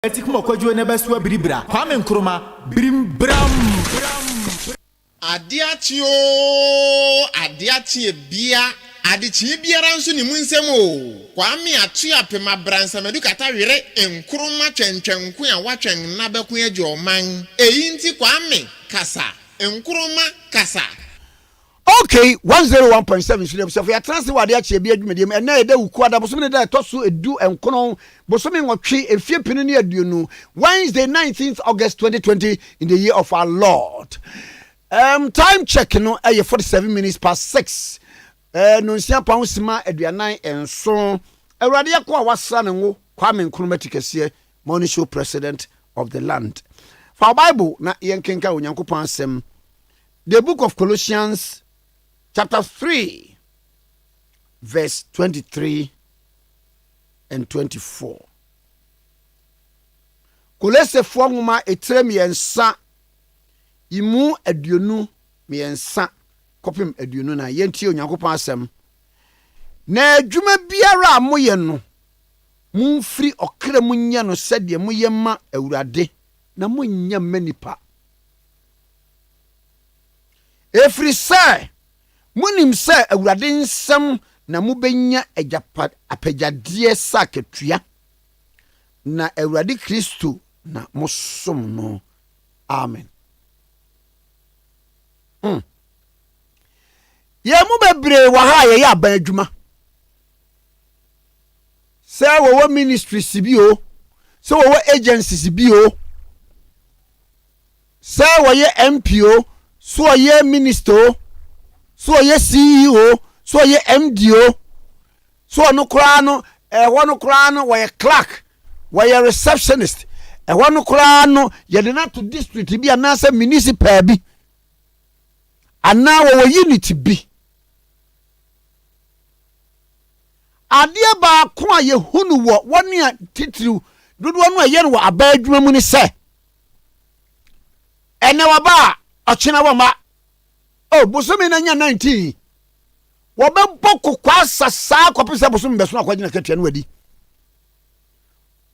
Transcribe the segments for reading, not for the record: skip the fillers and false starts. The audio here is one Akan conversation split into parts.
Etikmo kwadwo ne beso biribra. Kwame Nkrumah birimbram. Adiachi bia adichi biara nso ni munsem o. Kwame atu apema bransa medu kata were Nkrumah twentwenku a watwen na beku agi oman. Eyi nti Kwame kasa. Nkrumah kasa. Okay, 101.7 Shilem. So for your transit, what they actually be medium, and now they will quad up something that tosu do and kono, but something what tree a few penny you know. Wednesday, 19th August 2020, in the year of our Lord. Time check, you know, 47 minutes past 6. No, see, pounds ma at your 9 and so. A radia kwa was son and Kwame Nkrumah Tikese, Monisho president of the land. For Bible, na yankenka unyanko pansem. The book of Colossians. Chapter 3, verse 23 and 24. Kolese fuanguma etre miensa imu aduonu miensa kopim aduonu na yenti onyankopon asem na adwuma biara moye no mumfiri okra munye no sede moye ma awurade na munnya manipa efri sai munim se awurade nsem na mubenya apejade saketua na awurade Kristo na mosom no amen. Ye mu bebre wa ha ye ya ban adwuma se wo ministries bi o se wo agencies bi o se wo ye MPO so ye minister so ye CEO so ye MDO so no kra no no kra no we clerk we receptionist no kra no ye de na to district bi anasa municipal bi ana wo unity bi ade ba ko a ye hunu wo woni a titiri dodo no ye no aba adwuma mu ni se ene wa ba ochina wo ma oh bosomi na nya 19 wo be boko kwa sasa kwapisa bosomi beso akwagina katua no wadi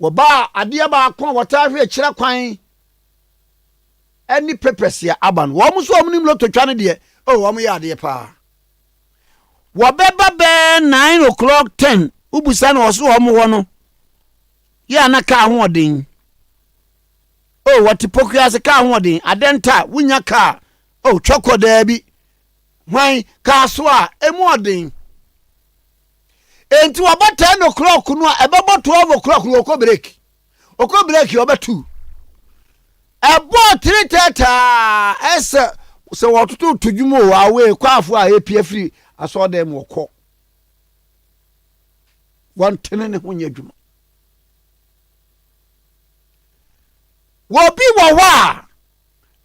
wo ba ade ba ko wota hwe kira kwan any papers ya aban wo mu so omnim lo totwa ne de oh wo mu ya ade pa wo be ba be 9 o'clock 10 ubusa na wo so wo mu ho no ya na ka ho odin oh what pokua se ka ho odin adenta wunya ka oh choko dabi why kaswa emodin enti waba 10 o'clock no ebebo 12 o'clock no okọ break oba 2 ebo 3:30 ese se wotutu tudwumo awe kwafo a epie free aso dem okọ wan tenene honya dwuma wo bi wo wa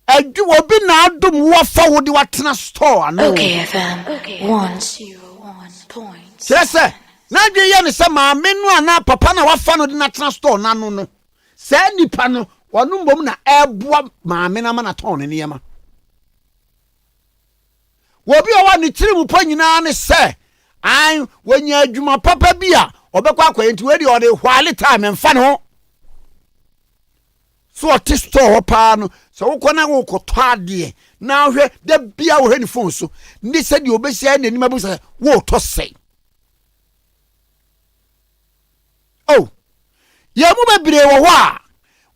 adu obi na adom wo fa wo de watena store no okay FM 101.7 sese na dwe ye ne se ma menu ana papa na wafa no de na tena store na no se nipa no wonu mbom na eboa ma me na ma na ton ne yema wo bi o wa ni tiri mu pa nyina ne se an wonya adwuma papa bia obekwa akwenti we de o de hwale time mfa ne ho so ati store pa no so wokona wo kotade na hwe da bia wo hwe ni phone so ndi se de obesia na nima bu se wo to sei oh ye mu bebre wo ho a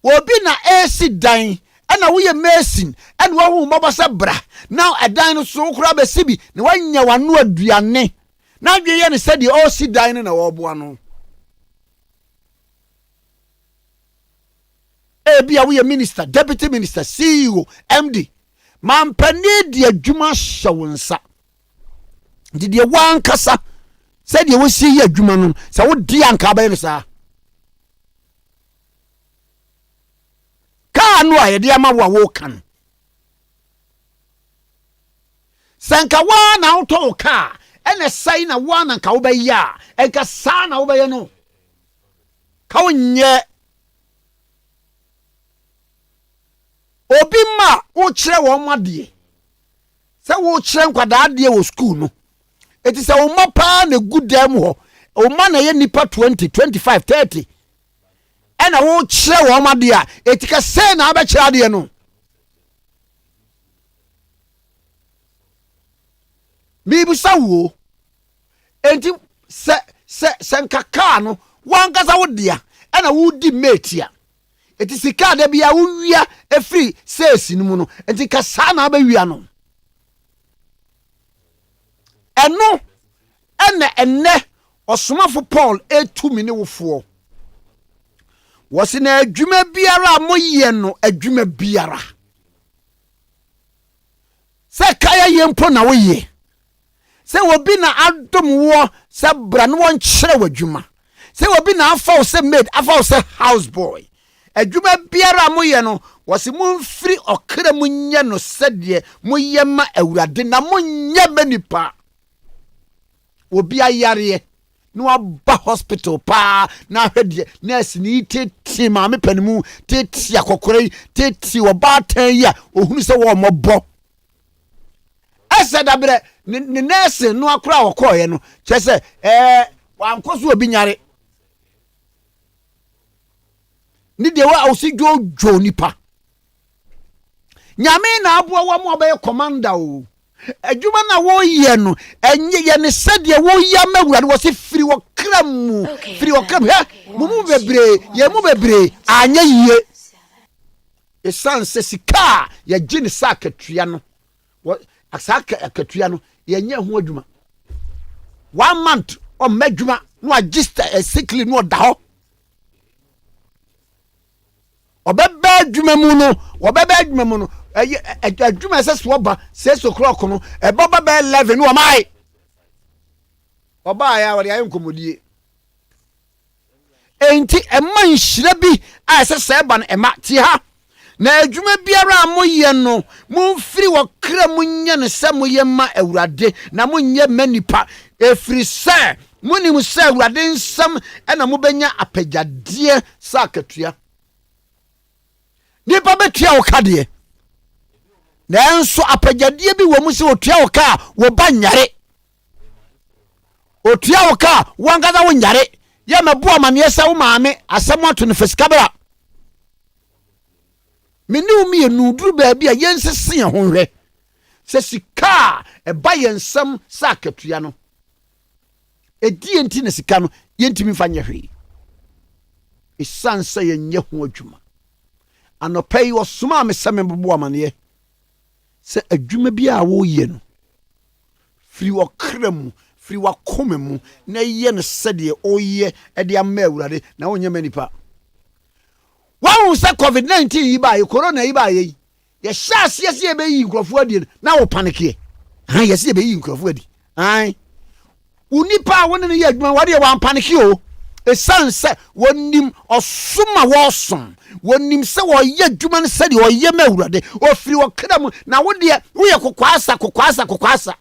obi na AC dan ana wo ye mason ana wo hu mobasa bra now adan no so kura be sibi na wanya wano aduane na dwe ye ne se de o si dan na wo boa no Abia we minister, deputy minister, CEO, MD. Man pani di adwuma shawunsa. Did ye wan kasa said you will see ye adwuma no. Sa wo di anka ba no sa. Ka no aye di ama wo kan. Sanka wa na auto ka ene sai na wa na ka wo ba ya. Enka sa na wo ba ye no. Ka wonye obi ma wo kire wo made se wo kire nkwada ade wo school no eti se wo mapa na good dem ho o ma na ye nipa 20 25 30 ɛna wo kyerɛ wo ma de a etika sɛ na abɛkyerɛ de no bibusa wo enti sɛ nkaka no wankasa wo de a ɛna wo di metia eti sika da bia wo wia efiri sesi no mu no enti kasa na abɛwia no ɛno ɛnɛ ɔsomafo Paul etumi ne wofo wɔsi na adwuma biara moyɛ no adwuma biara sɛ kaya yempo na woyɛ sɛ obi na adom wo sɛ bra no won kyerɛ wadwuma sɛ obi na afa wo sɛ maid afa wo sɛ house boy adwuma biara moyɛ no wɔsi momfiri ɔkra mu nyɛ no sɛdeɛ moyɛ ma awurade na monyɛ manipa obi ayare no aba hospital pa na hwede nurse ni tete ma me panimu tete akokore tete oba tan ya ohunu sɛ wo mɔbɔ ese dabre ni nurse no akora wɔkɔɔ no kyɛ sɛ wankoso obi nyare ni de wa osi jojo nipa nyame na aboa wa mo obey commander o adwuma na wo ye no enye ye ne sɛdeɛ wo ya mawurade wo se firi wo kramu firi wo kram mu bebre anya yie esanse sika ya gine saka tua no wo asaka akatua no ye nya ho adwuma 1 month o madwuma no register a sickly no da ho obeba adwuma mu no adwuma sɛ so ba 6 o'clock no baba ba 11 no mai oba ya wori ayi nkomodie enti man hyira bi a sɛ ba no ema ti ha na adwuma biara moyɛ no momfiri wɔkra munya ne sɛ moyɛ ma awurade na monyɛ manipa efiri sɛ monim sɛ awurade nsɛm ɛna mobɛnya apagyadeɛ sɛ akatua nipa betua wo kadeɛ nanso apagyadeɛ bi wɔ mu sɛ otua wo ka wo ba nyare otua wo ka wangaza wo nyare ya mabo amaneɛ sɛ wo maame asɛm ato no fasikabra mene umi enuduru baabi a yensese ho hwɛ sɛ sika ɛba yensɛm sɛ akatua no ɛdi enti na sika no yentimi fa nyɛ hwee esan sɛ yɛnyɛ ho adwuma anɔpɛ yi wɔsoma me sɛ mebo amaneɛ sɛ adwuma bi a wo yɛ no firi wɔkra mu firi wakoma mu na yɛ no sɛdeɛ oyɛ ɛde ama awurade na wonyɛ manipa wahu sɛ covid-19 yi ba yi corona yi ba yi yɛ hyɛ aseɛ sɛ yɛbɛyi nkurɔfoɔ adi na wo panikeɛ yɛ sɛ yɛbɛyi nkurɔfoɔ adi unipa a wone no yɛ adwuma wadeɛ wampanike o esan sɛ wonim ɔsoma wɔsom wonim sɛ wɔyɛ adwuma no sɛdeɛ ɔyɛ ma awurade ofiri wɔkra mu na wodeɛ woyɛ kokwaasa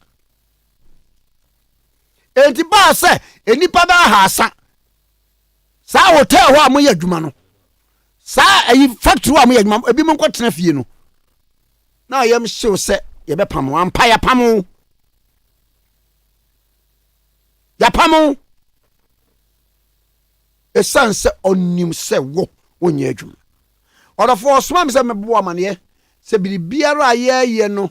enti ba sɛ enipa ba haasa saa hotel hɔ a moyɛ adwuma no saa ayi factory a moyɛ adwuma ebi mo nkɔtena fie no na yɛm hyew sɛ yɛbɛpam ampa yɛpam esan sɛ onim sɛ wo wonyɛ adwuma ɔdɔfo ɔsoma me sɛ mebo amaneɛ sɛ biribiara a yɛyɛ no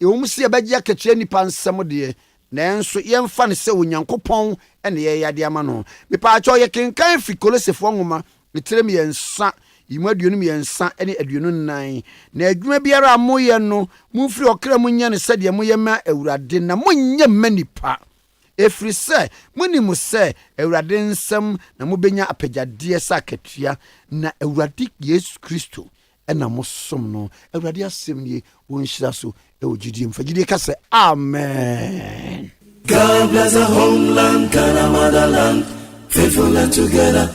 ɛwom sɛ yɛbɛgye akakyerɛ nipa nsɛm deɛ nanso yɛmfa ne sɛ onyankopɔn ɛne yɛyade ama no mepaakyɛ yɛ kenkan fi Kolosefoɔ nwoma etirem yɛnsa yimu aduonum yɛnsa ɛne aduonum nan na adwuma biara a moyɛ no momfiri ɔkra mu nyɛ ne sɛdeɛ moyɛ ma awurade na monyɛ ma nipa efiri sɛ monim sɛ awurade nsɛm na mobɛnya apagyadeɛ sɛ akatua na awurade Yesu Kristo ɛna mosom no awurade asɛm nie wonhyira so ɛwɔ gyidie mfa gyidie ka sɛ amen. God bless our homeland, Ghana motherland, faithful and together.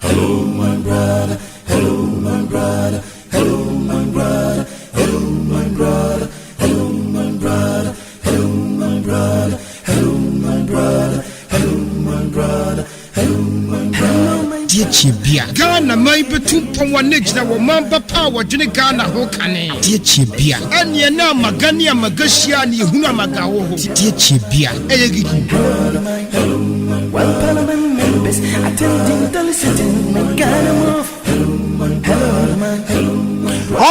Hello my brother, hello my brother, hello my brother, hello my brother, hello my brother, hello my brother, hello my brother, hello my brother, hello my brother. Chibia Ghana mai betu pon negina wo mamba power jene Ghana ho kane tie chibia anye na magani amagashia ni hunu amagawo ho tie chibia eyegigi hello my brother, best. Attending to listening, my kind of move. Hello, man.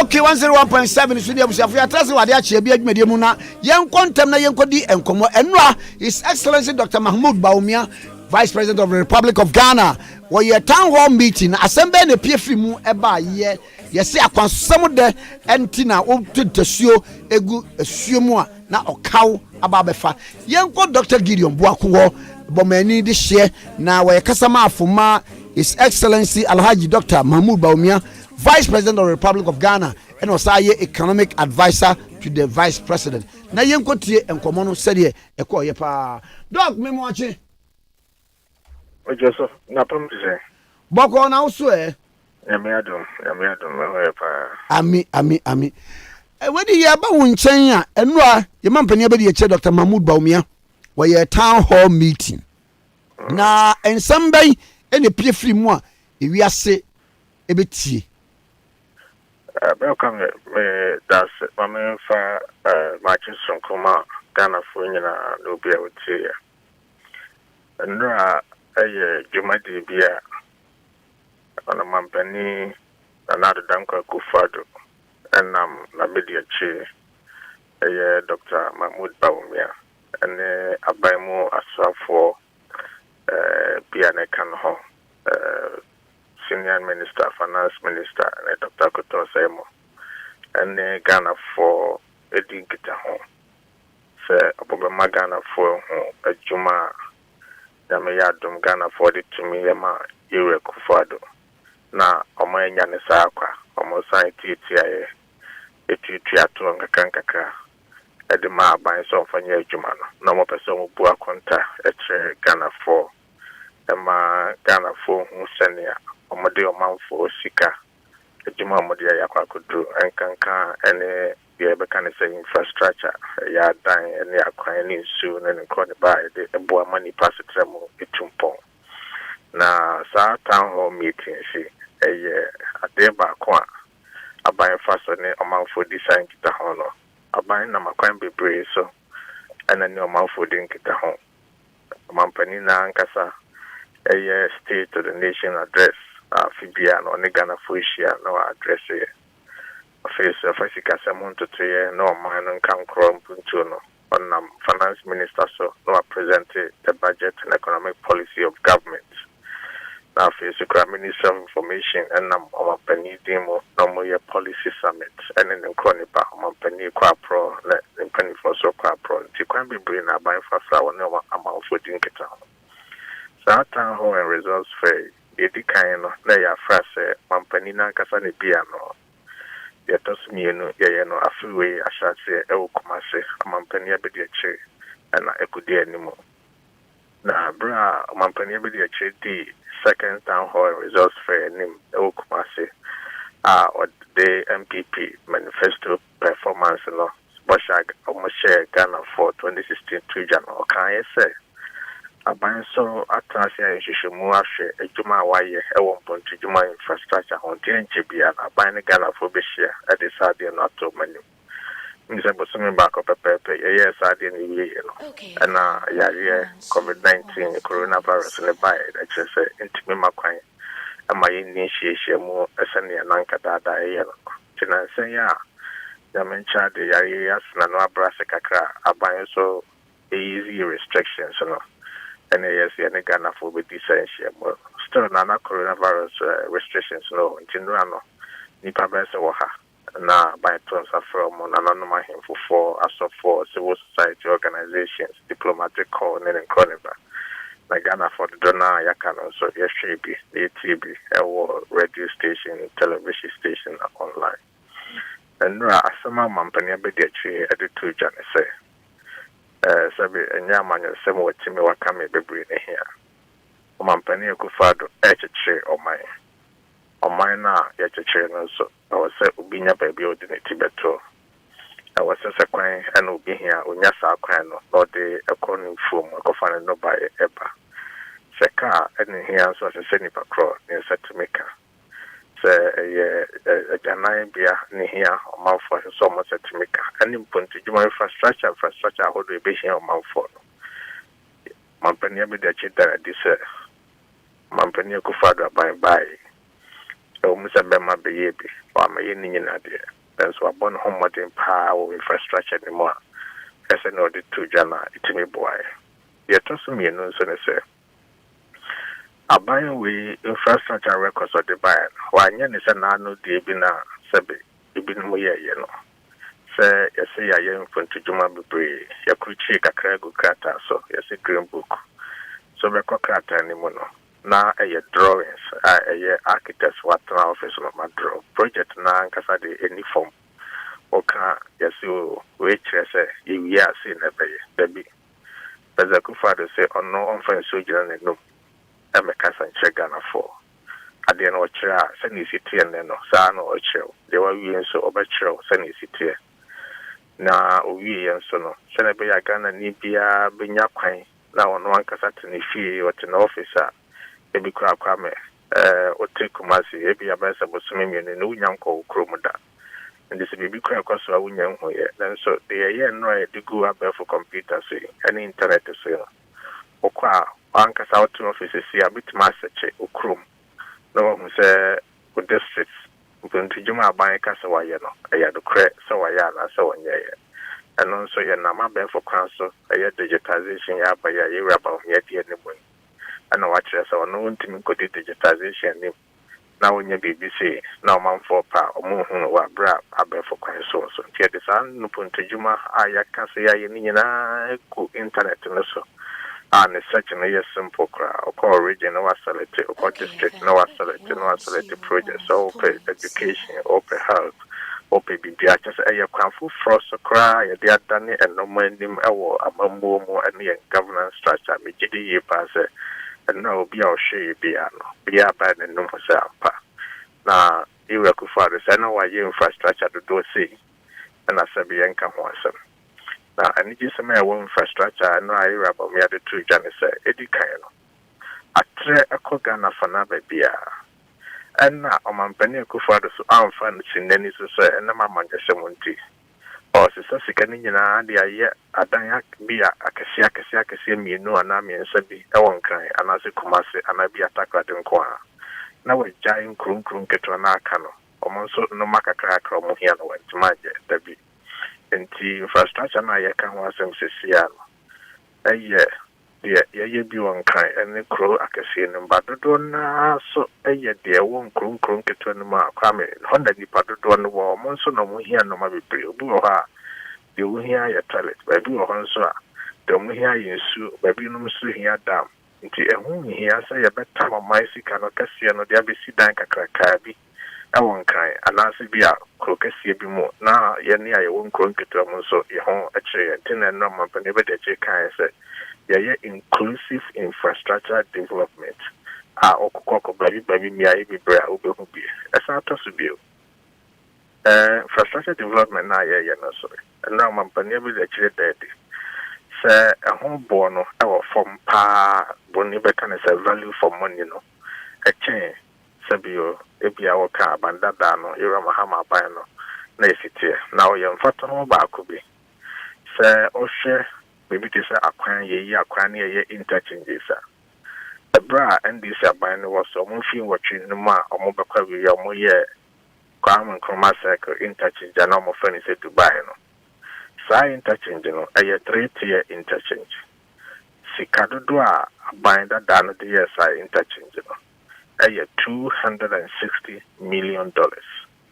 Okay, 101.7 studio busia for atrase wade Akye bi adwumade mu na yen kontem na yen kodi enkomo enra His Excellency Dr. Mahmoud Bawumia, Vice President of the Republic of Ghana. Wo ye town hall meeting assemble na piefri mu eba ye se akwansam de entina o tutasuo egu asuo mu a na okaw aba befa yen ko Dr. Gideon Buako wo bomani de hye na wo ye kasama afoma His Excellency Alhaji Dr. Mahmoud Bawumia, Vice President of the Republic of Ghana, and also economic advisor to the Vice President. Na yenko tie enkomo no sede e ko ye pa. Dog me mo ache. Ojo na pam se. Boko na uso e. Ya me adom me ye pa. Ami. Wedi ye ba wo nchen a enu a ye mampani abedi ye che Dr. Mahmoud Bawumia, we ye town hall meeting. Na ensambay ene pie free mu a ewiase ebetie. Welcome that's mama fa matches from Kuma Ghana for nyina no bia wotie. Ndra jumadi bia ona mampani another danko kufado enam na media chi Dr. Mahmoud Bawumia ene abaimu asrafo bia ne kan ho Senior Minister, Finance Minister, and Dr. Koto Semo, and Ghana for a dinkita home. Say, Abba Ghana for a Juma, Yamayadum Ghana for the Tumiyama, Ure Kufado. Na, Omaya Yanisaka, almost TTIA, a Tiatuanga Kankaka, at the Ma by Sofania Jumano, no more person who Buakonta, at Ghana for. Ema Ghana for Musenia, Omode Omanfo Sika, Ejuma Modia Yakwakudu, and Kanka, and the Ebekanese infrastructure, ya dying, and they are crying soon and called by the Boa Money Passatremo, Itumpo. Na sa town hall meeting, she a deba kwa, a buying fast on the Omanfo design kita hono, a buying Namakwan be brave so, and a new Omanfo didn't get home. Mampanina Ankasa. A state to the nation address, Fibia, no Negana Fushia, no address here. A face of Africa, someone to 3 years, no man and come crom puntuno. On finance minister, so no presented the budget and economic policy of government. Now, face the Minister of Information and our penny demo, no more policy summit, and in the Cronipa, penny quapro, and penny for so quapro, Tikwan be bring a buy for flower, no amount for dinketan. Town hall and results for the Dicano, they are frase, Mampanina Casani Piano. Yet, Tosmiano, Yano, a freeway, I shall say, El Comase, a Mampania Bediache, and I could do anymore. Now, Bra, Mampania Bediache, the second town hall and results for name, El Comase, or the MPP manifesto performance, no, Boshag, almost share Ghana for 2016 to January, can I say? Aban so atrasia nhwehwemu ahwe adwuma waye ewon ponto adwuma infrastructure on tenche bia aban ne Ghana for behia e de sade no ato manim nse bosome ba ko pepepe ye sade ne wie no na yare COVID-19 coronavirus ne bai da chese intimi makwan ama ye ni hyiehyiemu esene nanka dada ye no tinanse ya mencha de yare asna no abrase kakra aban so easy restrictions no. And yes, and Ghana for with essential. Still, nana coronavirus restrictions no. Until no, nipa bese waha. Na by terms of from anonymous him for as of for civil society organizations, diplomatic corps, and Coniba. Na Ghana for the donor yakano so yesterday the ATB, radio station, television station, online. And asama mampani abedi at the 2 January say. Sabi enya manyo sema watimi wakame bebre ne hia omampani akufado echeche omai na yecheche no so awase obinya baabi odine tibeto awase sekwan ana obi hia onya sa kwan no ode ekonu fom akofane no ba eba seka ene hia so se nipa kro ne setimeka Janai Bia Nihia or Malfo so much at Timika and impont to my infrastructure hold a vision of Malfo. Mampania be the chita this Mampani Kufado by Musa Bema baby, or my Indian idea. That's what born homework in power infrastructure anymore. As an order to Jana, it's me boy. Yet also me no son say. Abia we infrastructure records of the buy. Why is a nano debina sabi ibin muye yeno. Say you say I am from to Juma Bibri, ya kuchi kakrego krata so you say green book. So we krata anymore. Na drawings, architects what office of my draw project na nkasa de any form. Oka yasu which say you are seen a baby. But the Kufado say on no unfriend sojourn and no. I'm a cousin Chegana for. I didn't know chair, send you city and then no son or chill. They were being so overchill, send you city. Now, we and so no. Send a bay a gun and Nibia, Binya Quine. Now on one cassette fee or an officer. Baby crab Kwame, or take Kumasi, Abia Bessa was swimming in a new young called Krumada. And this baby crab cost a young way. Then so they are no to go up there for computers, and internet to say. Okwa, Anka South offices see a bit master check, Ukrum. No one say, with districts, Juma buying Casawayano, I had to create Sawayana, so on ye. And also, Yanama Bear for council, I had digitization, ya by a year about yet anyway. And I watch us on no team could digitization. Now when you BBC, now man for pa or more or bra, I bear for quite so. So, here the sun, no point to Juma, I can say I need internet and so. And it's such a simple crowd, or call region, no isolate, or call district, no isolated projects, open education, open health, open BBI, just a full frost or cry, they are done it, and no money, among more and the governance structure, me GDE pass it. And no, be our share, be a bad and no for self. Now, you will go for this. I know why you infrastructure to do see, and I said, be income once. Now, I need you some infrastructure. I know I hear about me at the tree, Johnny said, Eddie Kano. I try a cogana for another beer. And now, I'm penny Kufado, so I'm finding any to say, and I'm among the Shamunti. Or sister sickening in idea, I don't be a Kasia, me no, and I mean, Sabi, I won't cry, and I say Kumasi, and I be attacked at Inqua. Now a giant krum get to an arcano, or Monso no Maka crack or Mohiano went to my jet, Debbie. And the infrastructure now, I can want some Siciano. A year, you be one kind, and the crow I can see them, but don't so a year, dear won't krum get to an mark, come in, 100 Paddo on the wall, Monso no Mohiano, my Buha. You will hear your toilet, baby or Honsa. Don't hear you sue, baby no sue here down. Into a home here, say a better time of my sick and Cassiano, the ABC Danka Crackabi. I won't cry, and I say be out, Crocassia be more. Now, near your own crunk to a monso, your home, a chair, and tin and number, but never the J. Said, yeah, inclusive infrastructure development. Coco, baby, me, I be bra, Uber, as I toss to be. Infrastructure development now, yeah, no, sorry. And now, my panel is actually dead. Say, a home born our from pa, Boniba can say value for money, no. A chain, Sabio, Abia, or car, Bandadano, Iramahama, Bino, Nacity. Now, young Fatima Bakubi. Say, Oshe, maybe this acquiring ye interchanges. A bra and this abino was so moving watching the ma or Mobakawi or Moye. Kwame Nkrumah Tikese interchange and normal friends to buy no. Sa interchange no a 3-tier interchange. Sikadodua binder than the SI interchange no. A $260 million.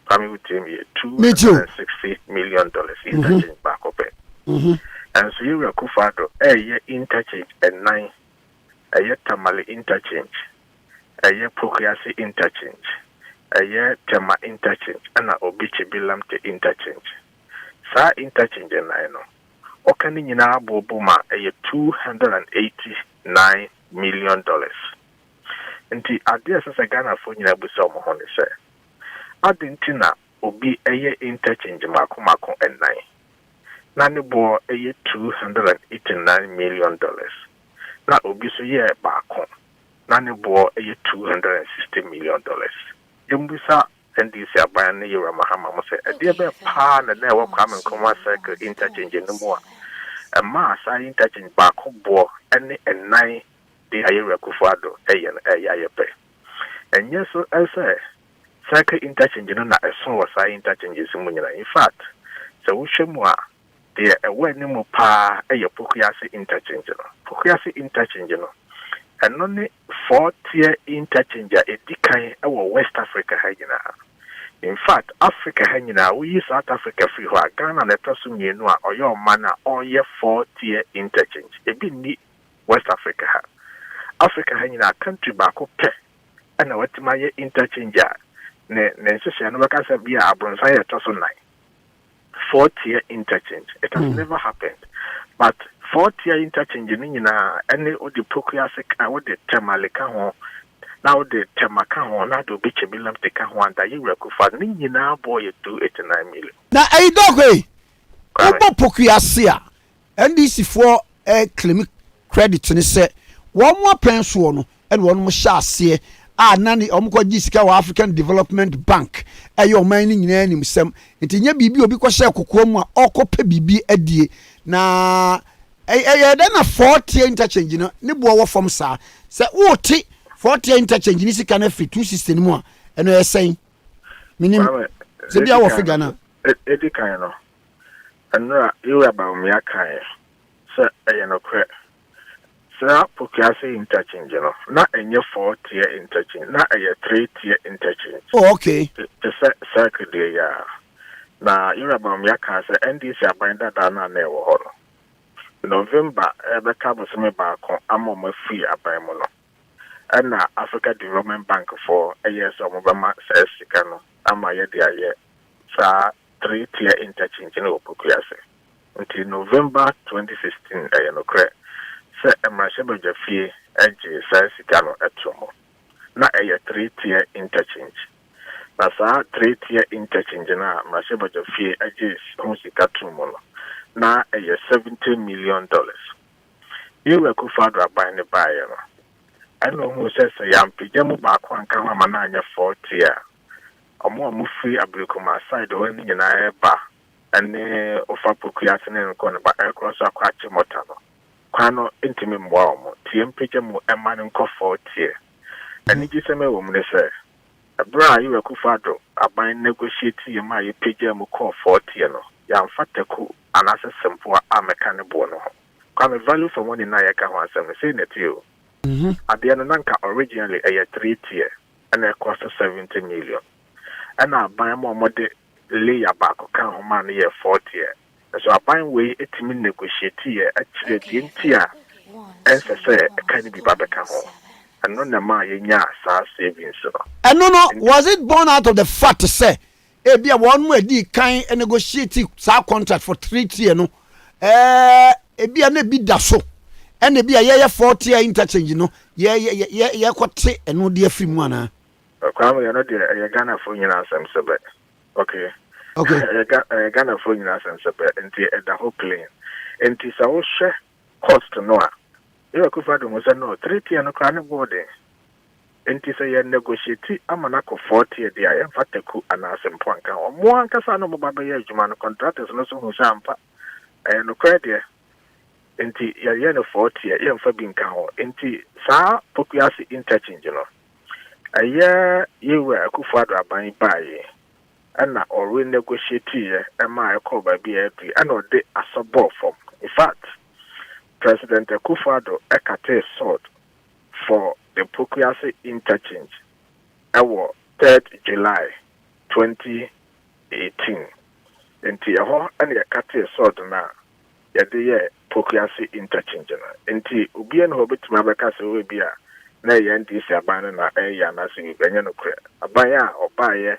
Kwame with him $260 million interchange back up. And so you will Kufado a interchange and 9 a Tamale interchange. A Pukiasi interchange. A year Tema interchange and a Obichi Bilamte interchange. Sa interchange and I know. Okani Nina Bobuma a $289 million. And the ideas as a Ghana for Ninabusa Mohone say. Adintina Obi a year interchange Mako and 9. Nani bo a year $289 million. Na Obi so year Bako. Nani bo a year $260 million. Yumbusa and this Abia Mahama say a dear pan and never come and come Tikese interchange no more. A mass I interchange back bo and 9 the higher Kufado, Ayape. And yes, so I say, cycle interchange, no, I saw a interchanges in fact, so we should more. There a when no pa a Pokiasi interchange, Pokiasi interchange, and only 4-tier interchange a decay our West Africa Hagina. In fact, Africa Hagina, we use South Africa free Ghana and the Tosum Yenua or your manner or your 4-tier interchange. A bit neat West Africa. Africa Hagina country back up and what my interchange. Necessary and workers be a bronze 4-tier interchange. It has never happened. But 4-tier interchange any of the Pokiasic or the Temalika now the Temaka now the beach bilam take one that you record Nina boy 289 million. Now I don't go Pokiasia and this is for a claim credit and say one more pension and one more share. Nani omko jisika wa African Development Bank ayo mining nyina nim sem ntinya bibi obi ko share kokoa mu a okope bibi adie na den na 4-tier interchange no ne bo wo fom sa se wo ti 4-tier interchange ni sika na fit 260 mu a eno yesen minim se bia wo figure na edi kan no anra you about me akan se no kre Sir Pokiasi interchange, not a 4-tier interchange, not a 3-tier interchange. Oh, okay. The circle there, now you're about Miaka, NDC are binder down on November, the carbon semi back I'm on my free abaimono. And now Africa Development Bank for a year, so Obama says, I'm a year, sir, 3-tier interchange in Pokiasi. Until November 2016, I know correct. Sir, Mashaba Jafie, Edge, Sicano at Tomo. Not a 3-tier interchange. That's a 3-tier interchange now, Mashaba Jafie, Edge, Homsicatumono. Now a $70 million. You were Kufadra buying the buyer. I know who says a young Pijamu back one Kamamananya 4-tier. A more free Abricoma side when in a bar and offer Pukiatin and corner by across a quachi motano. Kwano intimate warm, TM mu a man in 4-tier. And it is a woman say, a bra you a Kufado, a buying negotiating my Pijamu call 4-tier no. Yan Fataku, and as a simple American bono. Kwame value for one in Nayaka once and saying it to you. At the Ananka originally a 3-tier and it cost 70 million. And I buy more mode layer back account man year 4-tier. So I buy way 8 million negotiate here actually the entire and say can be Babaka home. And none of my savings. And no, was it born out of the fact to say, be a one way the kind and negotiate sa contract for 3-tier no? Be a bit so. And be a 4-tier interchange, yeah, quite and no dear film one. Kwame, you're not there. Ghana for you now, some suburb. Okay. Okay. Ghana for you now, some suburb, and the whole plane. And it's all share cost to know. You are Kufadu was no 3-tier no crown boarding. And it's a negotiate. I'm an acco 4-tier, dear, and Fataku and Assam Ponka, or more Casano Baba Yajuman contractors, no so Zampa, and no credit. Enti ya no 4-tier ya mfa bi nka ho enti saa Pokiasi interchange no aya yewe Akufo-Addo aban baaye ana or negotiate ye ema e ba bi e ana ode asobo form. In fact, President Akufo-Addo ekate sword for the Pokiasi interchange ewo 3rd July 2018 enti ho ana ekate sword na yade Pokiasi interchange na enti obi en ho betima beka se we bia na ye ndisi aban na ya na se benye no kre aban a obaye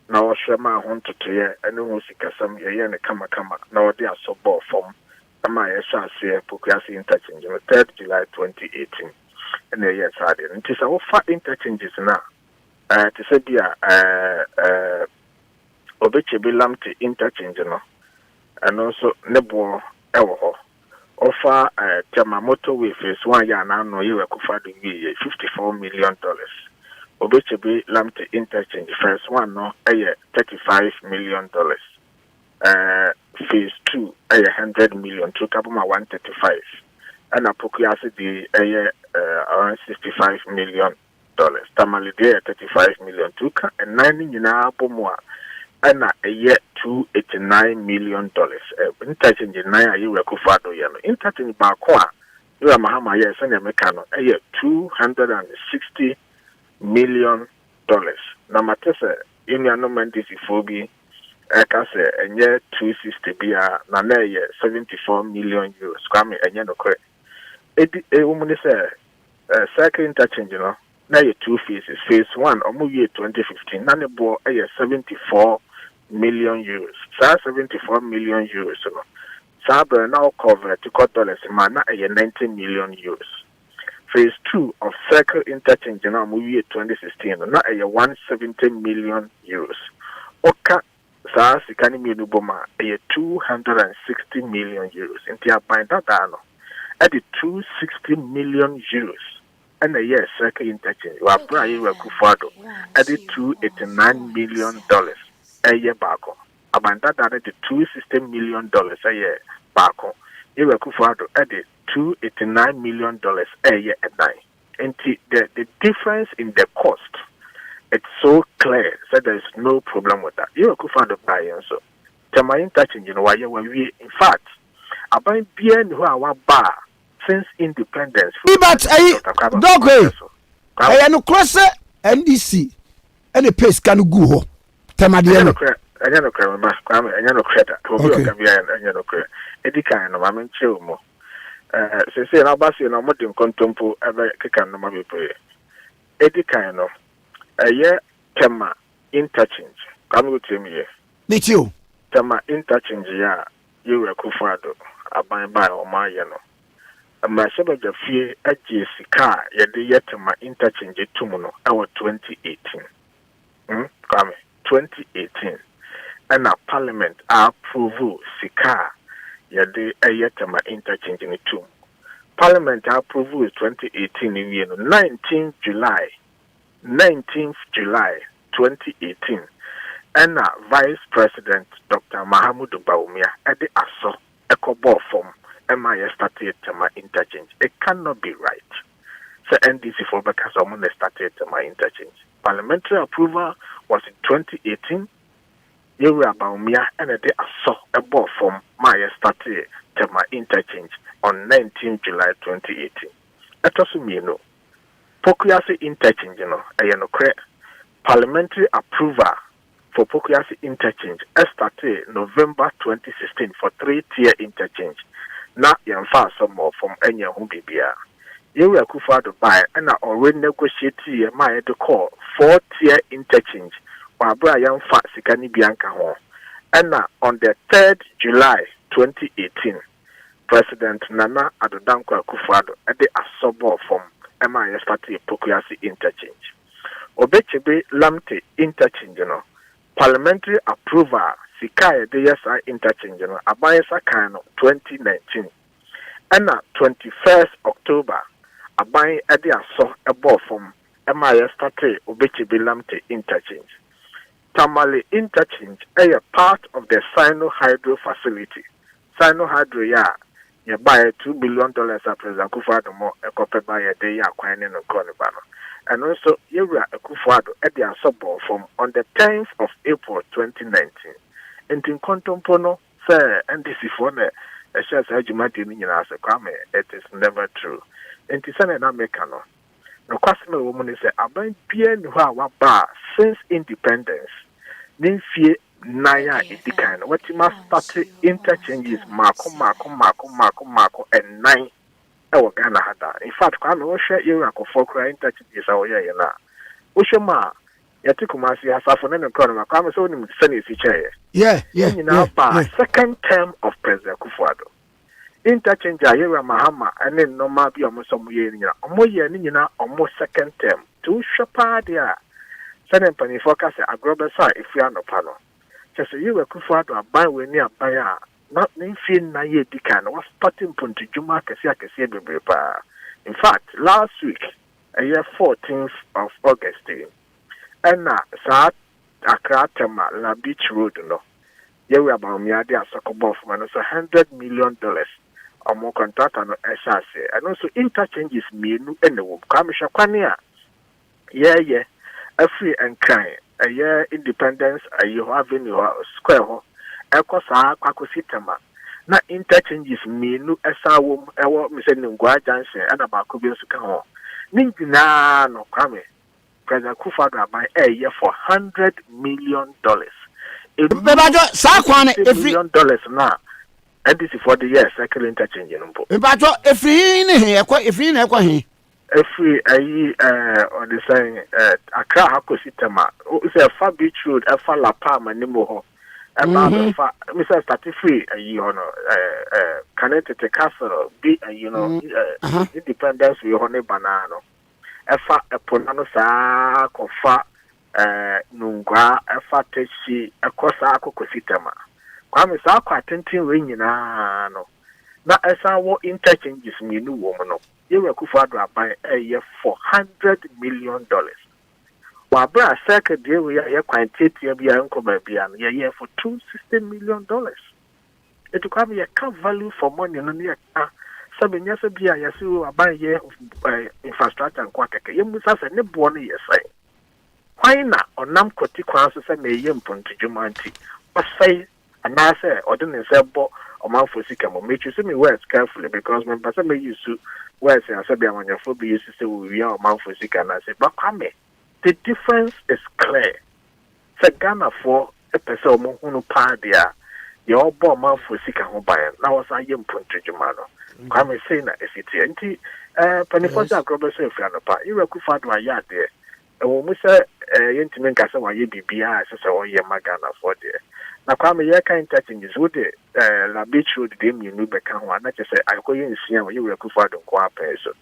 na wo hwema ho ntotoye ene ho sikasam ye ne kama na odi asobo form ama ye shase Pokiasi interchange no 3rd July 2018 ene ye sade enti sa wo fa interchanges na te se bia obechebi lamte interchange no and also nebo ewo ho offer Tema motorway phase 1 ya na no yewe Akufo-Addo $54 million. Obechebi lamte interchange phase 1 no $35 million. Phase 2 $100 million to kabuma 135. and Apokuase the around $65 million. Tamale there $35 million. Tuka and 9 in Abomwa and a year $289 million. Interchange in Naya, you were Kufado Yano. Interchange Bakwa, you are Mahama, yes, and a mechano, a year $260 million. Namatesa, in your nomantis phobia, Ekase, a year 260 bia, Nana, 74 million euros. Kwame, and Yanoko. A woman is a circle interchange, you know. Now you two phases. Phase 1, or year 2015, none bought 74 million euros. So 74 million euros. Saber now cover to cut dollars in mana 90 million euros. Phase 2 of circle interchange now year 2016, now 170 million euros. Oka Sa Sikani Nuboma 260 million euros. Into a bind that down at the 260 million euros. And a year circle interchange, you are Brian Kufado at the $289 million a year back. Abanda at the $260 million a year back. You were Kufado at the $289 million a year at night. And the difference in the cost, it's so clear, so there is no problem with that. You were Kufado by so. Tama interchange, you know, why you were in fact, about being who our bar. Since independence. But dog I no cross NDC and the pace can go ho. Temadiano. I know Kwame, I know credit. Okay. Edika no mamen chilmo. Say na basi na modern contempo ebe keka no mabe pray. Edika no. Aye tema interchange. Kwame go tell me here. Did you? Tema interchange ya you were kufado aban by o ma ye no. Masaba Jafie Akye Sika yede yetema interchange tumuno our 2018. Kwame 2018. And a parliament approve Sika yede yetema interchange ni tum. Parliament approve 2018 in 19th July 2018. And a Vice President Dr. Mahamudu Bawumia at the ASO Ecobo form. MIS started my interchange. It cannot be right. So NDC for because someone started my interchange. Parliamentary approval was in 2018. You were about me and they saw a ball from my started my interchange on 19 July 2018. That also mean no. Pokuyasi interchange, you know, parliamentary approval for Pokuyasi interchange started November 2016 for 3-tier interchange. Na yamfa some more from any home bibia. You were Kufado by and I already negotiated my call 4-tier interchange while Brian Fat Sikani Bianca home. And on the 3rd July 2018, President Nana Adodankwa Kufado at the Asobo from MIS Party Pokuyasi interchange. Obechebe Lamte interchange, you know, parliamentary approval. Sikaya de yesa interchange no abayesa kan no 2019 and 21st October abay ade aso ebo from MIS Tate Obechibe Lamte interchange. Tamale interchange is a part of the Sino Hydro facility. Sino Hydro ya buy $2 billion a President Akufo-Addo mo ekope buy a day akwane no konibano. And also you were Akufo-Addo ade aso from on the 10th of April 2019. In contempono, sir, and this is one a shares Hajimati in as a Kwame, it is never true. And to send an Americano. No customer woman is a bank bien who bar since independence. Ninfie Naya is the kind what you must start interchanges Marco, and 9 our Ghana had that. In fact, Kwame, share Iraq for crying interchanges our year now. Ushama. Yatikumasi has often an economy. Kwame so him send his chair. Yeah. Second term of President Akufo-Addo. Interchange Ayera Mahama and then no mabi almost some year in almost second term. Two shapa there. Send penny focus at Grobesa if you are no panel. Just you were Akufo-Addo buy when near buyer. Not Ninfin Naye Dikan was starting Punti Juma Kasia Bepa. In fact, last week, a year 14th of August. And sa Accra Tema La Beach Road no. You were about me idea soccer ball from $100 million omo contractor no ehase and also interchanges mienu ene wo Kwame Hwekwane a yeah afri and kind independence ayo avenue square ho ekosa kwakositema na interchanges mienu esawom ewo mise ngwa junction ana ba ko bi nsuka ho ningina no Kwame President Kufuor by for $100 million. Bebajo sa kwane every $1 million now. And this is for the year cycle interchange number. Bebajo every ne ekwa every na ekwa he. Every on the saying Accra Hakositema. It's a far beach road, a far La Palma Nimo ho. About Mr. Statifree, Connecticut Castle, be independence we honey banana. Efa eponano sa kofa nungwa efa teshi ekosa akokositema Kwame sa kwa tentin we nyina no na esa wo interchanges minu wo no yewe Kufuor aban $400 million wa bra seke de we ye quantity bia nko ba bia no ye for $260 million etu Kwame ye can value for money no ne sabenya se bia yesi aban ye infrastructure nkwa keke yemusa se ne bo no yesai kwan na onam koti kwan so se na ye mpontudwuma anti osai anase odin se bo omanfo sika mo mechu se me words carefully because me pasa me use words and say bia manyafo bi use se we are omanfo sika na se but Kwame the difference is clear se Ghana for a person omo hunu pa dia ye obo omanfo sika ho ban na wasa ye mpontudwuma no Kwame say na esiti nti panifosa agrobeso efianopa Iwe Kufuor ayade wo mu se yentime nkase wa ye bibia se ye magana for there na Kwame ye kan interchanges wo de la beach road de mienu beka ho na chese akoye nsia wo Iwe Kufuor nko apeso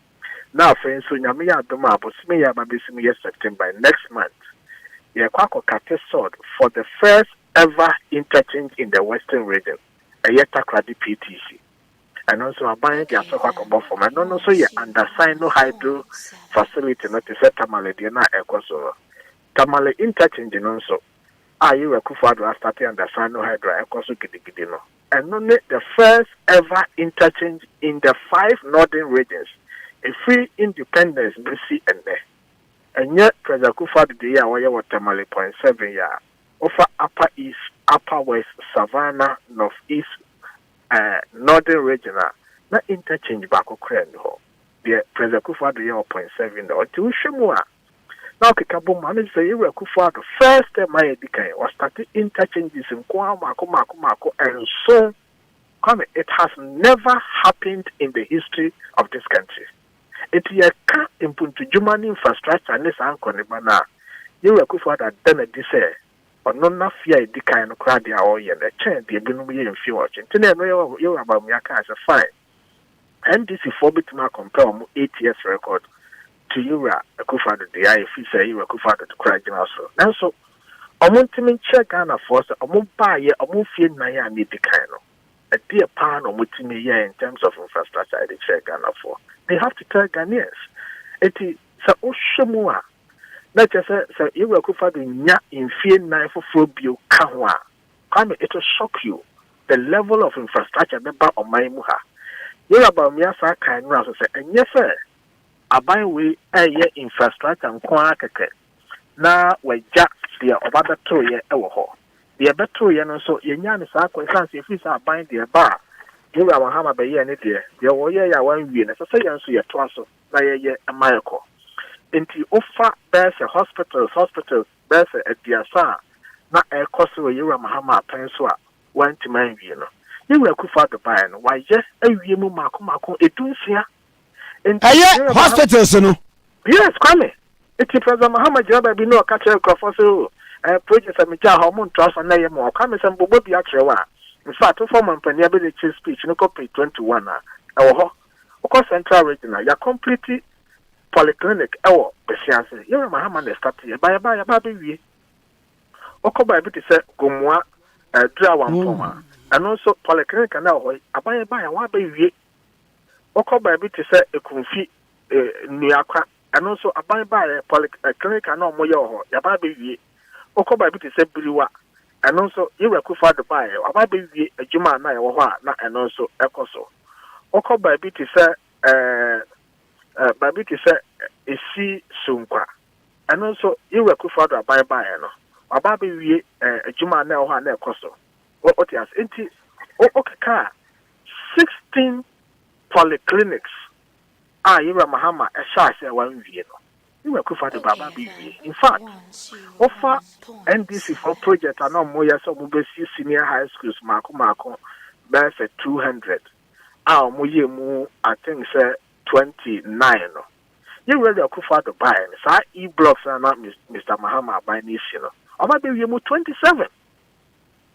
na afen so nyame ya adoma abosime ya babesime ye September next month ye kwako kate sword for the first ever interchange in the western region Takrady PTC. And also aban dia so kwakobọ from and no so ye undersign no hydro facility no to set Tamale de na ekoso Tamale interchange no so Iwe Kufuor started undersign no hydro ekoso gidigidi no and no the first ever interchange in the 5 northern regions a free independence BC and yet President Kufuor the year where Tamale 0.7 ya offer upper east upper west savannah northeast northern regional na interchange back okran ho the President Kufuor the 0.7 or to shimwa now kikabo man say Iwe Kufuor the first time I dikai was started interchanges in kwa mako and so come it has never happened in the history of this country it ye ka impuntu jumani infrastructure ne sanko ne bana Iwe Kufuor that done it this no na fear dikai no crowd dia o ye na chen de binum ye mfi watch ntene no ye abam ya ka as fine NDC for bit ma compare 8 years record to Iwe Kufuor the if say Iwe Kufuor to crowd also now so omuntimi check Ghana force omu ba ye omu fie na ya ni dikai no a dear pan omutimi ye in terms of infrastructure they check Ghana for they have to tell Ghanaians eti sa oshomu a na chese say Iwe Kufuor nya infie nine for phobia kahwa Kwame it will shock you the level of infrastructure member on my muha you about me asa kan no so say enye say aban we eye infrastructure nko akeke na waja de obada to ye ewo ho de beto ye no so yenya ne sa kwansan se fi sa aban de ba you wa hama be ye ne de wo ye ya wan wie ne so say yan so ye to aso na ye amayeko inti offer there's a hospitals there's a diasa na ekoso we Iwe Mahama penso a wanti man wie no Iwe Kufuor the buy no why je awie mu mako edunsia aye hospitals no yes Kwame iti President Mahama jaba bi no ka kire krofo so project amija ha mo ntoso na ye mo Kwame sem bobo bi akrewa in fact former company be the chief speech no copy 21 a ewo ho o central regional ya completely polyclinic ewo besianse Iwe Mahama na start ye ba be wie okoba bi te se gomwa dra wampoma and also polyclinic na ho aban ba ya wa ba wie okoba bi te se ekunfi nuakwa and also aban ba polyclinic na omo ye ho ya ba wie okoba bi te se biriwa and also Iwe Kufuor the ba ya ba wie adwuma na ye ho a na and also ekoso oko baby to say baby to say esi sunkwa and also you were Akufo-Addo bye no aba be wie adwuma na ho na ekoso what yes enti okaka 16 polyclinics Ira Mahama Eshase one wie no you were Akufo-Addo baba be wie in fact offer NDC for project and no more so mo be senior high schools mako best 200 mo ye mu I think say 29 no you really Akufo-Addo buy sa e-blocks na Mr. Mahama buy this you know about be mu 27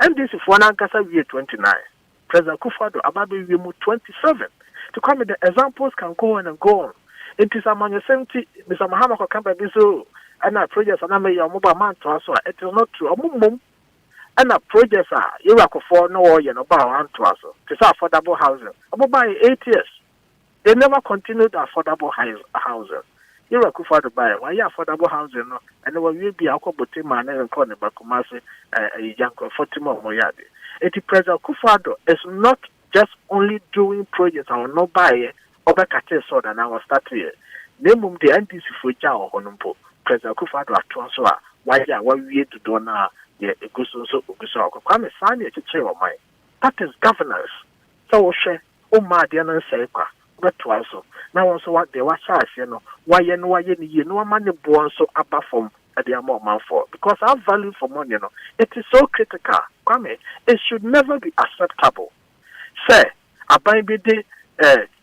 NDC for na nkasa wie 29 President Akufo-Addo about be mu 27 to come with the examples can go on and go on it is among 70 Mr. Mahama ko kan be so and our projects and may your mobile man to us it is not true and our projects are you for no you know about to us to affordable housing about by 8 years they never continued affordable housing you Akufo-Addo buy why affordable housing no and will be akobote man and call the bakumase yanko 40 more moyade it President Akufo-Addo is not just only doing projects I will not buy over catch so that I will start here name the NDC for jaw honumpo President Akufo-Addo atwanso a why we to do na ye eguso Kwame Sani echiche o mai that is governance so wo hwe o ma de na nsai kwa beto so na won so what they was say no why ni ye no ma ne bo so aba from the amount man for because our value for money no it is so critical Kwame it should never be acceptable say aban be de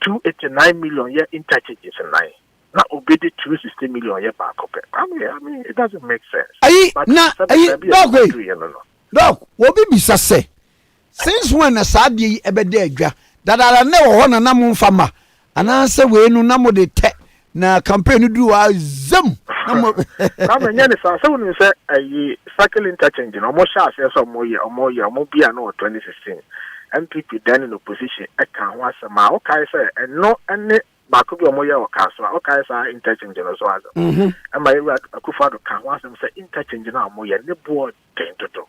289 million year interchanges in line na obedi 260 million year back up I mean it doesn't make sense dog wo bi bisa say since when na saadi ebede adwa dadara ne wo na na mo mfama ana se we nu na mo de te na campaign du wa zam na mo na me nyane sa so nu se ayi cycle interchange no mo sha ase so mo bia no 2016 MPP then in opposition e kan ho asema o kai say no ene baako bi omo ye o ka so o kai say interchange no so azo ama you Akufo-Addo kan ho asema say interchange na mo ye ne board ten toto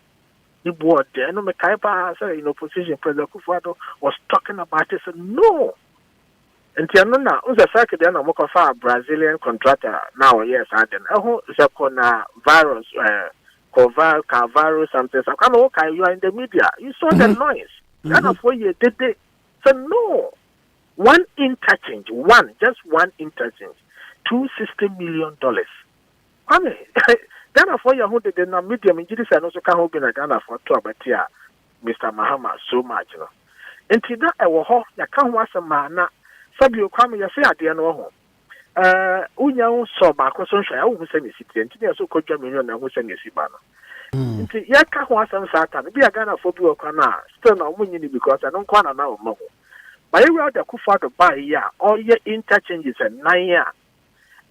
the board there no me kai pa say in opposition President Akufo-Addo was talking about it said no enti no na unza sake there na mo ko fa Brazilian contractor now yes aden eho se ko na virus virus something so come okay you are in the media you saw the noise and of what you did so no one interchange just one interchange $260 million I mean Ghana for you who did the medium injuries and also can hold in a Ghana for 2 abatia Mr. Mahama so much no until that I will hold ya can was a man Sabio Kwame ya say at the end of unya so back was so shy I will send a city and so could million and will send a sibana until ya can was some Satan be a Ghana for you kana still not winning because I don't want to know more but you are the Akufo-Addo buy ya all your interchanges and 9 years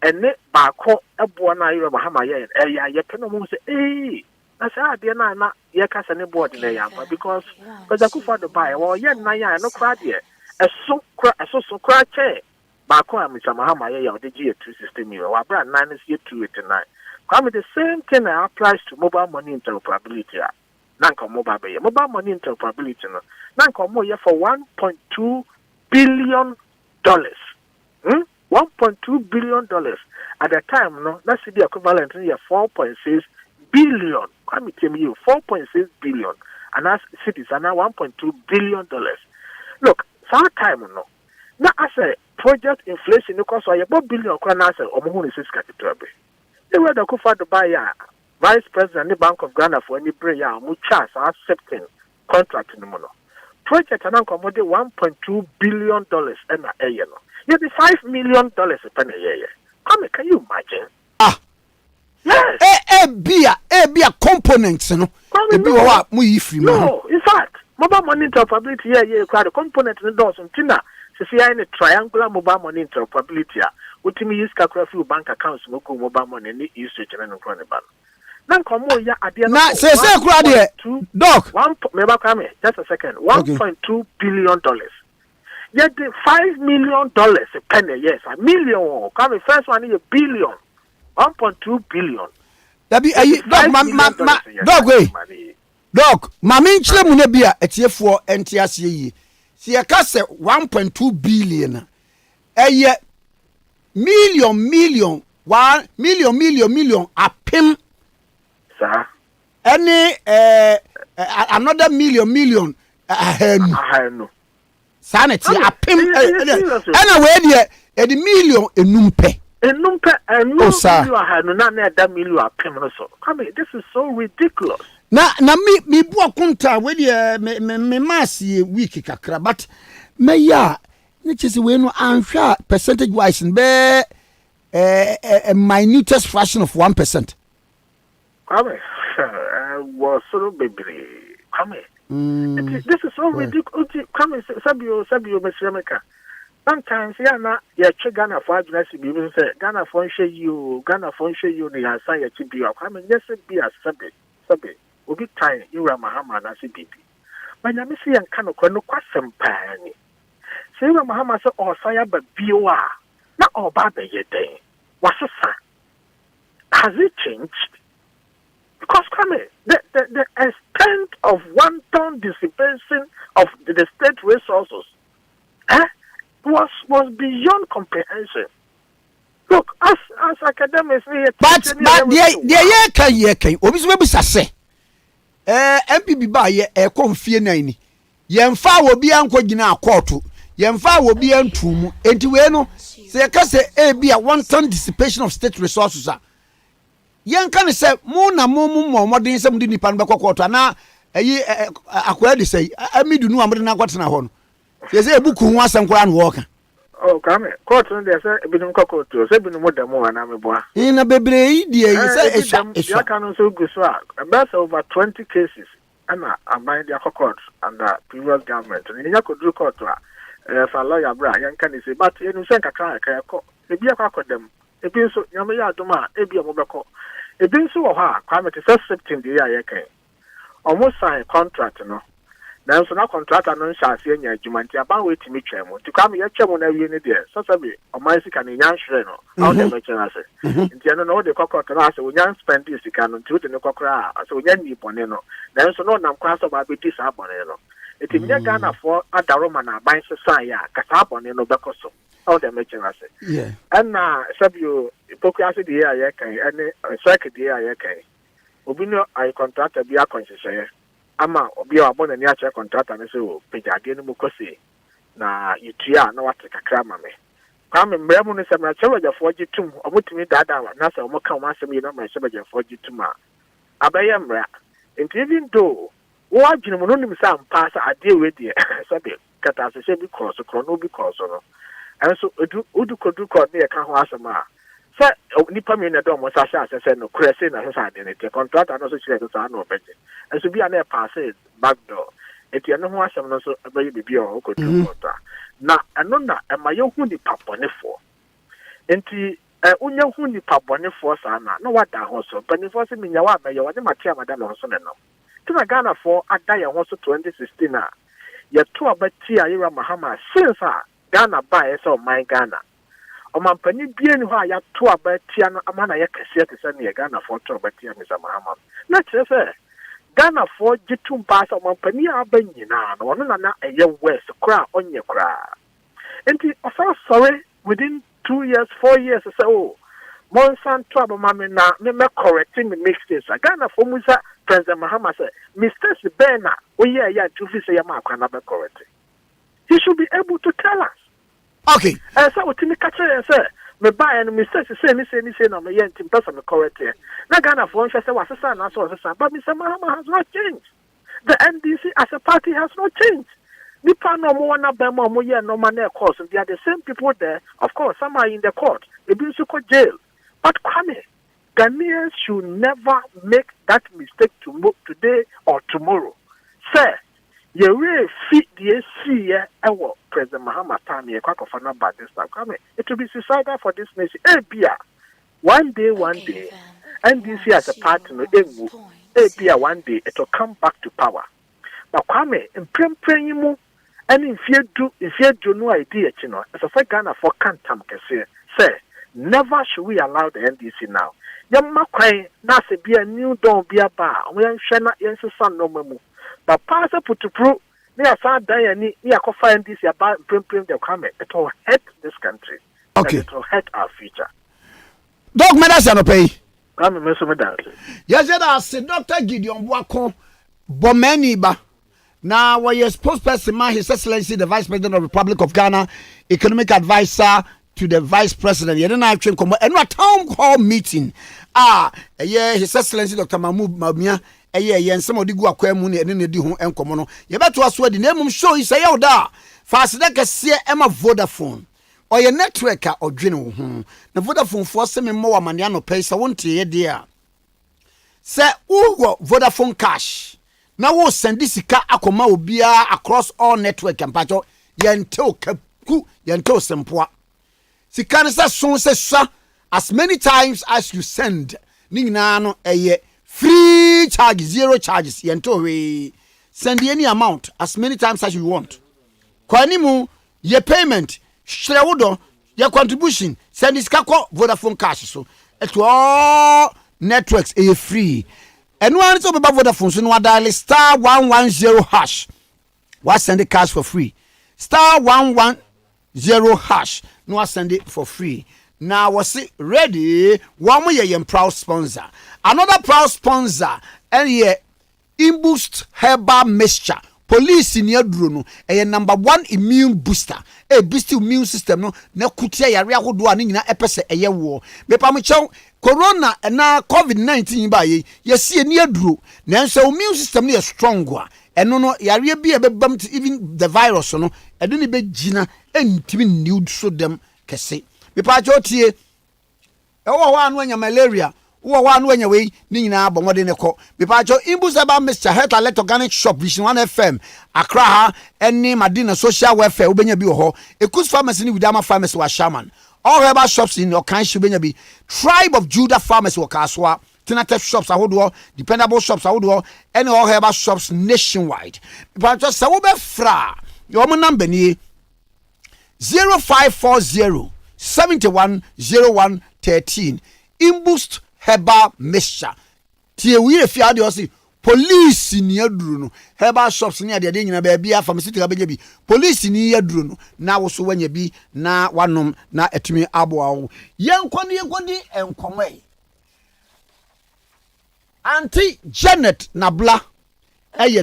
and ne baako eboa na Ira Mahama ye ye peno mo say na say ade na ye kasa ne board na ya because Akufo-Addo buy wo ye na ya no kra de eso kra che baako a Mr. Mahama ye de gi 260 million wa bra 9 is 289 come the same thing applies to mobile money interoperability na nko mobile money interoperability no na nko mo ye for $1.2 billion $1.2 billion at the time no that's the equivalent to 4.6 billion come tell you 4.6 billion and as cities are now $1.2 billion look that time no now as a project inflation no cost why $1 billion kwana as omo is capital be they were the Akufo-Addo buy vice president the Bank of Ghana for any prayer mu chance accepting contract no no project and come $1.2 billion and a year no you the $5 million a penny a year. Can you imagine? Yes. Bia components, no. No, in fact, mobile money interoperability yeah, the component in the doors and tina. See, I in a triangular mobile money interoperability. What me use calculate bank accounts, mobile money, and use to generate a ban. Now, come on, yeah, at the end of the Doc, just a second, $1.2 billion. Yet the $5 million a penny, yes, $1 million. Come first one is $1 billion, $1.2 billion. That be Dog way. Dog, Mami Chlemune Bia at ye for NTSE. si e ka se 1.2 billion eye million apem Sir. any another million Ahanu. sanity apem ana we de the million enumpe Enumpe Oh, sir. million ahanu na na da million apem no so. Come this is so ridiculous. na mi bu akunta we de me mass week kakra but me ya ni chese we no anhwa percentage wise be a minutest fraction of 1%. Come was so baby. Come this is so ridiculous. Come Sabio Meshameka. Sometimes na ya che Ghana for address be say Ghana for share you ni assign ya tibia. Come yes be as sabe. Obi time you Mahama na CPP. But na me see an kan no kwasem pa ni. Say Mahama say o saya ba biwa. Na o ba be yeden. Wasesa. Has it changed? Because the extent of wanton dissipation of the state resources was beyond comprehension. Look, as academics, but ye can obi so be sase MPB ba ye e konfie nan ni ye mfa wo bia nko gina court ye mfa wo bia ntumu enti we no se ka se e bia wanton dissipation of state resources yen kan se mu na mu modern se mu di nipa no be court na ayi akwara de sei amidu nu amde na kwatena ho no se se ebuku ho asem kwara no wo ka. Oh, come court no dey say ebinum court so ebinum modem wa na meboa ina bebre yi dey say ya kan so go so about over 20 cases and am dia court and the previous government ni ya kodru court for lawyer bra yan kan say but enu sen kakra ka ko ebi akwadem ebi nso nyame ya adoma ebi omobeko ebi nso wo ha Kwame te accepting the ya kan almost sign contract no na so na contractor no nhyase anya adwumanti aban wetimi twem ti Kwame ya twem na wie ne de so sabe o man sika ne nyan hwere no how dey make sense nti no no de kokko na ase onyan spend sika no nti de ne kokra ase onyan ni bone no na so no nam kwa so ba be di sa bone no eti nya Ghana for adaroma na aban sesa ya ka sa bone no bekoso how dey make sense yeah and na sabio ipokasi de ya kan ene strike de ya kan obi no ai contractor bi akonsese ama obi a abona ni ache contractor ne so pejade no mukose na yitua na wate kakra ma me Kwame mbremu ne semra chewaja foji tum omutimi dada na se omoka o masem yi na ma chewaja foji tum a abaye mra even though wo adwene mo no nim sa mpa sa ade we de sabe kata se bi cross no bi cross no enso odu kodu ne ka ho asema sa nipa mi na do mo sa sha se no krese na sa ade ne te contractor no so chire do sa na obeje enso bi na pass back door eti eno ho asem no so abaye bibi o kodu kota na eno na emaye hu ni paponefo enti unya hu ni paponefo sa na wada ho so panefo se minya wa abaye wa de matia madalo ho so ne no tina Ghana for adaye ho so 2016 a ye to abati ayira Mahama since Ghana ba e so my Ghana o mampani bie ni ho a ya to abati no amana ye kase te se ne Ghana for to abati ya Mr. Mahama na tse Ghana for jitum pass o mampani abanyina no no na eye west kra onye kra enti ofa sorry within 2 years 4 years so Monsan to abamame na me correcting me mistakes Ghana for musa President Mahama say mistakes bena oye ya tufi say ma akwa na be correct he should be able to tell us okay so wotimi catch say me buy and mistakes say na me yent person me correct here na Ghana for nshe say wasesa na so wasesa but Mr. Mahama has not changed the NDC as a party has not changed nipa no mo wana be mo ye no man e course they are the same people there of course some are in the court they been to jail but Kwame Ghanaians should never make that mistake today or tomorrow. Sir, you will fit the SC ewo President Mahama time ye kwakofana bad this time. Come it will be suicidal for this nation. Abia, one day, NDC as a partner, Abia one day it will come back to power. But Kwame, in prem and if you do no idea, you know, as a Ghana for cantam kese, sir, never should we allow the NDC now. Yamma kwai na se bia new don bia ba we nhwe na yensesan no mamu but pass putupru Me a sad day and me I find this about bring the comment. It will hurt this country. Okay. And it will hurt our future. Dog medicine no pay. Kwame Nkrumah dance. Yes, I said Dr. Gideon Boako Bomani ba. Now, we are spokesperson, His Excellency, the Vice President of the Republic of Ghana, economic advisor to the Vice President. You don't have to and a town hall meeting. Yeah, His Excellency Dr. Mahmoud Mamia. And some of the Guaquemuni and in the home and Comono. You better was where the name of show is a da. Fast like a see Emma Vodafone or your network or Gino. The Vodafone for some more maniano pays. I want to hear dear. Say, Vodafone cash. Now we'll send this car akoma obia across all network and pacho yento kapu yento sempoa. Sikanisa son se as many times as you send nina no free charge, zero charges yento we send any amount as many times as you want. Kwanimu ye payment shrewodo your contribution send this car Vodafone cash so it all networks free. And one is about Vodafone, so no dial star 110 hash. What send the cash for free? Star 110 hash. No send it for free. Now was it ready? One more year proud sponsor. Another proud sponsor. And yeah, Imboost Herbal Mixture. Police in your drone. A number one immune booster. A boost immune system. No, na kutia ya ria hodwa ni na epese eye wo. Me pa me chow corona na COVID-19 ba ye. Yesi ni aduro. Na so immune system ni strong wa. Eno no yare bi e bebam even the virus no. Edo ni be gina entimi new so dem kese. Me pa chow tie. E wo wa anu anya malaria. Wo wa anu anya we ni nyina bomode ne ko. Me pa chow Imboost Herbal Mixture Health Alert Organic Shop Vision 1 FM. Accra ha any Madina social welfare ubenya bi ho. Ekus pharmacy ni Widama pharmacy wa Shaman. All herbal shops in your country ubenya bi. Tribe of Judah pharmacy wa Kaswa. Tinatef shops ahodo, dependable shops ahodo, any all herbal shops nationwide. But just sa wo be fra. Your number ni 0540 710113. Imboost Herbal Mixture. Tie we fi ade o si police ni aduru no herbal shops ni ade nyina ba bia pharmaceutical ba bi police ni aduru no na wo so wanya bi na wanom na etumi aboa wo yenkoni enkomai Auntie Janet Nabla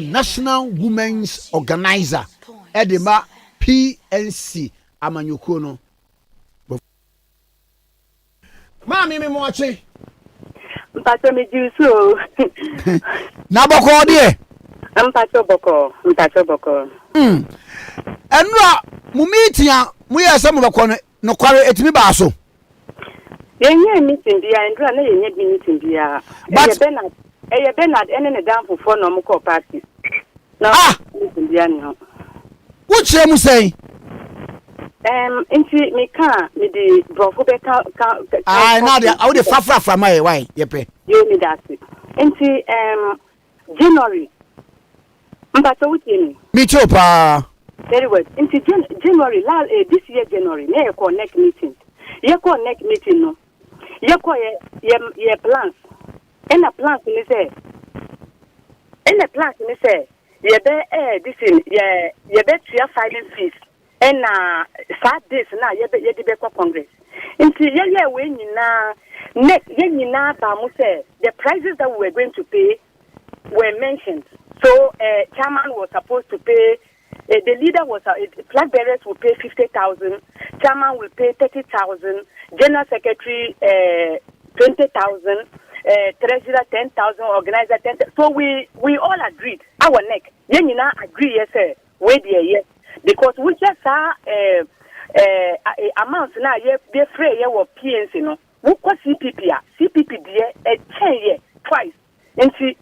National Women's Organizer Edema PNC amanyoko no Mami me moache Mpacho me juice na boko de Mpacho boko Enra mu meeting a mu yesa mu bako no kware etimi ba so Yenye meeting bia Enra na yenye meeting bia Bernard ene ne dan fofo no mo ko party na meeting bia ni ho Wo chere mu sei Inti me ka me di brofo be ka na de I would fafra from my why yepe you need that inti January Mpacho wuti me too pa very well inti January this year January na connect meeting connect meeting no ye plans and the plans ni say ye be this in ye be tria filing fees and sad days na ye be Congress inti ye we nyina next ye nyina ba mu say the prices that we were going to pay were mentioned. So chairman was supposed to pay the leader was flag bearers will pay 50,000, chairman will pay 30,000, general secretary 20,000, treasurer 10,000, organizer 10,000. So we all agreed. Our neck. Ye nyina agree yes sir. We yes. Because we just saw amounts now ye free ye were PNC no. We call CPP there twice. And see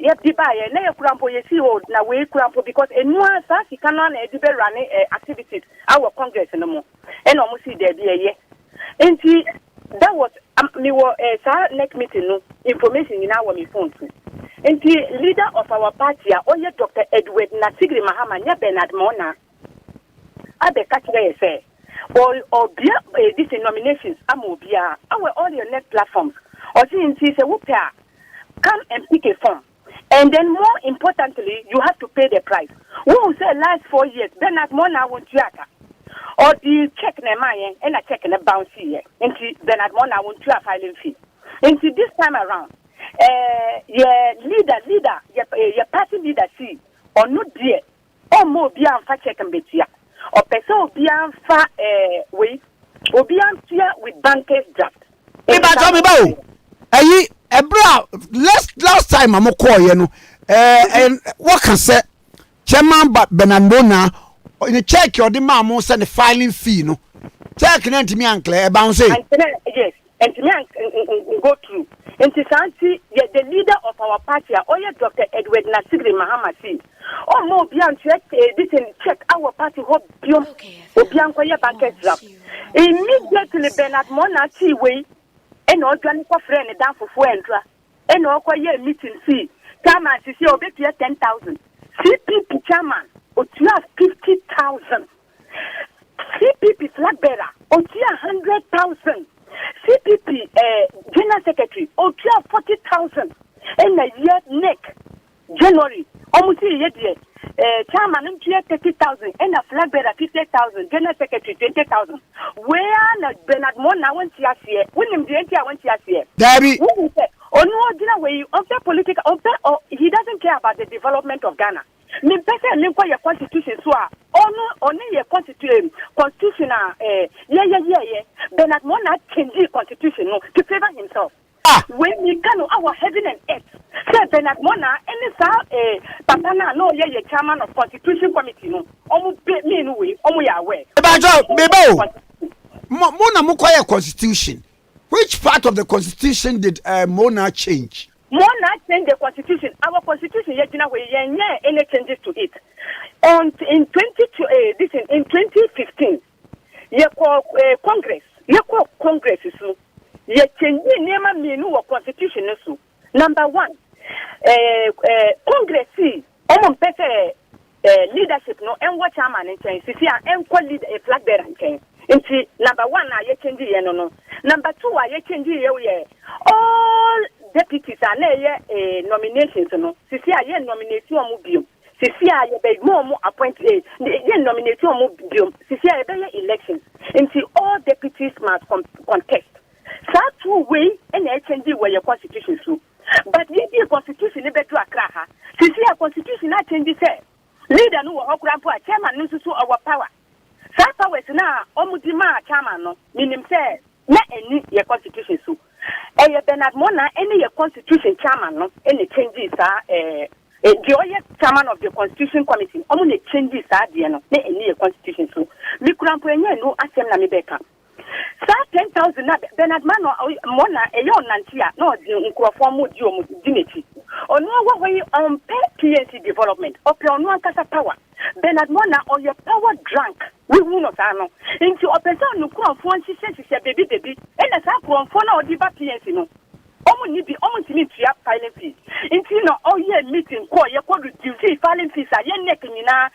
yep di buy na ye kurampo ye see hold na we kurampo because enua sa sika na e di be run activities our congress no mo e no mo see there be ye. And see that was me were next meeting no information in our phone too. And the leader of our party, Dr. Edward Nasigri Mahama, Bernard Mona, Abe Kachire say, or these nominations, our all your net platforms, or see in say, come and pick a form. And then more importantly, you have to pay the price. We will say last 4 years, Bernard Mona won't yaka. Or the check na mine and a check in a bounce here. And Bernard Mona won't you a filing fee. And this time around, your leader, your party leader see, or no dear, or more beyond for check and betia, or person beyond far way, or beyond fear with bankers draft. Last time I'm call you know and what can say chairman but Benandona in a check your demand send the filing fee no check to me uncle bounce yes and to me go through and to Santi the leader of our party Dr. Edward Nasigri Mahama see or more beyond check this and check our party hope beyond Obianko bankers draft immediately Bernard Mona way and organic friend down for Fuentra. And also meeting see chairman see obey 10,000. CPP chairman or 50,000. CPP flag bearer or 100,000. CPP general secretary or 40,000. And a year neck January almost a year chairman 30,000 and a flag bearer 50,000. General secretary 20,000. Where Bernard Mona went to here? William Dientia went to here. Debbie. Or no way of the political or he doesn't care about the development of Ghana. Me better link your constitution so only your constitution Bernard Mona change the constitution to favor himself. When we can our heaven and earth. Say Bernard Mona any Papana no ye chairman of constitution committee no. Me no way aware. Mona mukoya constitution. Which part of the constitution did Mona change? Mona changed the constitution. Our constitution, any changes to it. And in 2015, Congress, Congress is so. You change the name of constitution. Number one, Congress see, leadership no, and what chairman in change. See, and lead a flag bearer in change. Number one, I change no. Number two, I change all deputies are nominations. No, Sisi I nomination mubium. Sisi I be more appointed. Nomination mubium. Sisi I be elections. All deputies must contest. So two way and I change where your constitution so. But the constitution is better to Sisi a constitution I change say. Leader no okrampo chairman no so our power. That powers now, Omudima chairman no, meaning say, not any your constitution so. Bernard Mona, any your constitution chairman no, any changes are the chairman of the constitution committee, only changes are the no, any your constitution so. We couldn't put no assembly Namibeka. Sa 10,000 Bernard Mona, a young Nantia, no, in Kuafomu Dignity. Or no way on PNC development, or no Casa power. Bernard Mona or your power drunk. We will not know. Into a person who come for she says she's a baby, and as I come for now, the PNC no. Almost be almost need to have filing fees. Into no all year meeting, call your code duty filing fees are your neck in na,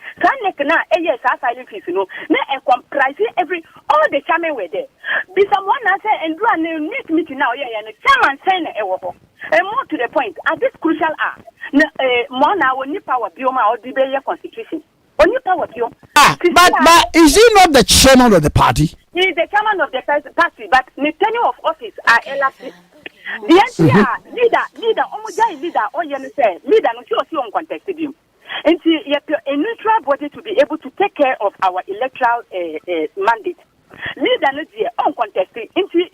yes, I filing fees no. May I comprise every all the chairman were there. Be someone I say and do a next meeting now, and the chairman saying and more to the point, at this crucial hour, Mona will need power beyond or the constitution. Only power beyond. But is he not the chairman of the party? He is the chairman of the party, but the tenure of office are elastic. The NCR leader, almost leader, or you say, leader, no, you on contested him. And see, a neutral body to be able to take care of our electoral mandate. Leader, no, uncontested. Say,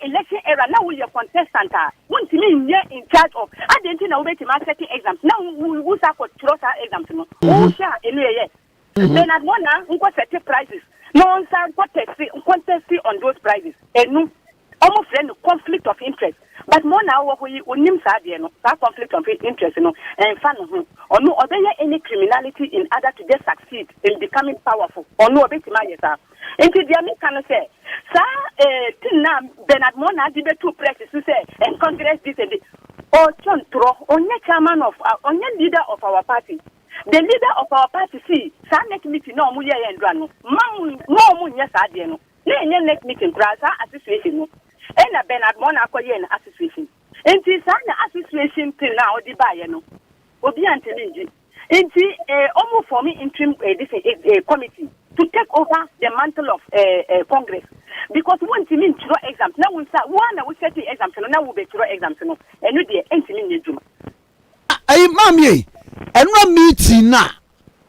election era now we are contestant. Won't mean in charge of. I didn't know wait to setting exams. Now we will start for trust exams. No, share anyway. Then at one now we got set prices. No one contest on those prices. And no, almost friend conflict of interest. But more now we name that conflict of interest. No, and fun or no other any criminality in order to just succeed in becoming powerful or no bit my yourself. Into the American say. Now, Bernard Mona did the two presses to say, and Congress this and this. Oh, John Tro, only chairman of only leader of our party. The leader of our party, see, Sanek meeting no Muya and Rano. No Munya Sadiano. Next meeting, Brasa Association. And a Bernard Mona Koyan Association. Enti saa na association thing na odi ba ye no. Obi antimi nji. Enti almost for me interim committee to take over the mantle of Congress. Because one team in through exams. Now we start one we set the exams now we be through exams no. And no dey entimi njuma. Ayi mamie. Enwa meeting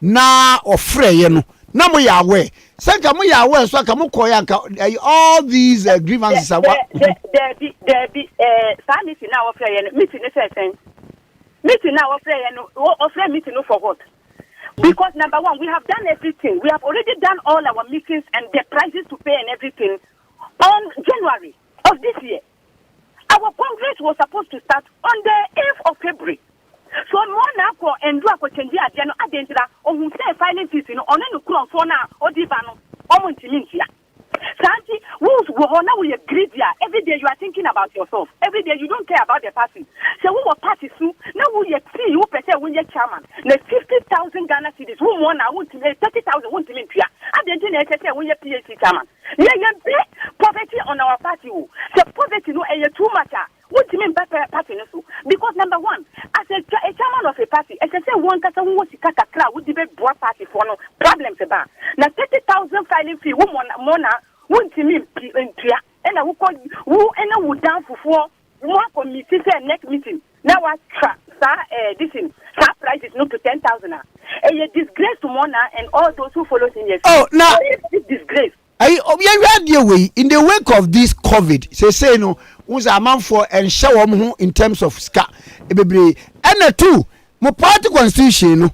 na ofre ye no. Na mo ya aware. Senka mo ya aware so aka mo koya nka all these grievances are what there be saa meeting na ofre ye no meeting ne say meeting now offer meeting for what? Because number one, we have done everything. We have already done all our meetings and the prices to pay and everything on January of this year. Our Congress was supposed to start on the 8th of February. So more now and do a change agenda identity on who say filing fees on any crown for now or divano or Montimintia. Santi, now we agree there. Every day you are thinking about yourself. Every day you don't care about the party. So we were party soon. Now we see you percent when you're chairman. The 50,000 Ghana cedis. Who won? I want to 30,000. Want to mean Pia. I didn't know when you're PhD chairman. Yeah, poverty on our party. So poverty no too much. What do you mean by party? Because number one, as a chairman of a party, as I say, one person who was a crowd would debate broad party for no problems about. Now 30,000 filing fee. Mona. Won't mean Pia and I will call who and I would down for one committee next meeting. Now I this in price is not to 10,000. A disgrace to Mona and all those who follow in yes. Oh, now it's disgrace. In the wake of this COVID, say no, was a man for and show in terms of ska. And the two, my party constitution, no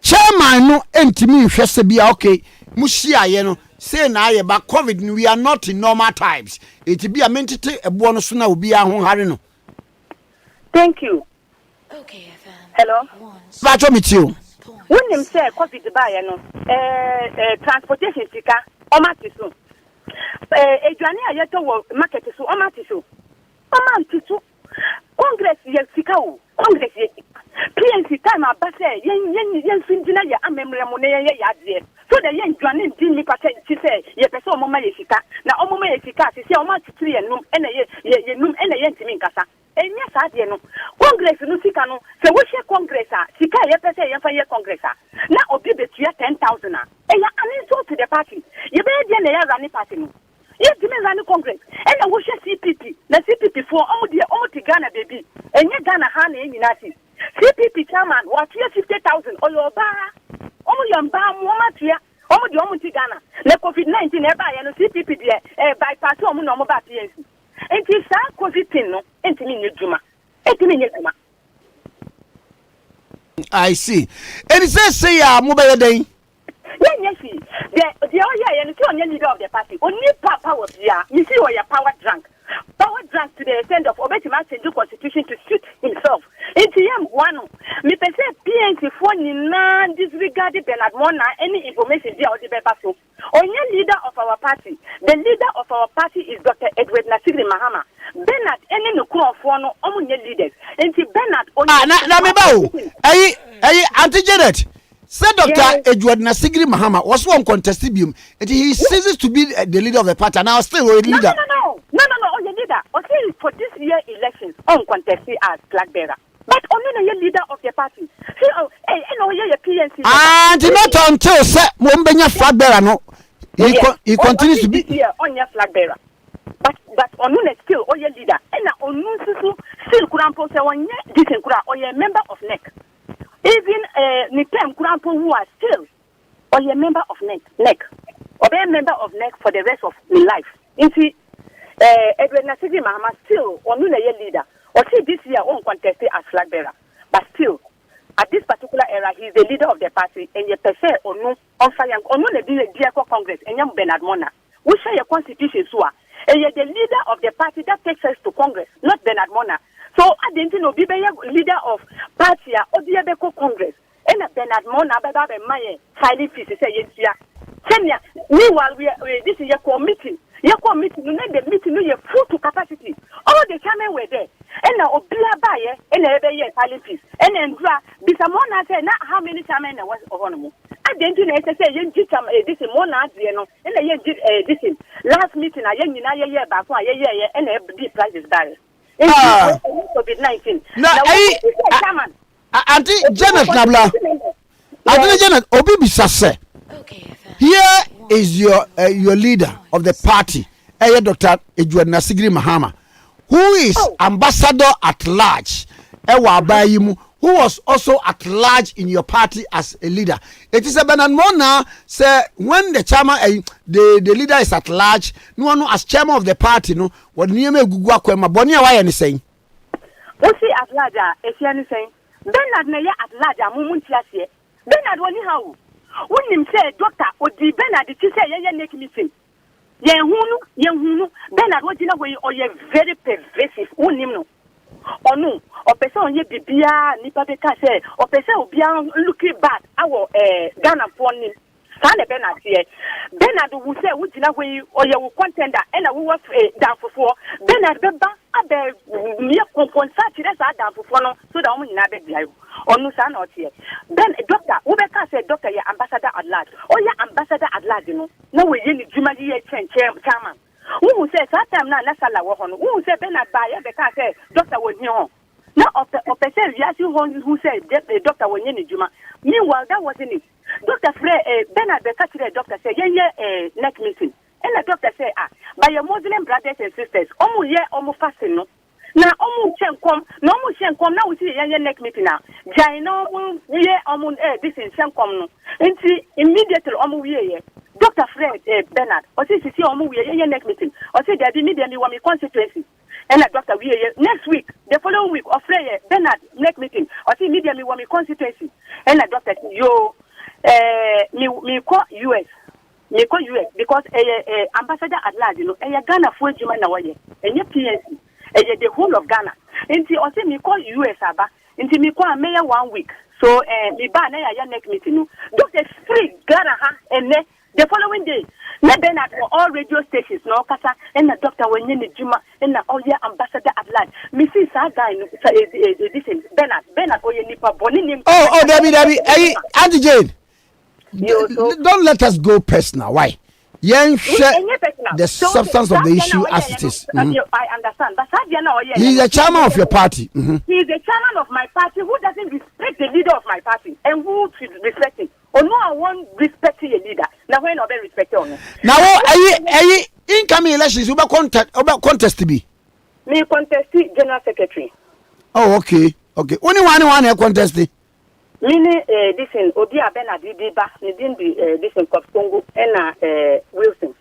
chairman no entimi hwese bia okay, mushia ye no. Say na ye ba COVID we are not in normal times. It be a mentity a bonus na obi ahon hare no. Thank you. Okay, FM. Hello. Bacho meet you. When them say COVID buy no transportation sika o mati so. Eduane ayeto wo market so o mati so. Congress ye sika o. Congress ye PNC time abase yen finjina ya amemre mo ne ye yade. So the young Johnny didn't make a say, ye person mama yesika. Now, Omama yesika, she say, Oma to 3 and room and a room and a yen to Minkasa. And yes, I no. Congress no sikano. So we share Congress, Sika, ye per se, ye Congress. Now, Obi bet you 10,000. And ya insult to the party. You better than a running party. Yes, the men run Congress. And I wish CPP. The CPP for all the Ghana baby. And ye Ghana honey in United. CPP chairman, what you 50,000 or your bar. Your bar, Momatia. The Ghana. The COVID-19 and CPP bypass no more PNC. And it's a COVID no, and Juma. I see. And it says, say, mobile day. Yes, the only leader of the party. Only power, you see, where your power drunk. Power drunk to the extent of Obetima to do constitution to suit himself. ATM one. Me say PNC for na disregarded Bernard Mona any information there or the Bebaso. Only leader of our party. The leader of our party is Dr. Edward Nasiri Mahama. Bernard any no for no only leaders. And Bernard only Auntie Janet. Said Dr. Edward Nasiri Mahama was one contestibium, and he ceases to be the leader of the party. Now still a leader. No, your leader. Okay, for this year elections, uncontested as flag bearer. But only the leader of the party. See, your PNC. And not until Mumbenya flag bearer, no. He continues to be here on your flag bearer. But on still, your leader. And on still Kurampo say one year, this or your member of NEC. Even Nitem Kurampo who are still or a member of NEC or be a member of NEC for the rest of his life. See, Edward Nasiri Mahama still or a leader or see this year uncontested as flag bearer. But still, at this particular era, he is the leader of the party and you per se or no on fire or no the Congress and young Bernard Mona. We share your constitution, and you're the leader of the party that takes us to Congress, not Bernard Mona. So I didn't know be leader of party or the Abeko Congress. And Bernard Mona Baba Maye filing fees say yes. Kenya, meanwhile this is your committee. Your committee, you need the meeting you full to capacity. All the chairmen were there. And now Obia Baye and every year filing fees. And then Bisamona said not how many chairmen there was on. I didn't know say this is Mona and this is last meeting I year back 1 year and the price is barrel. COVID-19. Auntie Janet Nabla. Auntie Janet, Obi Bisase. Here is your leader of the party, Dr. Edward Nasigiri Mahama, who is ambassador at large. Ewa Abayimu, who was also at large in your party as a leader. It is a banana say when the chairman, the leader is at large, no one as chairman of the party, no, what Nieme Gugwa Kwema Bonia, why anything? What's he at large? If you anything, Bernard Naya at large, Mumuntiasie. Bernard, when you how? When him say, Doctor, or the Bernard, the teacher, make missing. Yehunu, Bernard, what you know, or you're very pervasive, unimno. Or no, or person ye bibia nipa beka say or person obia looking back our Ghana for him. Stand Bernard here. Bernard will say which na way or you contender and I will down for Bernard beba abe mere compensate that down for no so that we na be there. Or no san out here. Then doctor Ubeka said doctor your ambassador at large. Or your ambassador at large, you know. No way you Juma chairman. Who says that time na sala wo hono who say Bernard ba ya be ka say doctor woni ho na of person we ask you who said the doctor woni ni juma meanwhile that wasn't it doctor Bernard be ka tell doctor say next meeting and the doctor say by your Muslim brothers and sisters omu ye omu fasting no na omu chenkom na omu chenkom na we see next meeting na jai no we omu this in chenkom no nti immediately omu we ye Dr. Fred Bernard, or see omu we next meeting, or say there be me want me constituency. And Dr. We next week, the following week, or Fred Bernard next meeting, or see me want me constituency. And Dr. Yo me call US. Me call US because ambassador at large, you know, Ghana for Juma na waye, and your PNC, the whole of Ghana. And see or say me call US aba, and me call mayor 1 week. So me ba na ya next meeting. Dr. Free Ghana and the following day, na Bernard for all radio stations, no kasa, and the doctor when you Juma, and the all year ambassador at large. Mrs. Saga, this Bernard, or you nipa bonin. Oh, Debbie, hey, Auntie Jane. Don't let us go personal. Why? The substance of the issue as it is. I understand, but he's the chairman of your party. He is the chairman of my party who doesn't respect the leader of my party and who should respect him. Or no, I won't respect your leader. Now, when I respect him. Now, are incoming elections about contest to be? Me contest general secretary. Oh, okay. Only one contesting. Mini this in Odia Bernard Diba, didn't be this in Congo and Wilson.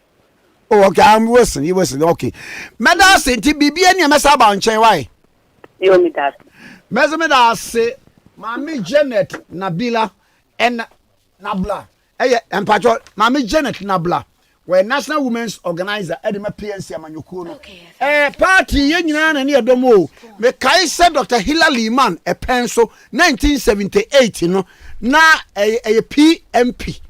Oh, okay, I'm Wilson. You Wilson, okay. Madam say Bibi and Yamasa and why? You only that. Mesomeda say, Mammy Janet Nabila and Nabla. And Patrol, Mammy Janet Nabla. Where National Women's Organizer Edema PNC Amanyukuno. Party Yen and near Domo. Me Kaisa Dr. Hilary Man, a pencil 1978, you know. Na a PMP.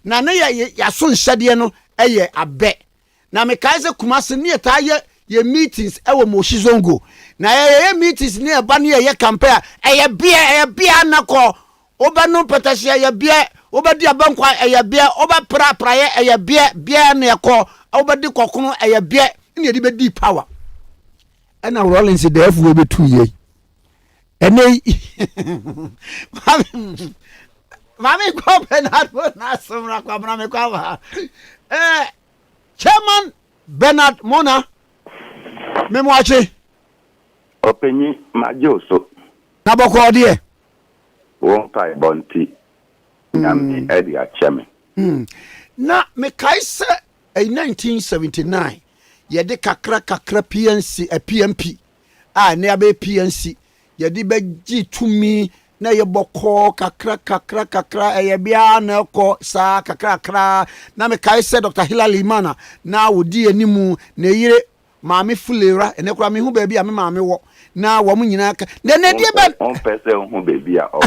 Na ya son shadiano a bet. Na me Kaisa Kumasi near Taya ye meetings ewo Moshizongo. Na ye meetings near Bania ye compare a beer nako. Oba no patasia ya beer. Oba di abankwa eye bia oba pra ye eye bia na ekọ oba di kokono eye bia ne di be di power and Rollins the FW be 2 years ene mami ko Bernard na somra kwa mami kwa Chairman Bernard Mona memwache openyi majoso na boko die won pai bonti Nami Eddie Acheme. Na me kaise 1979 yede kakra PNC PMP ne abe PNC yede beji tumi na ye boko kakra ye bia na ko sa kakra na me kaise Dr. Hilary Mana na wodi animu na yire maame fulera ene kura me hu ba bia me maame wo na wo mu nyina ka na die ba on person hu baby a o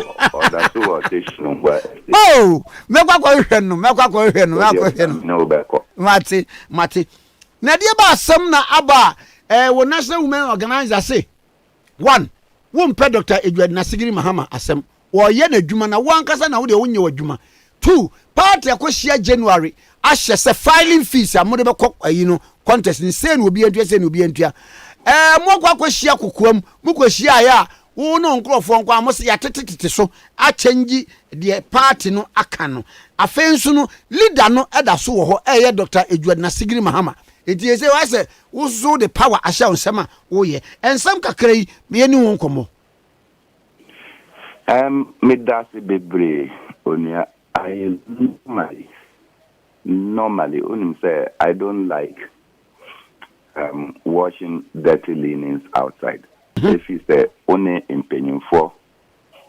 da so rotation ngwa oh mekwa ko hwe no no be ko mate na die ba asem na aba wo National Women Organizer say one wo mpe Dr. Edward Nasigiri Mahama asem wo ye na adwuma na wo ankasa na wo de wo nye adwuma two party akohia January ahye se filing fees amode be kɔ ayi no contest ni say no obi antua mo kwa kwahia kokoam mo kwahia ya wo no nkrofo nkwa mo se yatetete so a change the party no aka no afensu no leader no eda so wo ho eye Dr. Edward Sigiri Mahama enti ese wa se wo so the power ahia onsema wo ye ensam kakra yi me ni wo nkomo me dasi bebre onia I normally say I don't like washing dirty linens outside. If you say only in penny for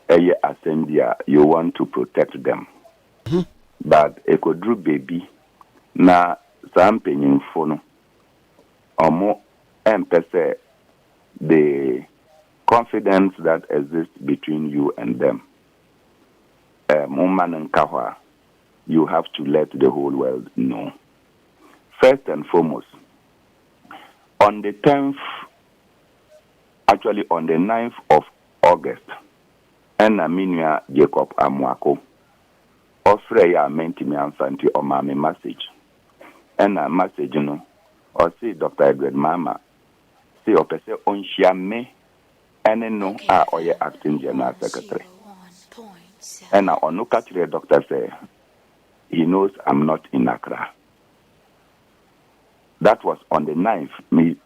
a assembly, you want to protect them. But a could do baby na some penny for no or more empathy the confidence that exists between you and them. Woman and Kawa, you have to let the whole world know. First and foremost, on the 10th, actually on the 9th of August, and Aminia Jacob Amwako, Ofreya menti me anfanti o mame message. And a message, you know, or see Dr. Edward Mama, see or pese on me, and no or your acting general secretary. And I on catch the doctor say he knows I'm not in Accra. That was on the 9th. Me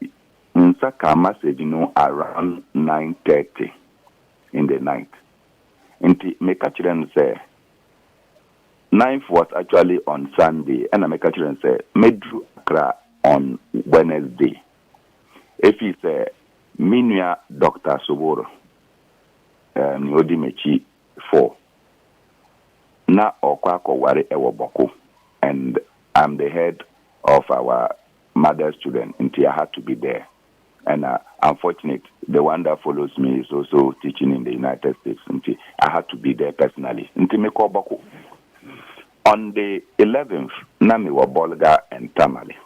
Nsaka message, you know, around 9:30 in the night. Inti me catch them say 9th was actually on Sunday, and I make catch them say me drew Accra on Wednesday. If he say Minya Dr. Soboro, Odimechi 4. Na okwako ware ewo boko, and I'm the head of our mother student, and I had to be there. And unfortunately, the one that follows me is also teaching in the United States, and I had to be there personally. On the 11th, Nami wa Bolga and Tamale.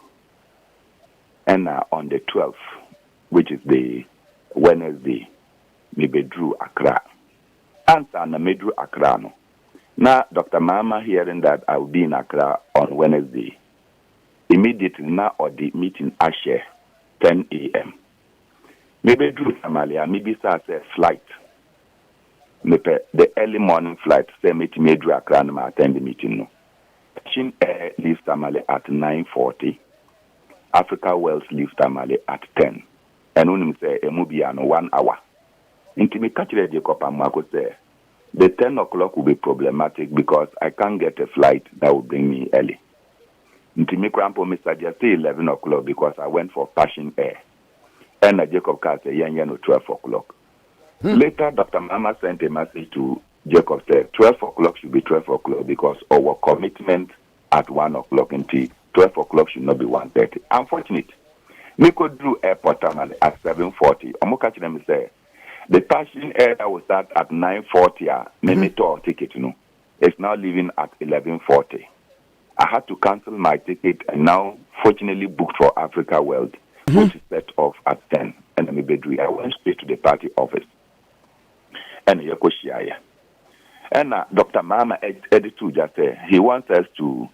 And on the 12th, which is the Wednesday, me bedrew Accra. Answer na medru Accra no. Now, Dr. Mama hearing that I will be in Accra on Wednesday, immediately now or the meeting Akye, 10 a.m. Maybe do Somalia, maybe start a flight. Maybe the early morning flight, say meet me do Accra and attend the meeting. No. Chin Air leaves Somalia at 9:40. Africa Wells leaves Somalia at 10. And when say a movie on 1 hour. Into me catch the Jacob and Marco say. The 10 o'clock will be problematic because I can't get a flight that will bring me early. Ntimi Krampo Mr. Just 11 o'clock because I went for Passion Air. And Jacob Car said, no 12 o'clock. Later, Dr. Mama sent a message to Jacob said, 12 o'clock should be 12 o'clock because our commitment at 1 o'clock until 12 o'clock should not be 1:30. Unfortunately, we could do airport terminal at 7:40. I'm catching them say, the Passion Air that will start at 9:40, maybe to ticket, it's now leaving at 11:40. I had to cancel my ticket and now fortunately booked for Africa World, which is set off at 10. And I went straight to the party office. And and Dr. Mama edited just say he wants us to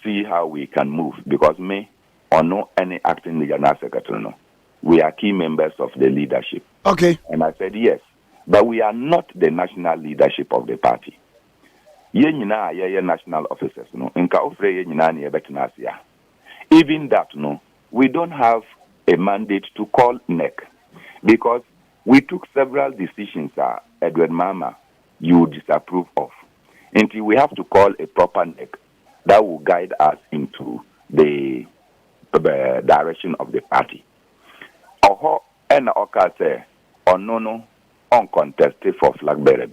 see how we can move because me or no any acting general secretary no. We are key members of the leadership. Okay. And I said, yes, but we are not the national leadership of the party. Ye national officers, no. Even that, no, we don't have a mandate to call NEC because we took several decisions, Edward Mama, you disapprove of. Until we have to call a proper NEC that will guide us into the direction of the party. Oho and Oka say, no, uncontested for flag bearer.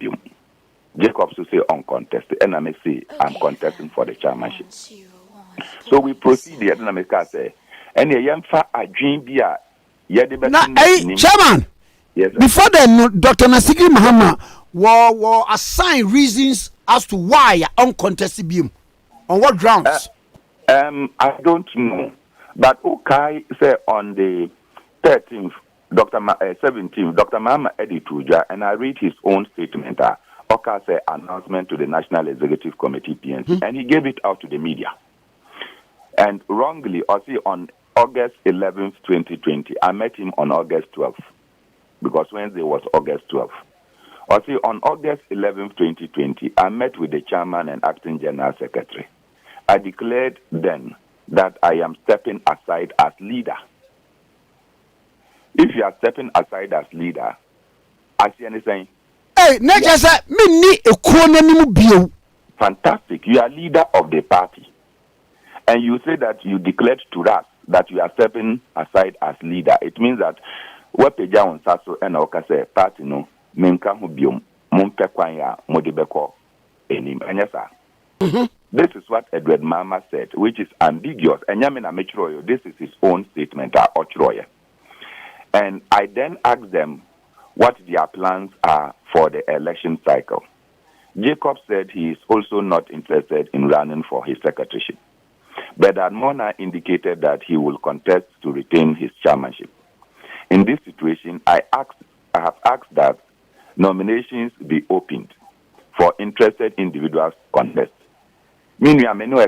Jacob to say uncontested, and I may say I'm contesting for the chairmanship. So we proceed here, and I may say, and a young fa a dream beer. Chairman, yes, before then, Dr. Sigiri Mahama will assign reasons as to why you're uncontested beam. On what grounds? I don't know, but okay, say on the 13th, 17th, Dr. Mahama Edituja, and I read his own statement. Oka said announcement to the National Executive Committee, PNC, and he gave it out to the media. And wrongly, or see on August 11th, 2020. I met him on August 12th because Wednesday was August 12th. Or see, on August 11th, 2020, I met with the chairman and acting general secretary. I declared then that I am stepping aside as leader. If you are stepping aside as leader, I see anything. Hey, Nekasa, me ni ekonomi bio. Fantastic. You are leader of the party. And you say that you declared to us that you are stepping aside as leader. It means that wepeja on saso and okase party no menka hu biom mumpe kwanya modibeko enim. Anyasa. This is what Edward Mama said, which is ambiguous. And Yamina Metroyo, this is his own statement, and I then asked them what their plans are for the election cycle. Jacob said he is also not interested in running for his secretaryship. But Admona indicated that he will contest to retain his chairmanship. In this situation, I have asked that nominations be opened for interested individuals to contest. Meanwhile,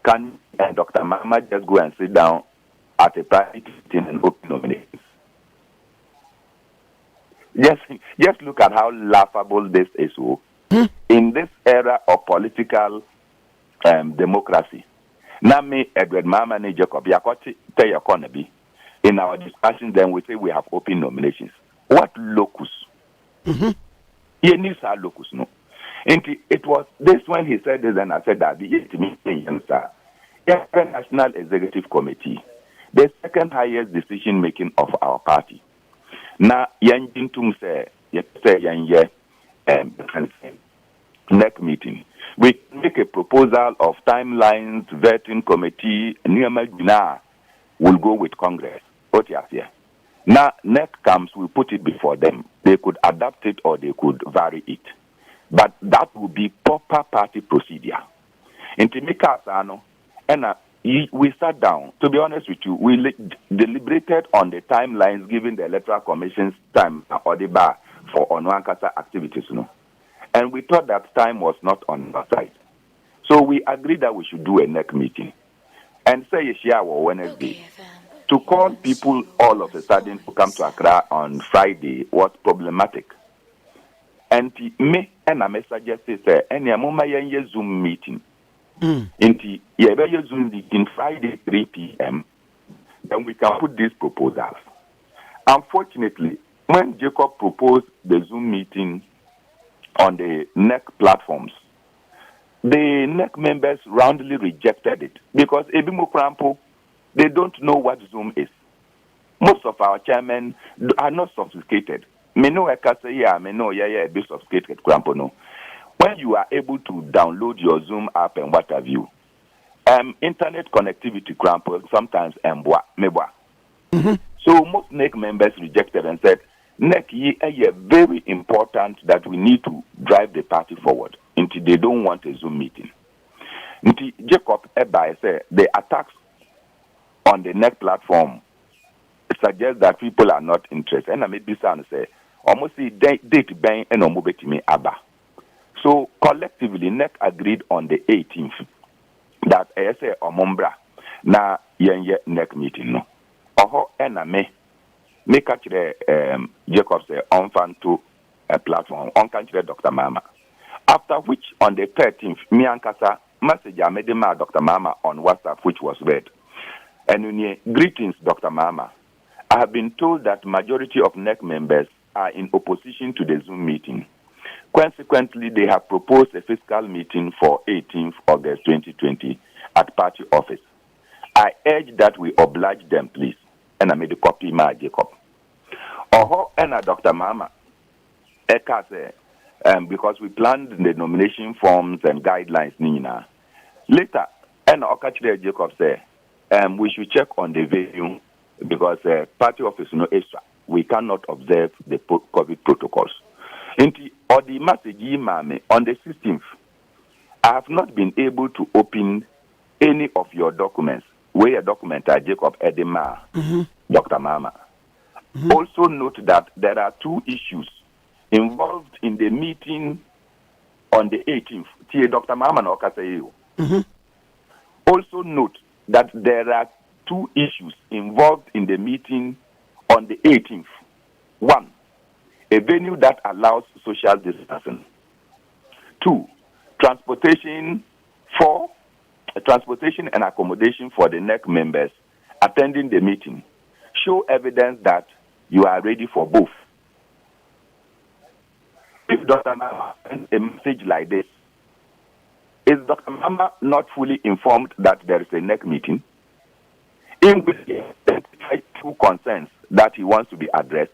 can Dr. Mama just go and sit down at a private meeting and open nominations? Just look at how laughable this is. In this era of political democracy, Nami Edward Mama and Jacob Yakoti Teyakonabi. In our discussions, then we say we have open nominations. What locus? He needs our locus, no. And it was this when he said this, and I said that the National Executive Committee, the second highest decision making of our party. Now, Yanjintum say next meeting. We make a proposal of timelines, vetting committee, Niyama will go with Congress. What you here? Now, next comes, we put it before them. They could adapt it or they could vary it. But that would be proper party procedure. In Timika, and we sat down. To be honest with you, we deliberated on the timelines given the Electoral Commission's time or the bar for Onwankasa activities. And we thought that time was not on our side. So we agreed that we should do a next meeting. And say Yeshia Wednesday. To call people all of a sudden to come to Accra on Friday was problematic. And me and I suggested say any mama yen Zoom meeting. Inti ye Zoom meeting Friday 3 p.m. Then we can put these proposals. Unfortunately, when Jacob proposed the Zoom meeting on the NEC platforms, the NEC members roundly rejected it because Ebimo Krampo, they don't know what Zoom is. Most of our chairmen are not sophisticated. Me know a bit sophisticated, Krampo no. When you are able to download your Zoom app and what have you, internet connectivity, Krampo, sometimes mebwa. So most NEC members rejected and said, NEC is very important that we need to drive the party forward. Until they don't want a Zoom meeting. Until Jacob Eba said the attacks on the NEC platform suggest that people are not interested. And I made this sound say, almost see date bang and omobeti me Abba. So collectively, NEC agreed on the 18th that I say omombra na yenye NEC meeting no. Oho ena me catch the Jacob say on fan to a platform on country Dr. Mama. After which on the 13th, me and Kasa message I made my Dr. Mama on WhatsApp, which was read. And greetings, Dr. Mama. I have been told that majority of NEC members are in opposition to the Zoom meeting. Consequently, they have proposed a fiscal meeting for 18th August 2020 at party office. I urge that we oblige them, please. And I made a copy, my Jacob. Oho, and Dr. Mama. Eka say, because we planned the nomination forms and guidelines, Nina. Later, and Okachide Jacob say, we should check on the venue because party office no extra. We cannot observe the COVID protocols. Or the message on the 16th, I have not been able to open any of your documents. Where a document are Jacob Edema, Dr. Mama. Also note that there are two issues involved in the meeting on the 18th. Dr. Mama no Okaseyo. Also note that there are two issues involved in the meeting on the 18th. One, a venue that allows social distancing. Two, transportation and accommodation for the NEC members attending the meeting. Show evidence that you are ready for both. If Dr. Mama sends a message like this, is Dr. Mama not fully informed that there is a NEC meeting in which he identified two concerns that he wants to be addressed?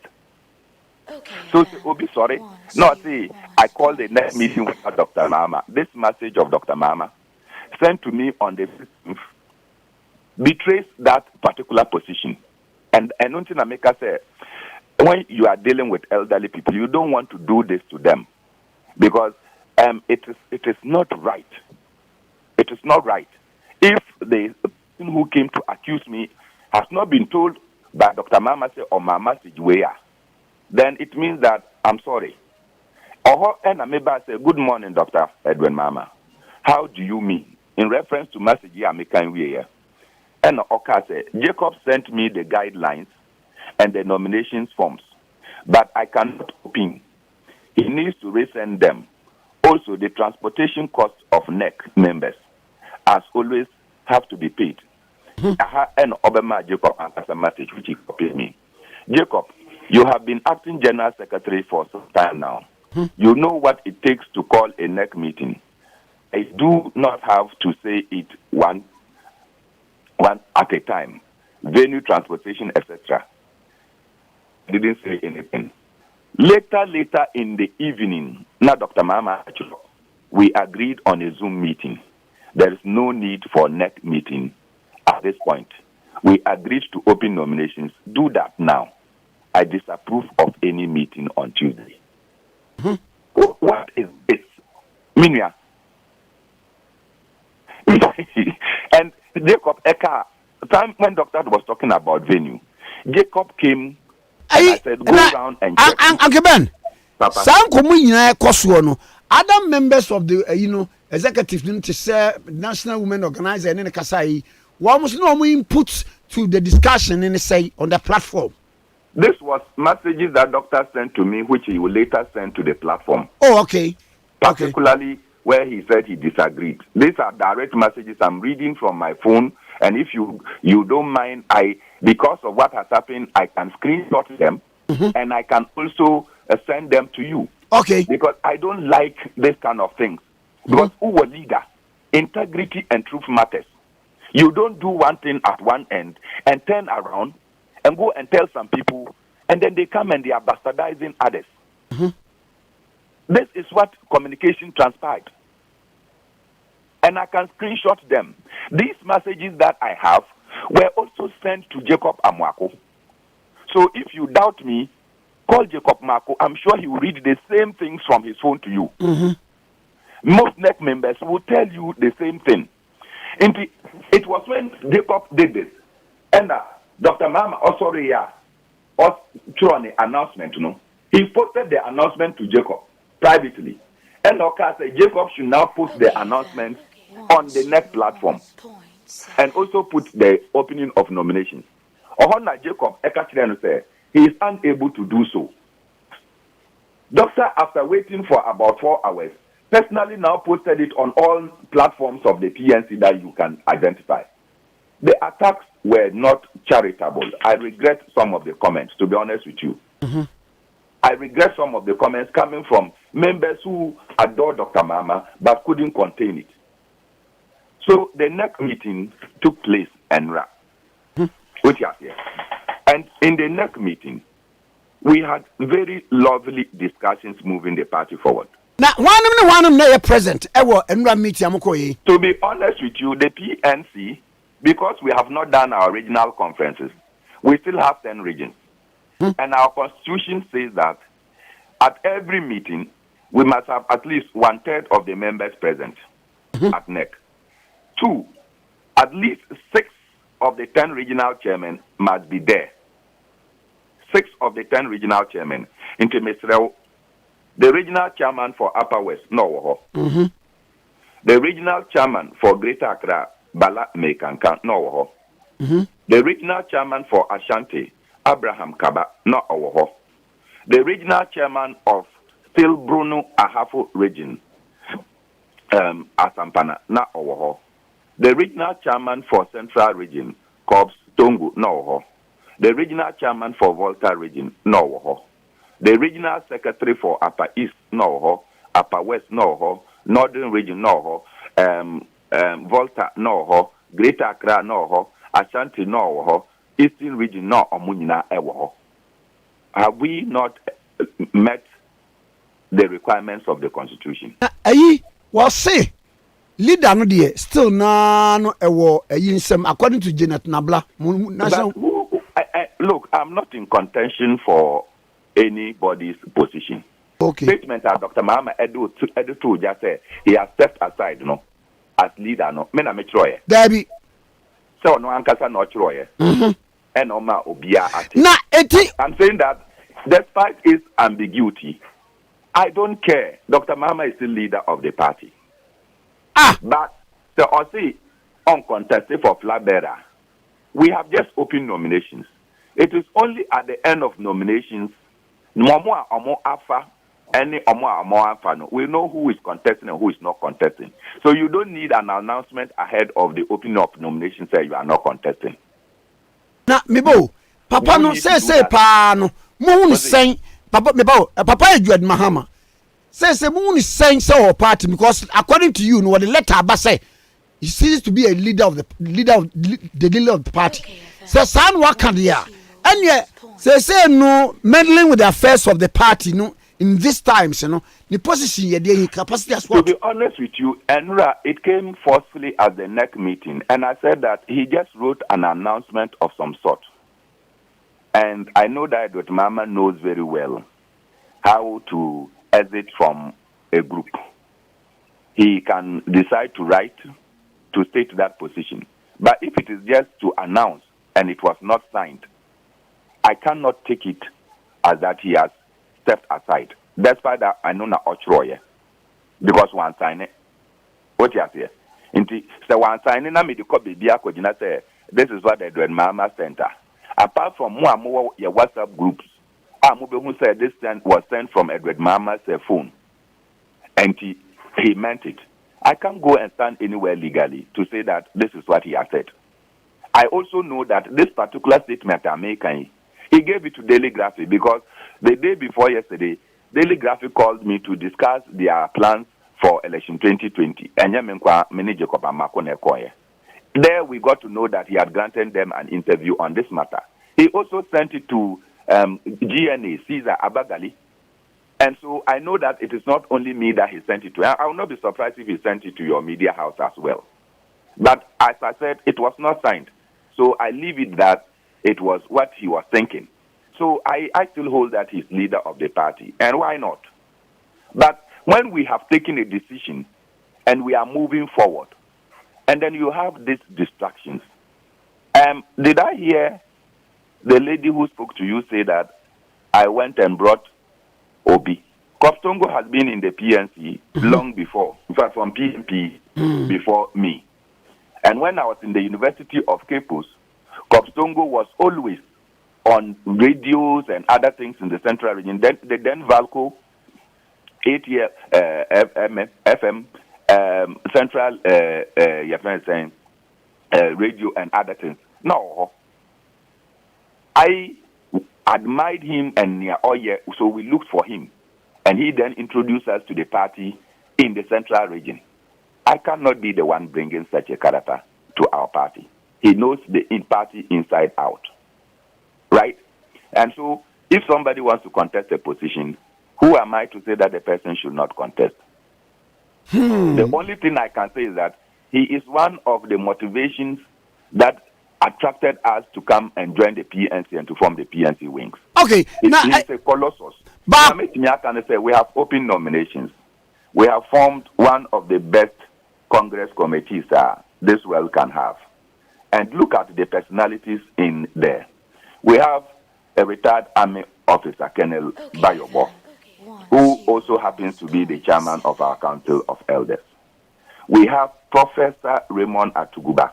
Okay. So, Obi, sorry. No, see, I called the NEC meeting with Dr. Mama. This message of Dr. Mama sent to me on the 15th betrays that particular position. And until Nameka said, when you are dealing with elderly people, you don't want to do this to them because it is not right. It is not right. If the person who came to accuse me has not been told by Dr. Mama or Mama Sijuea, then it means that I'm sorry. And Ameba say, good morning, Dr. Edwin Mama. How do you mean? In reference to message here, and Oka said, Jacob sent me the guidelines and the nominations forms, but I cannot open. He needs to resend them. Also, the transportation costs of NEC members, as always, have to be paid. And Obama Jacob answered a message which he copied me. Jacob, you have been acting general secretary for some time now. You know what it takes to call a NEC meeting. I do not have to say it one at a time. Venue, transportation, etc. Didn't say anything. Later in the evening, now Dr. Mama, we agreed on a Zoom meeting. There is no need for NEC meeting at this point. We agreed to open nominations. Do that now. I disapprove of any meeting on Tuesday. What is this? Minya. And Jacob Eka, time when Doctor was talking about venue, Jacob came and I said, go down and check. Uncle Ben, other members of the executive to say National Women Organizer and Kasai, what was no input to the discussion and say on the platform? This was messages that Doctor sent to me, which he will later send to the platform. Oh, okay. Particularly where he said he disagreed. These are direct messages I'm reading from my phone, and if you don't mind, because of what has happened, I can screenshot them, and I can also send them to you. Okay. Because I don't like this kind of things. Because who was leader? Integrity and truth matters. You don't do one thing at one end and turn around and go and tell some people, and then they come and they are bastardizing others. This is what communication transpired. And I can screenshot them. These messages that I have were also sent to Jacob Amwako. So if you doubt me, call Jacob Mako. I'm sure he will read the same things from his phone to you. Most NEC members will tell you the same thing. And it was when Jacob did this, and Dr. Mama also threw an announcement, He posted the announcement to Jacob privately. And Oka said Jacob should now post the announcement on the NEC platform and also put the opening of nominations. Ohona Jacob Ekachirenu said he is unable to do so. Doctor, after waiting for about 4 hours, personally now posted it on all platforms of the PNC that you can identify. The attacks were not charitable. I regret some of the comments, to be honest with you. I regret some of the comments coming from members who adore Dr. Mama but couldn't contain it. So the NEC meeting took place and which is here. And in the NEC meeting, we had very lovely discussions moving the party forward. Now, one of them present. To be honest with you, the PNC, because we have not done our regional conferences, we still have 10 regions. And our constitution says that at every meeting, we must have at least 1/3 of the members present at NEC. 2, at least 6 of the 10 regional chairmen must be there. 6 of the 10 regional chairmen. Into Mr. The regional chairman for Upper West, no. The regional chairman for Greater Accra, Bala Mekanka, no. The regional chairman for Ashanti, Abraham Kaba, not Owoho. The regional chairman of Still Bruno Ahafo region, Asampana, not Owoho. The regional chairman for Central region, Cobbs Tongu, no Owoho. The regional chairman for Volta region, no Owoho. The regional secretary for Upper East, no Owoho. Upper West, no Owoho. Northern region, no Owoho. Volta, no Owoho. Greater Accra, no Owoho. Ashanti, no Owoho. Eastern region, no Omunina, Ewoho. Have we not met the requirements of the Constitution? Ayi, was say leader no dey still no ewo ayinsem according to Janet Nabla. Look, I'm not in contention for anybody's position. Okay. Statement that Dr. Mahama Edu just said he has stepped aside, as leader, Me na me troye. Debbie. So no ankasa no troye. And Oma Obia ati. Na eti. I'm saying that despite its ambiguity, I don't care. Dr. Mahama is still leader of the party. But the Aussie uncontested for flag bearer, we have just opened nominations. It is only at the end of nominations, we know who is contesting and who is not contesting. So you don't need an announcement ahead of the opening of nominations say you are not contesting. Na mebo, Papa no say pa no, mo saying Papa mebo, Papa Edward Mahama. Say moon is saying so party because according to you, what the letter say he seems to be a leader of the party. So san wakadia. And yet say no meddling with the affairs of the party in these times, the position the capacity as well. To be honest with you, Enra, it came forcefully at the NEC meeting, and I said that he just wrote an announcement of some sort. And I know that Dr. Mama knows very well how to exit from a group. He can decide to write to state that position. But if it is just to announce and it was not signed, I cannot take it as that he has stepped aside. Despite that, I know na Ochroye. Because one sign it. What you say? So one sign na me the copy say this is what they do in Mama Center. Apart from more your WhatsApp groups, who said this was sent from Edward Mama's phone, and he meant it. I can't go and stand anywhere legally to say that this is what he has said. I also know that this particular statement I'm making, he gave it to Daily Graphic because the day before yesterday, Daily Graphic called me to discuss their plans for election 2020. There we got to know that he had granted them an interview on this matter. He also sent it to GNA, Caesar Abagali. And so I know that it is not only me that he sent it to. I will not be surprised if he sent it to your media house as well. But as I said, it was not signed. So I leave it that it was what he was thinking. So I still hold that he's leader of the party. And why not? But when we have taken a decision and we are moving forward, and then you have these distractions. Did I hear the lady who spoke to you say that I went and brought Obi? Kopstongo has been in the PNC long before, in fact from PNP before me. And when I was in the University of Cape Coast, Kopstongo was always on radios and other things in the central region. Then Valco, 8-year FM, central radio and other things. No, I admired him and so we looked for him, and he then introduced us to the party in the central region. I cannot be the one bringing such a character to our party. He knows the party inside out, right? And so, if somebody wants to contest a position, who am I to say that the person should not contest? The only thing I can say is that he is one of the motivations that attracted us to come and join the PNC and to form the PNC wings. Okay, he's a colossus. But we have open nominations. We have formed one of the best Congress committees this world can have. And look at the personalities in there. We have a retired Army officer, Colonel Bayobo, who also happens to be the chairman of our Council of Elders. We have Professor Raymond Atuguba.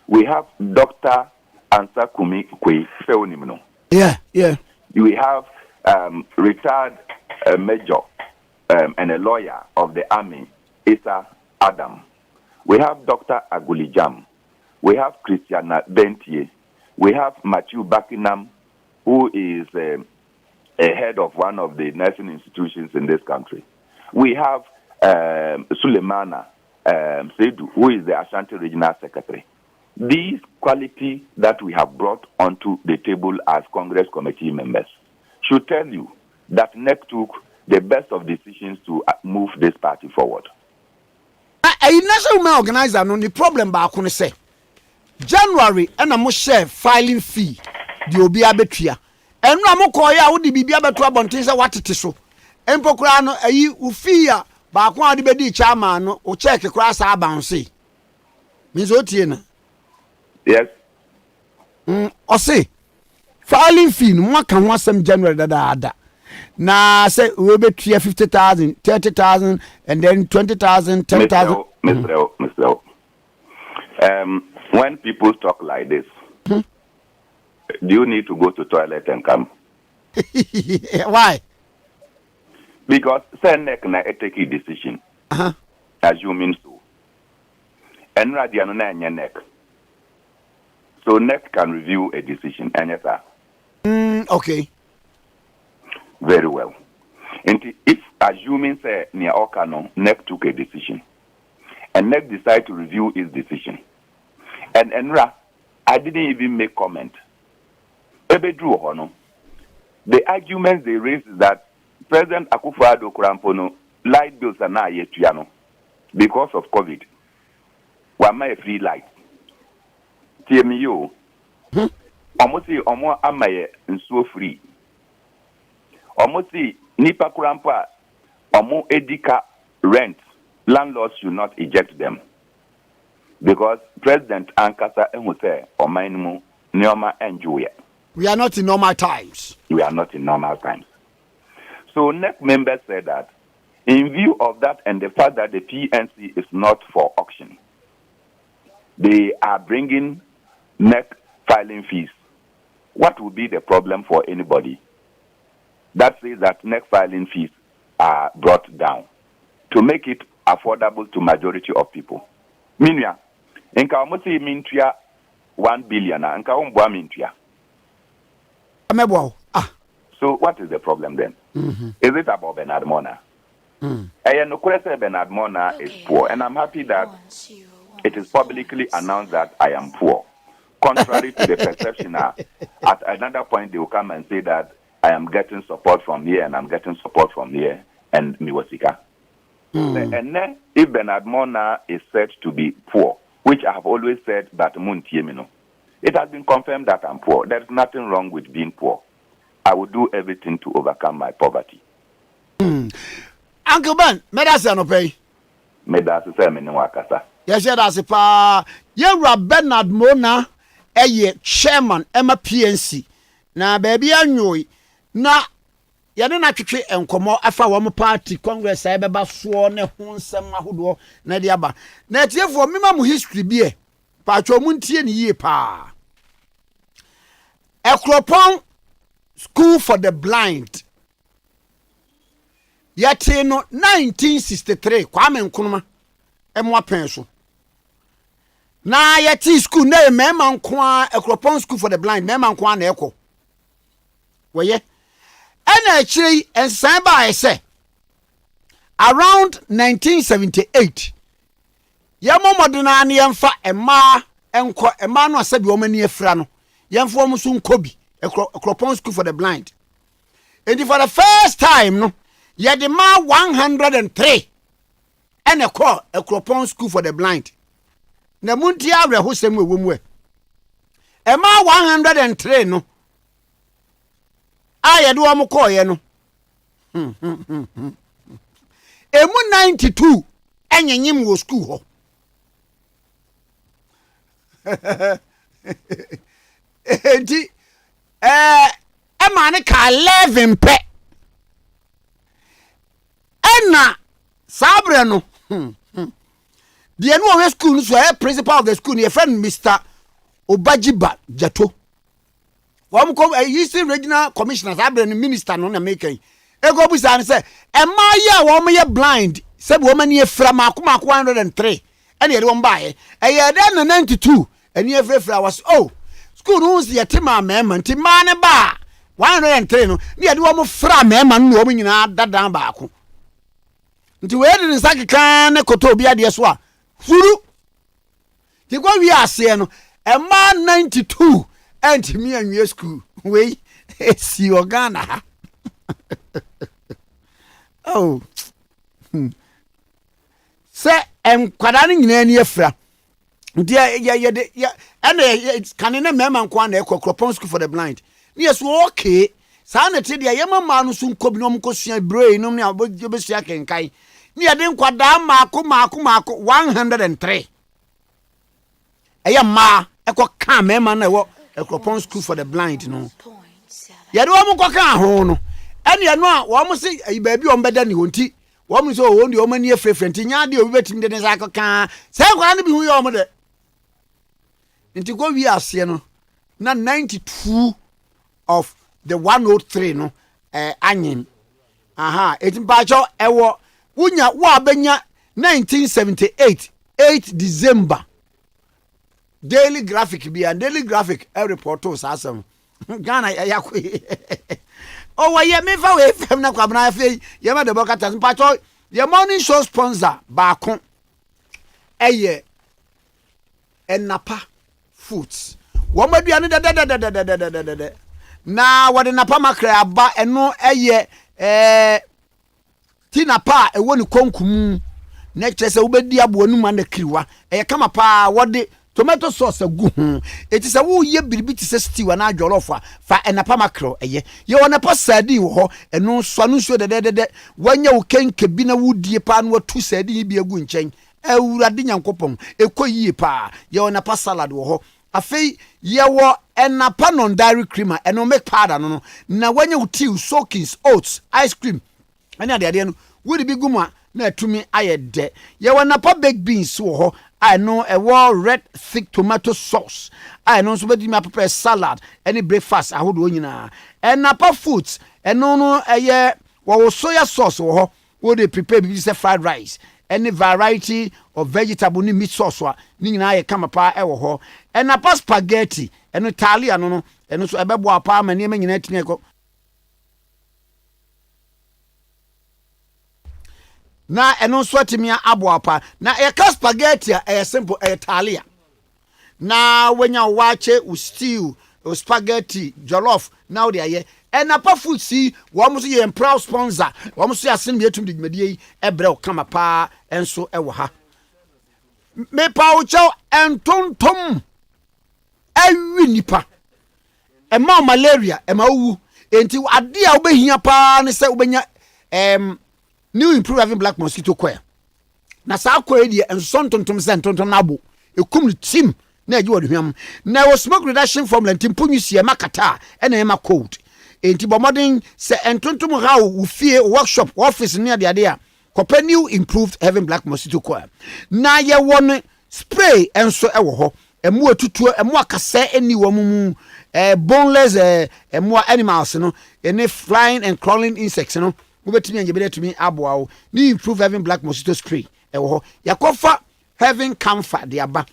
We have Dr. Ansa Kumi Kwe Feonimno. Yeah, yeah. We have retired major and a lawyer of the army, Isa Adam. We have Dr. Agulijam. We have Christiana Bentier. We have Matthew Buckingham, who is a head of one of the nursing institutions in this country. We have Sulemana Seidu, who is the Ashanti Regional Secretary. These qualities that we have brought onto the table as Congress committee members should tell you that NEC took the best of decisions to move this party forward. A national women organizer no the problem ba ko ne say January and am share filing fee the obi abetua enu am ko ya wo di bibia beto abonten say watete so empokura no ayi ufi ya ba ko ade bedi chairman no o check kura sa bounce means otie na yes o say filing fee no aka ho asem January dada na say we betua 50,000 30,000 and then 20,000 10,000 Mr. When people talk like this, do you need to go to toilet and come? Why? Because NEC na take a decision, assuming so. And Radiano na NEC. So NEC can review a decision. Okay. Very well. And if assuming say near Okano, NEC took a decision, and NEC decided to review his decision, and Enra, I didn't even make comment. The arguments they raised is that President Akufo-Addo Kurampono light bills are not yet because of COVID. Wama free light. TMU, almost omo amaye nsuo free. Almost nipa kurampa omo edika rent. Landlords should not eject them because President Ankasa Ehuse or Mainmu Neoma enjoy. We are not in normal times. We are not in normal times. So NEC members said that in view of that and the fact that the PNC is not for auction, they are bringing NEC filing fees. What would be the problem for anybody that says that NEC filing fees are brought down to make it affordable to majority of people? Minya, enka omusi mintua 1 billion, enka umbwa mintua. So what is the problem then? Is it about Bernard Mona? Bernard Mona is poor, and I'm happy that it is publicly announced that I am poor. Contrary to the perception, at another point they will come and say that I am getting support from here and I'm getting support from here and Miwosika. And then if Bernard Mona is said to be poor, which I have always said that Muntiemino, it has been confirmed that I'm poor. There's nothing wrong with being poor. I will do everything to overcome my poverty. Uncle Ben, medasa no pay. Medasa say me no wakasa. Yes, that's pa. Yewra Bernard Mona chairman Emma PNC. Na baby anyoy na yade na twetwe enkomo afa wo party congress ai beba so ne ho nsem ahodo na de aba na tiefo mema mu history bi e pa twa mu ntie ne yie pa Ekropon School for the Blind yate no 1963 Kwame Nkrumah emwa pen so na yate school na mema nko Ekropon School for the Blind mema nko na ekọ woye and actually and Samba I say around 1978 yamo modena ne yemfa ema enko ema no asabi o mani afra no yemfo mo so nkobi Ekropon School for the Blind and for the first time no yedema 103 and a call Ekropon School for the Blind na munti awre hosem we mu ema 103 no aye do am call ye no emu 92 enyenyim wo school ho enti ema ne ka 11 pe ena sabre no the no we school so principal of the school your friend Mr. Obajiba Jato. Wam ko Eastern Regional Commissioners abere minister no na make e go busa an say e ma ya wo me blind say wo mani e fra makoma 103 ene ye won baaye e ye da na 92 ene e fra was oh school no se yete ma mema nti ma ne ba 103 no ne ye de wo mo fra mema no wo nyina dadan baako nti we de nsakeka ne koto obi ade so a furu ti go wi ase no e ma 92 and me and your school we see Ghana. Oh say kwadane nyina ni afra nti ya and can na mema nkwa na ekokropon school for the blind yes okay sa na te dia yema ma no so nkobi no mkosua brain no ne abosua kenkai ni ya de nkwada maako 103 eya ma ekoka mema na ewo ekropon school for the blind no ya de wo mkoka ho no ene ya no a wo mo se baabi o mbeda ni honti wo mo so wo ndi o mani efrefrenti nya de obi betim de ne sa koka se kwa ne bi hu yo mo de nti go wi ase no na 92 of the 103 no anyin aha etimpa ewo wunya wo abenya 1978 8 December Daily Graphic be and Daily Graphic report to asem Ghana yakwe oh wa ye me fa we fem na kwabna afi ye ma de bokata mpacho ye morning show sponsor baako eye enapa foods wo maduane da na wode napa makra aba eno eye tinapa ewo ni konkum na kyerese wo bedi aboanu ma na kiriwa eye kama pa wode tomato sauce agu ho etise wo ye biribi tise stew na adwolofa fa enapa makro eye ye wona pa sadi wo ho eno so anu so de wanya wo kenke bi na wudie pa na watu sadi bi agu nchen awurade nyankopon ekoyie pa ye wona pa salad wo ho afei ye wo enapa non dairy creamer eno make powder no na wanya wo tea soakings oats ice cream ani ade no wudi bi guma na atumi ayede ye wona pa baked beans wo ho I know a red thick tomato sauce. I know somebody me prepare salad, any breakfast I would win and napa foods and no a year soya sauce or what they prepare say fried rice. Any variety of vegetable ni meat sauce ni na come apart ho and napa spaghetti and Italian no and so ebebo apa ma nyina nyina tineko na eno so atimia aboapa na e ka spaghetti e simple e talia na wenya wache u stew o spaghetti jollof na o de aye na pa food si wo mo so ye proud sponsor wo mo so asen me etum de dwumadie e bre o kama pa enso e wo ha me pa o cho entontom awi nipa e ma malaria e ma wu enti ade a wo behia pa ne se wo benya new improve having black mosquito coil na sa coil die enso ntontom se ntontom na abo ekum ni team na agi wohwam na wo smoke reduction formula ntimpo nwusie makata na ema cold enti bomodin se entontom ha wo fie workshop office ne ade a kopa new improved having black mosquito coil na ye won spray enso ewo ho emu atutu emu akase eni wo mu boneless emu animals no any flying and crawling insects no ubetimi anjebele tumi aboa wo ni improve having black mosquito spray ewo ho yakofa having comfort de aba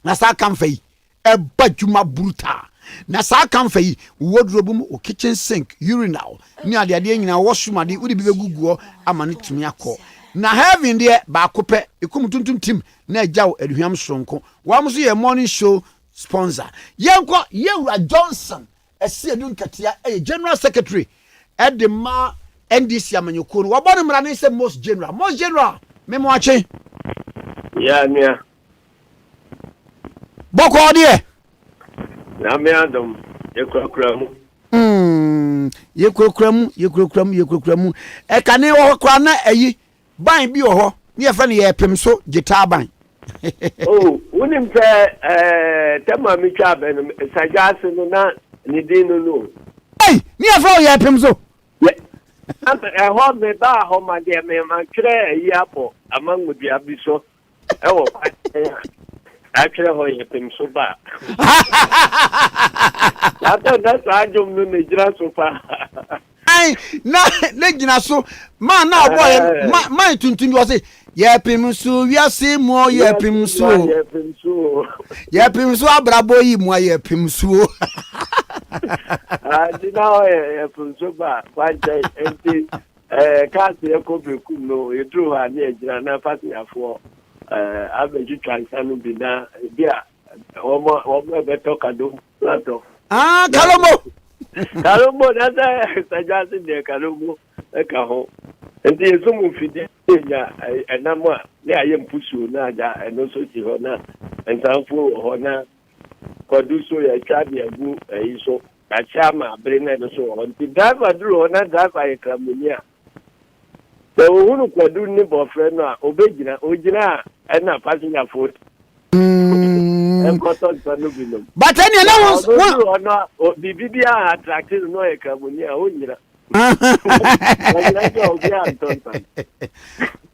na sa comfort yi eba djuma brutal na sa comfort yi wardrobe mu o kitchen sink urinal ni ade nyina washroom ade udi bi beguguo amane tumi akọ na having there ba kope ekum tuntum tim na agyaw aduham sonko wa mo so ye morning show sponsor yenko Yewura Johnson esi edun katia general secretary edema NDC amanyoko no wabone mra ne se most general memo ache ya mia boko de na me adom yekwakura mu e kane wo kwa na ayi ban bi wo ho ne ye fa ne ye pem so gita ban oh unim pe tema mi twa ben sajase no na ni dinu no ei ne ye fa ye pem so ho me ba ho ma de me ma kire yapo amangu dia biso ewo Actually, how you pay so bad. That's why I don't know the so far. Na legina so man na boy man tuntun was say ye pim so wi ase mo ye pim so ye pim so abrabo yi mo ye pim so di na ye pim so ba kwanje enti cars ye ko beku no e dru ha na ejira na pasiafo abeju transanu bi na bia omo be to kado lato kalomo Kalomo nada sajasi de kalomo eka ho enti esumu fide nya enamo ne ayem pusu na ja eno so ti ho na entanfo ho na kodu so ya chabi agu so achama abre na no so ho enti driver duro ho na driver e kramonia so hunu kodu ni boyfriend no obegina ogina na passenger foot but any no bibia attractive no e kamunia onyira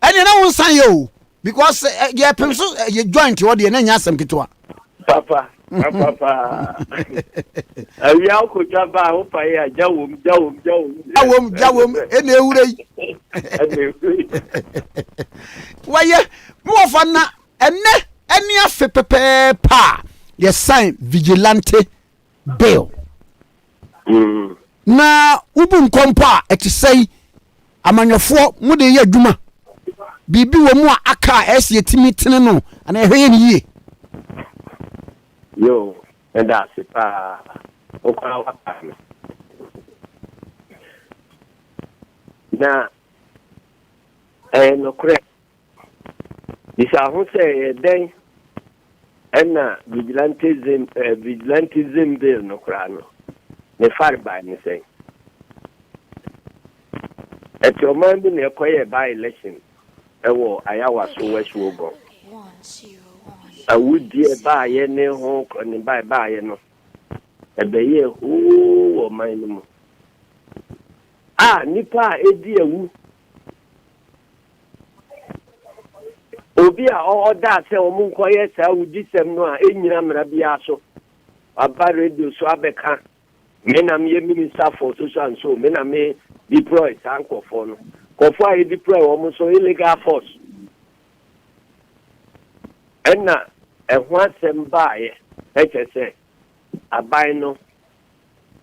any na won san yo because ye pem so ye joint what dey na nya asem kitwa papa awia ko jaba o pa ya jawom ene ewure waye mo fa na enne any afe pa yes sign vigilante bill na ubu nkompa etisei amanyofo mu de ye adwuma bibi wo mu aka ese yetimi tene no ana ehwe ni yie yo enda se pa o kwa waka na no correct bisa ho se den ena vigilantism bill no krano ne farba ni say eto man bi ne koye by election ewo ayawa so wesu ogo awudi e ba ye ne ho ni ba ye no ebeye o man ni mo nipa edi ewu obi a oda se o mun koye sa wudi sem no a enyina mra bia so aba radio so abeka me na me minister for social and so me na me deploy sanko for no kofo a deploy o mun so illegal force enna ehwa sem baaye se abai no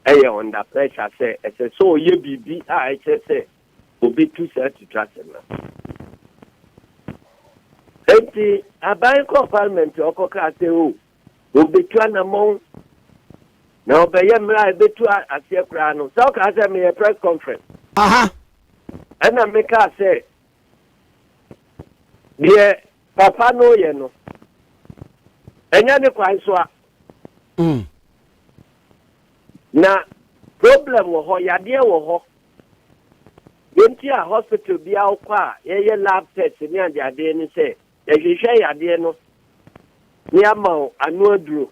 eye under pressure se so ye bibi a se obi tu se to trust na enti abai ko parliament okoka se o obetu anamon na obeye mra ebetu asie kra no so ka se me press conference ana me ka se die papa no ye no enya ne kwan so a na problem wo ho yade wo ho enti a hospital bia okwa ye lab test ni ade ni se ehwehwe yade no ni ama anu aduro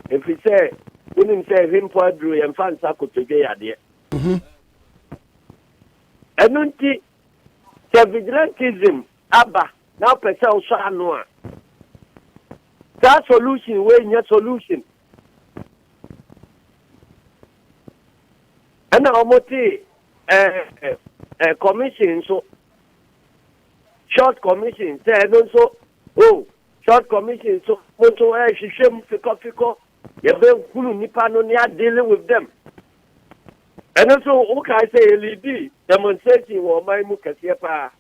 efi se unim se himpo aduro ye mfa nsa kotodwe yade enunti se vigilantism aba na pese o so anu a that solution we nya solution ana omoti commission so short commission say no so short commission so moto hwehwem fiko ye be kulu nipa no ne dealing with them and so okay say LED demonstration wo mai mu kase pa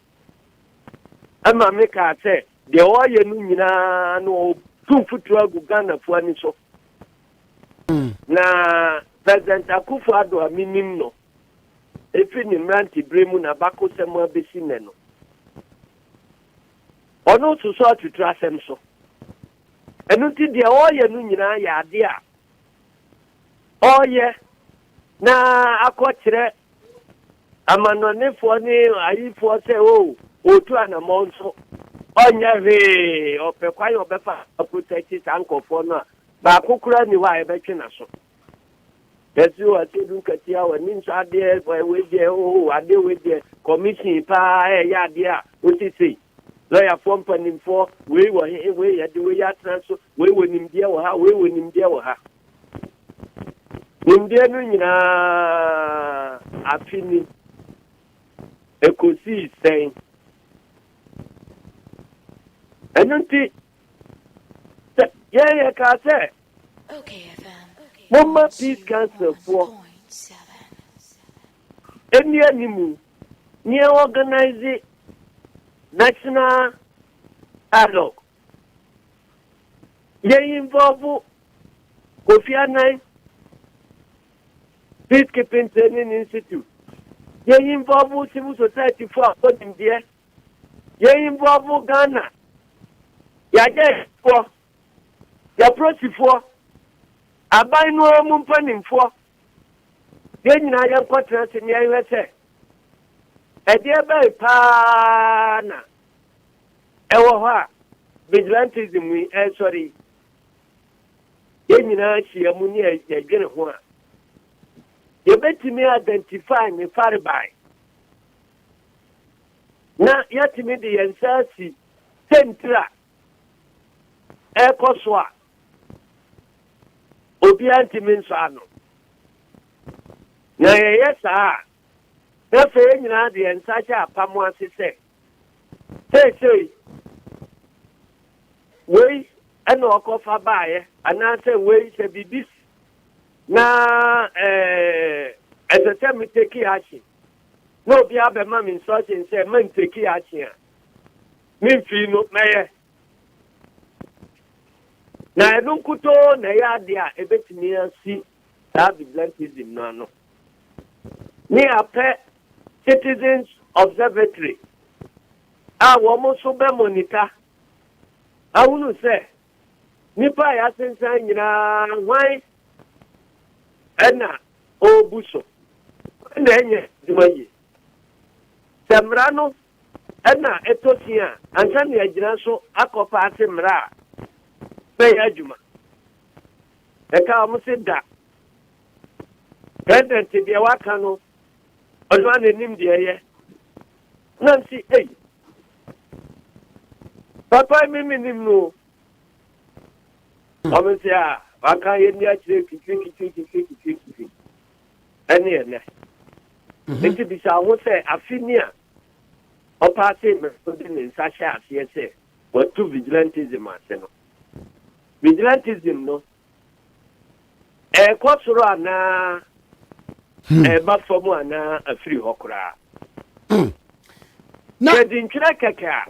ama me ka say de o ye nu nyina no tu futu agu Ghana fu ani so na President Akufo-Addo aminim no efi ni mranti bremu na bako semu abesi ne no ono to so atutu asem so enu ti de oye nu nyina ya ade a oye na akọkire amanonefo ni ayifo se otu anamon so onya he opekwa obefa protect sankofo no ba kokura ni wa ebetwe na so Yesu wa tedu katia wa ninsa de we de ade we de commission pa ya de a otisi lawyer form panim for we were we ya the way ya transfer we were nimdia wa ha we were nimdia wa ha nimdia no nyina afini ekosi sen enunti yeah ka say okay FM mama peace council for any animu near organize national dialogue. Ye involve Kofi Annan Peacekeeping Training Institute. Ye involve civil society for according there. Ye involve Ghana. Ya get for ya prosi for abai no mumpanim for. Ye nyina ya contract ni ya say. Ediaba pana ewo vigilantism we sorry yenyina chia mu ni yedwene ho a yebetimi identify me farby na yatimi de yensasi centra ekoswa obi antimi nso ano na yesa na fe nyina de yensacha apamo asese say we ana okofa baaye ana say we se bibis na ese me take action no bi abema me instruction say man take action me fi no meye na enunkuto na ya de a ebetimi asi that vigilantism no ni ape citizens observatory woman so be monitor awunu say nipa ya sensan nyina hwan ena obuso na enye dimaye samra no ena etosia ansa ne agina so akopa asemra be ya adwuma eka mo se da president de waka no odwa ne nim de ye nansi papa mimi nimno omesia waka yeni achire kiki ene enti bisa ho se afinia opa se me so de nsa sha afie se watu vigilantism ase no vigilantism no kwasoro ana ba fomu ana afiri hokura na din kira kaka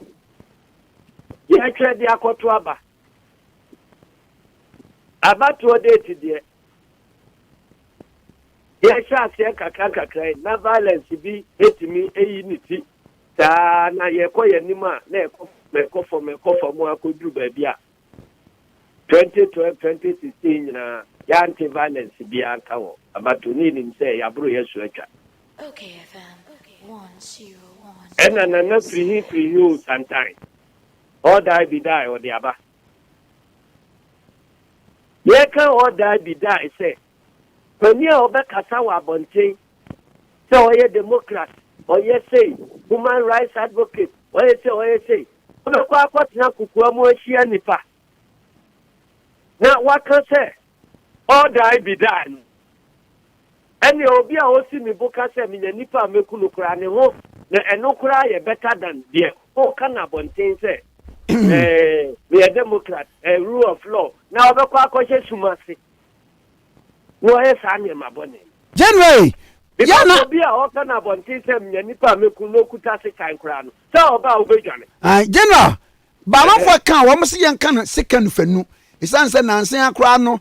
ya twede akoto aba to date die ya sha se kaka na violence bi etimi eyiniti ta na ye koye nima na ekofo mu akodu ba bia 2012 2016 na ya anti violence bi aka wo abato ni nim se ya bro yesu atwa okay FM 101 na free sometime or die be die or the aba ye can or die be die say when you obe kasa wa bontin so ye democrat or ye say human rights advocate or ye say no kwa kwatina kukuwa mu ahia nipa na waka say or die be die any obi a osi mi buka say mi nipa mekunu kura ne ho na enokura ye better than there o kana bontin say we are democrat rule of law now obekwa akoshe sumasi no esanye mabone January yana bia o kana bontin sem nipa meku no kuta se kan kura no so oba obedwane general ba mafo kan wo mse yen kan second fanu isan say nansen akura no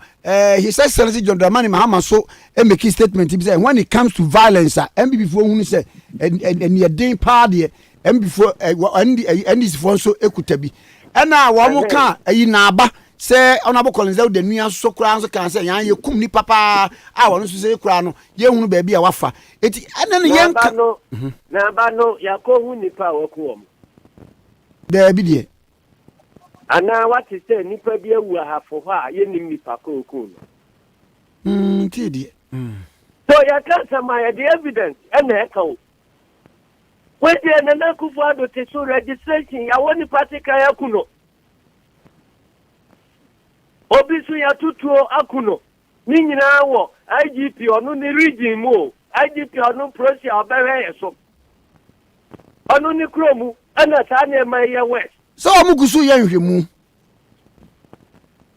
his excellency John Dramani Mahama so make statement he say when it comes to violence MBB fo hunu say and ye den pa de before and this for so ekutabi ena wo mo kan ayi na aba say honorable Collins de nua so kura so kan say yan ye kum ni papa a wo no so say kura no ye hunu ba bia wafa eti ena ne yen ka na ba no ya ko hu ni pa wo ko mo de bi de ana what is say ni pa bia wu ahafo ho a ye nim ni pa ko ko no ti de so ya can say my the evidence ena e ka o When the Nana Kufuado Tesu registration, I want the party Kayakuno. Obisu ya tutuo akuno. Ninyina wo IGP onu ni region mo. IGP onu prosi obere yeso. Onu ni kromu ana sa na ema ye west. So omugusu ye nhwemu.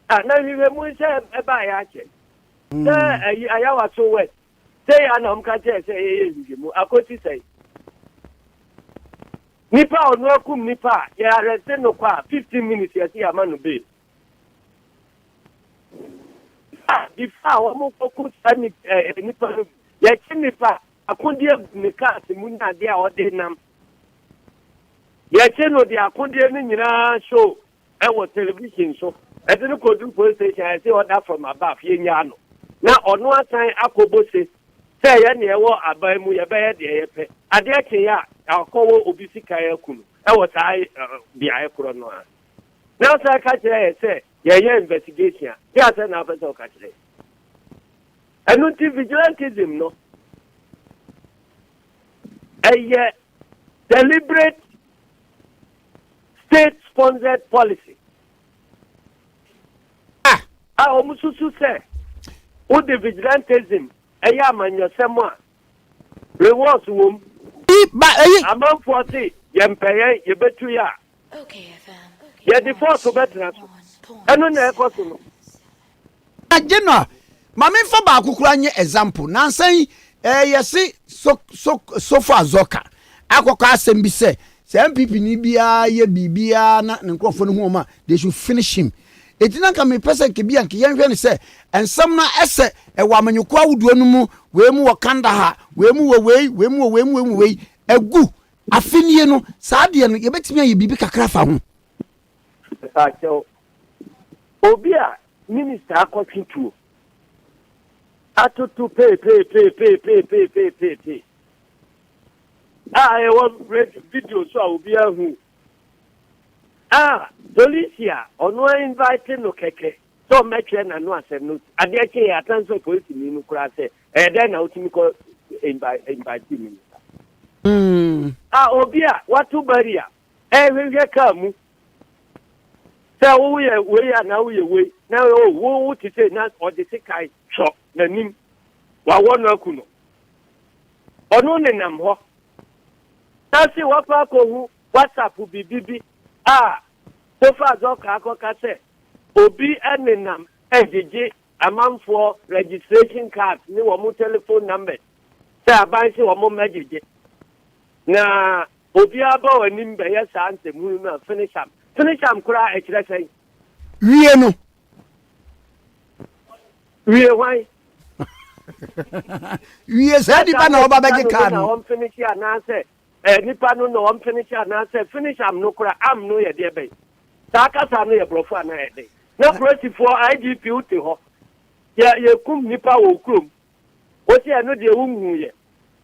Ah na nhwemu se eba ya ache. Ayawa so west. Say ana omka che se ye nhwemu akoti sei. Nipa onu akum nipa ya arrest no kwa 15 minutes ya ti amanu be. Before one focus on nipa nipa akundi nika simunya dia odenam no dia akundi ni nyina show e television so e dey ko do police station I say order from above ye nya no na ono atan akobose say ye na e wo aban mu ye be ye de ye pe ade ake ya akowo obisi kai akunu e wo sai bia e kro no a na say ka kire say ye investigation ya say na person ka kire vigilantism no a deliberate state sponsored policy omususu say o the vigilantism eya amanyosemo a rewards wom amam 40 yempeye yebetu ya okay fam ye the force betra so eno na ekoso no agena mama fa ba akukura nye example nansan yesi so far zoka akokọ asem bi se MPP ni bia ye bibia na nkrofo no hu ma they should finish him etina ka me person ke bia nke yenhwe ne se ensam na ese wa amanyuko awudo no mu we mu wakanda ha we mu we egu afinie no saade no ye betimi aye bibi kakra fa ho acho obia minister akotwituo atutu pay. I was read video so I will be who. Policia ono inviting no keke. So much na no asem no. Ade ake atanso police ni no kura se. Den na utimi ko invite minister. Obia watu baria. Hwe kamu. Say wo ye we na wo ye we. Na wo ti say na odise kai so na nim. Wa wono akuno. Ono ne nam ho. Nasi wapa ko hu WhatsApp bibibi so far zoka akoka se obi enenam ejeje amanfo registration card ni wo mo telephone number se abanse wo mo mejeje na obi aba wani mbe ya sa ntemu na finish am kura e kire sei wie no wie why wie sa di ba na oba beje card no finish ya na se nipa no no am finish na say finish am no kura am no ye de be saka sa no ye brofo na ye de na presi for IGP uti ho ye kum nipa wo krum o ti eno de wunhu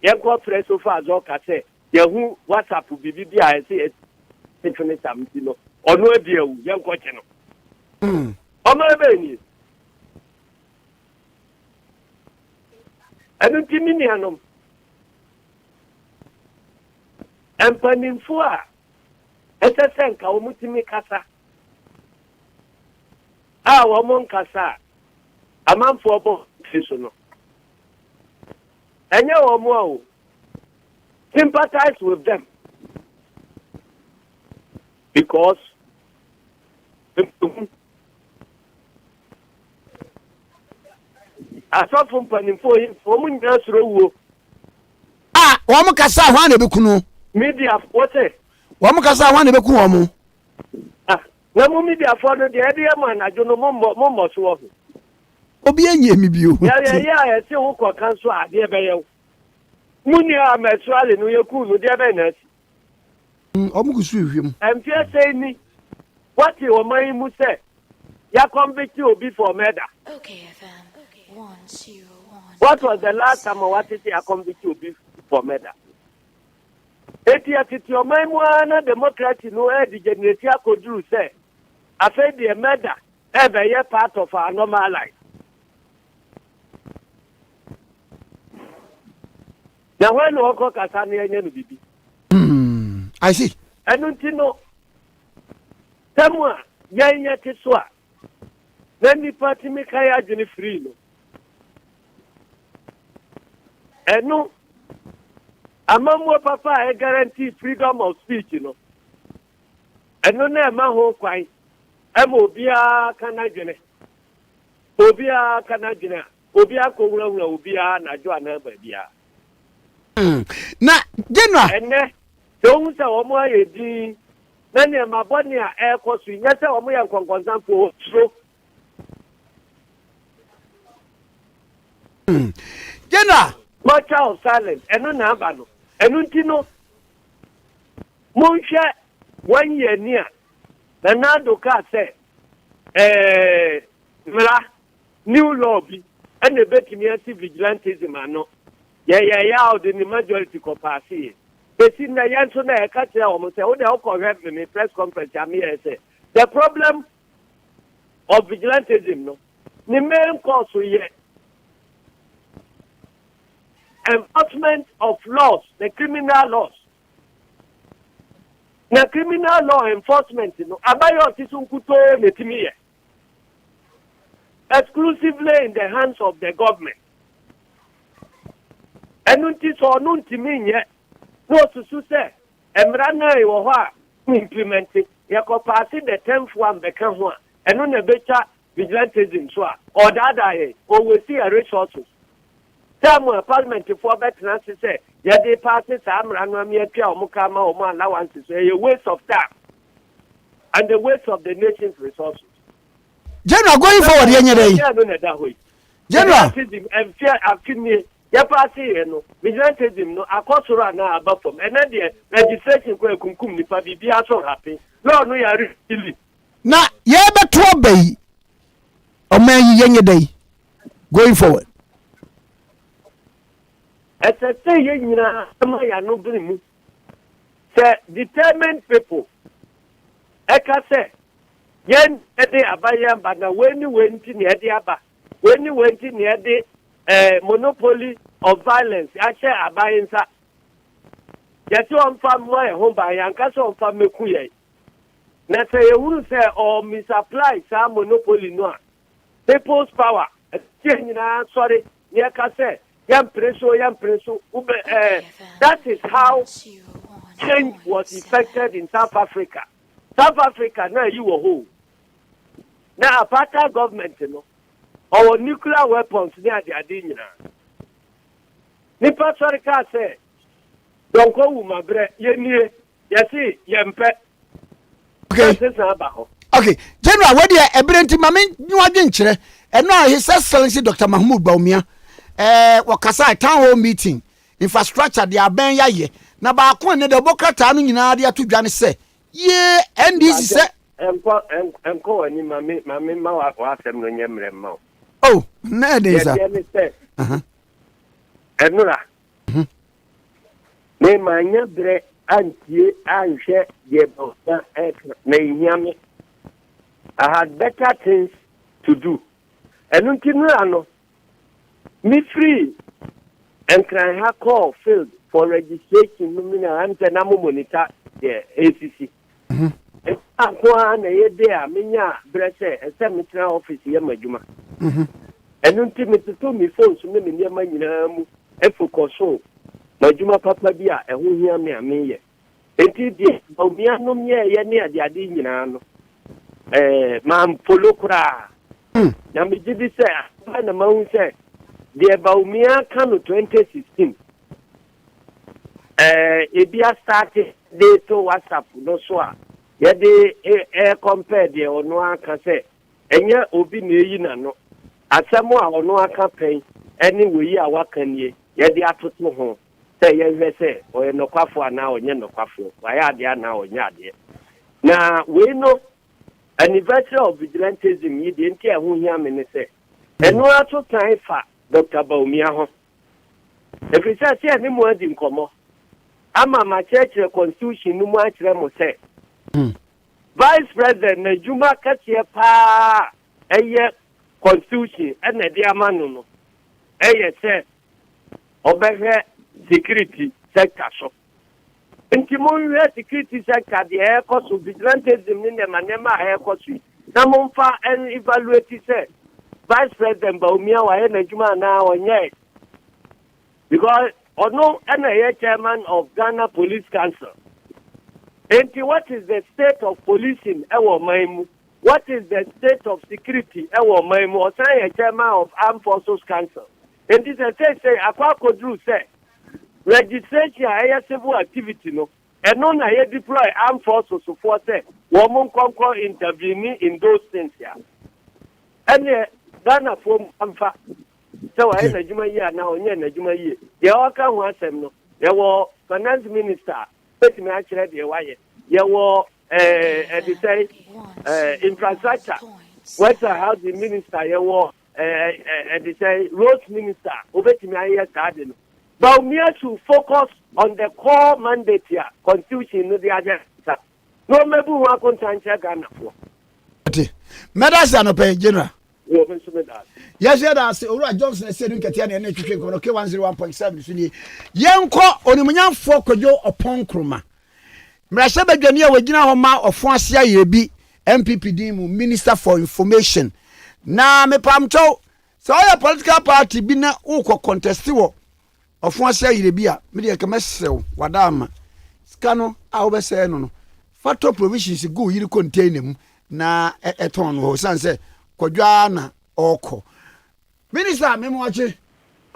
ye ko press so far zo ka say ye hu WhatsApp bibi bia ye say finish am ti no ono adi ewu ye ko che no o ma be ni enu ti mini anom empanimfo a esesenka omutimi kasa wo mon kasa amanfo obo fiso no enye wo mo o sympathize with them because asofo mpanimfo wo mun nyasoro wo wo mo kasa ho na bekunu media what say wo mo kasa ho na beku wo mo na mo media for no de e ma na jo no mo so wo obi enye mi bio ya se wo ko kan so ade e be ye muni a mesuale no ye ku no de be na si o mo kusu ehwem em fie say ni what you man mu say ya convict obi for murder okay fam okay 101 what was the last time what did you convict obi for murder eti o man mu na democracy no e degenerate akoduru say after the murder e be ye part of our normal life. Now when we go kasa na enye no bibi I see. Enu ntino tamwa yanya tiswa. Nani party me kaya jini free no. Enu amamwo papa e guarantee freedom of speech no. Enu na ma ho kwai. Ema obia kana jene. Obia kana jene. Obia ko wura obia na jo ana ba bia. Na General Ene don't say omo ayedi na ne maboni a ekosu nya say omo ya nkonkonsanfo so. General Much of silence eno na aba no. Enu ntino monhwe 1 year nia na nado ka say mra new law bi ene betimi anti vigilantism ano ya the majority ko pass here besi na yanso na e ka tell o mo say o dey correct me press conference am here say the problem of vigilantism no the main cause here enforcement of laws, the criminal laws. The criminal law enforcement, you know, abayo tisunkuto metimiye. Exclusively in the hands of the government. Enunti so nunti minye, no susu se, emrana iwoha implemented, yako pasi the 10th one beka hua, enune becha vigilantism soa, or dada ye, or we see a resources. Some parliament for better say, yeah, they pass it, I'm running a pure Mukama or more allowances, a waste of time and the waste of the nation's resources. General going forward any day. General, and fear after me, yeah, passing, you know, vigilantism, no, a course now above them, and then the legislation where Kumkum, if I be so happy. No, no, you are really. now, yeah, but 12 bay or man, young day going forward. As I say, you know, no blame. Say, determined people. Eka say, yen ede abaya, but now when you went in the Aba, when you went in the monopoly of violence, Akye abayinsa. Yeti on farm my home by Yankaso on farm Mekuye. Na say you will say, or misapply some monopoly no. People's power. Sorry, Yaka say. That is how change was effected in South Africa. South Africa, now you were whole. Now, apartheid government, you know, our nuclear weapons near the Adina. Nipa Sarika say, don't go with my bread, yesi, yempe. Okay, General, what do you evidently, Mammy, you are dinner, and now His Excellency Dr. Mahmoud Baumia. Wakasa town hall meeting infrastructure they are ben yaye na ba ko ne de bokata no nyina de ato dwane se ye NDC se enko ani mami ma wa asem no nyemre ma oh na de sa enura me manya bre antie anhwe ye bosa na inyame I had better things to do enuntinura no me free and can have call filled for registration and monitor the ACC. And one a day, Minya, Bresse, and cemetery office here, Majuma. And ultimately to me phones to me near my focus so. Majuma Papa Bia, and who hear me a me. And it Obiano near the Adinano. Mam Polokra. Yami did say, and the mountain said. The Baumia Kano 2016. Abia started they to WhatsApp no so. Yeah, they compare the ono can say. Enya obi na no. Asamo a ono campaign anyway ya wakan ye. Yeah, they atoto ho. Say ye say o no kwafo na onye no kwafo. Wa ya de na onya de. Na we know anniversary of vigilantism yi de ntia ho hia me ne say. Eno ato time fa Dr. Baumia ho. If you say any more than come, ama my church constitution no more mo say. Vice President Najuma Katia pa constitution and the amano no. Say obey security sector so. nti mo nhwɛ security sector deɛ ɛkɔ so vigilantism ne nneɛma a ɛkɔ so na momfa evaluate sɛ vice president Bawumia wayɛ n'adwuma anaa ɔnyɛ because ɔno ɛna ɛyɛ chairman of Ghana Police Council. And what is the state of policing? What is the state of security? Or say a chairman of Armed Forces Council. And this say Akwa Kodru say registration a civil activity no. And none I deploy armed forces to force woman conquer intervening in those things here. And Ghana form amfa. So I Najuma year now, Najuma year. The Oka was no. There was finance minister. Let me actually the why. You were infrastructure. What's a housing minister? You were roads minister. Over to me, garden. But we have to focus on the core mandate here. Constitution, no the agenda. No, maybe we are going to Ghana for. Medals are no pay general. Yes, that's Ora Johnson said in Katiana and okay 101.7. Yanko Onimunya for Kojo upon Kruma. Mrashabe Jania Wajina Homa of Francia Yebi, MPPD, Minister for Information. Na me pamcho, so all political party bina uko contestiwo of Francia Yebia, media commercial, Wadama, Scano, Aubese no. Fato provisions go you contain them na eton ho sanse Kojana oko. Minister, me moache.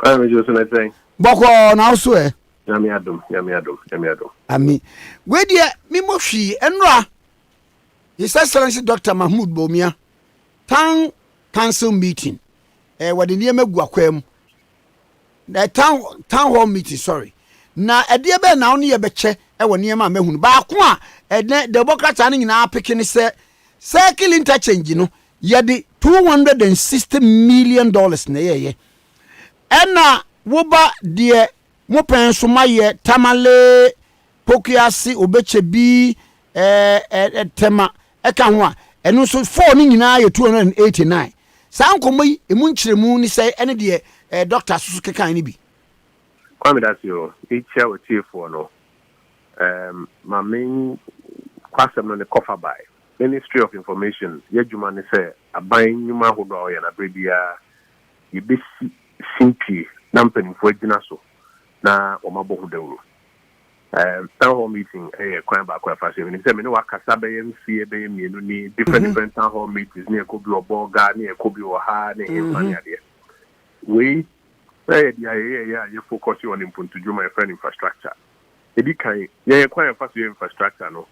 I'm just saying. Boko na so e. Yami adom. Ami. We dia me mo hwi enra. His Excellency Dr. Mahmoud Bawumia town council meeting. Wade niam agu akwam. The town hall meeting, sorry. Na ade be na ono ye beche wo niam a mahunu. Ba ko a the Democrats an nyina peke ne se circle interchange no ye de $260 million na ye. Ena woba de mo penso maye tamale pokiasi obeche bi tema eka ho a eno so 4 ni nyina ye 289 san komoyi emu nkyeremu ni say ene de doctor susu kekan ni bi Kwame that's you echa we for no my main kwasem no the cover by Ministry of Information yedwuma ne say aban nyuma hodo ya na brebia ye be simpi na mpanimfo agina so na omabo hudawro town hall meeting kwan ba kwa fashion ni say me no wakasa be mfie be mienu ni different town hall meetings ni ekobi oboga ni ekobi oha ni enfani ade we you focus on impuntu juma friend infrastructure ebi kan ye kwan fashion infrastructure no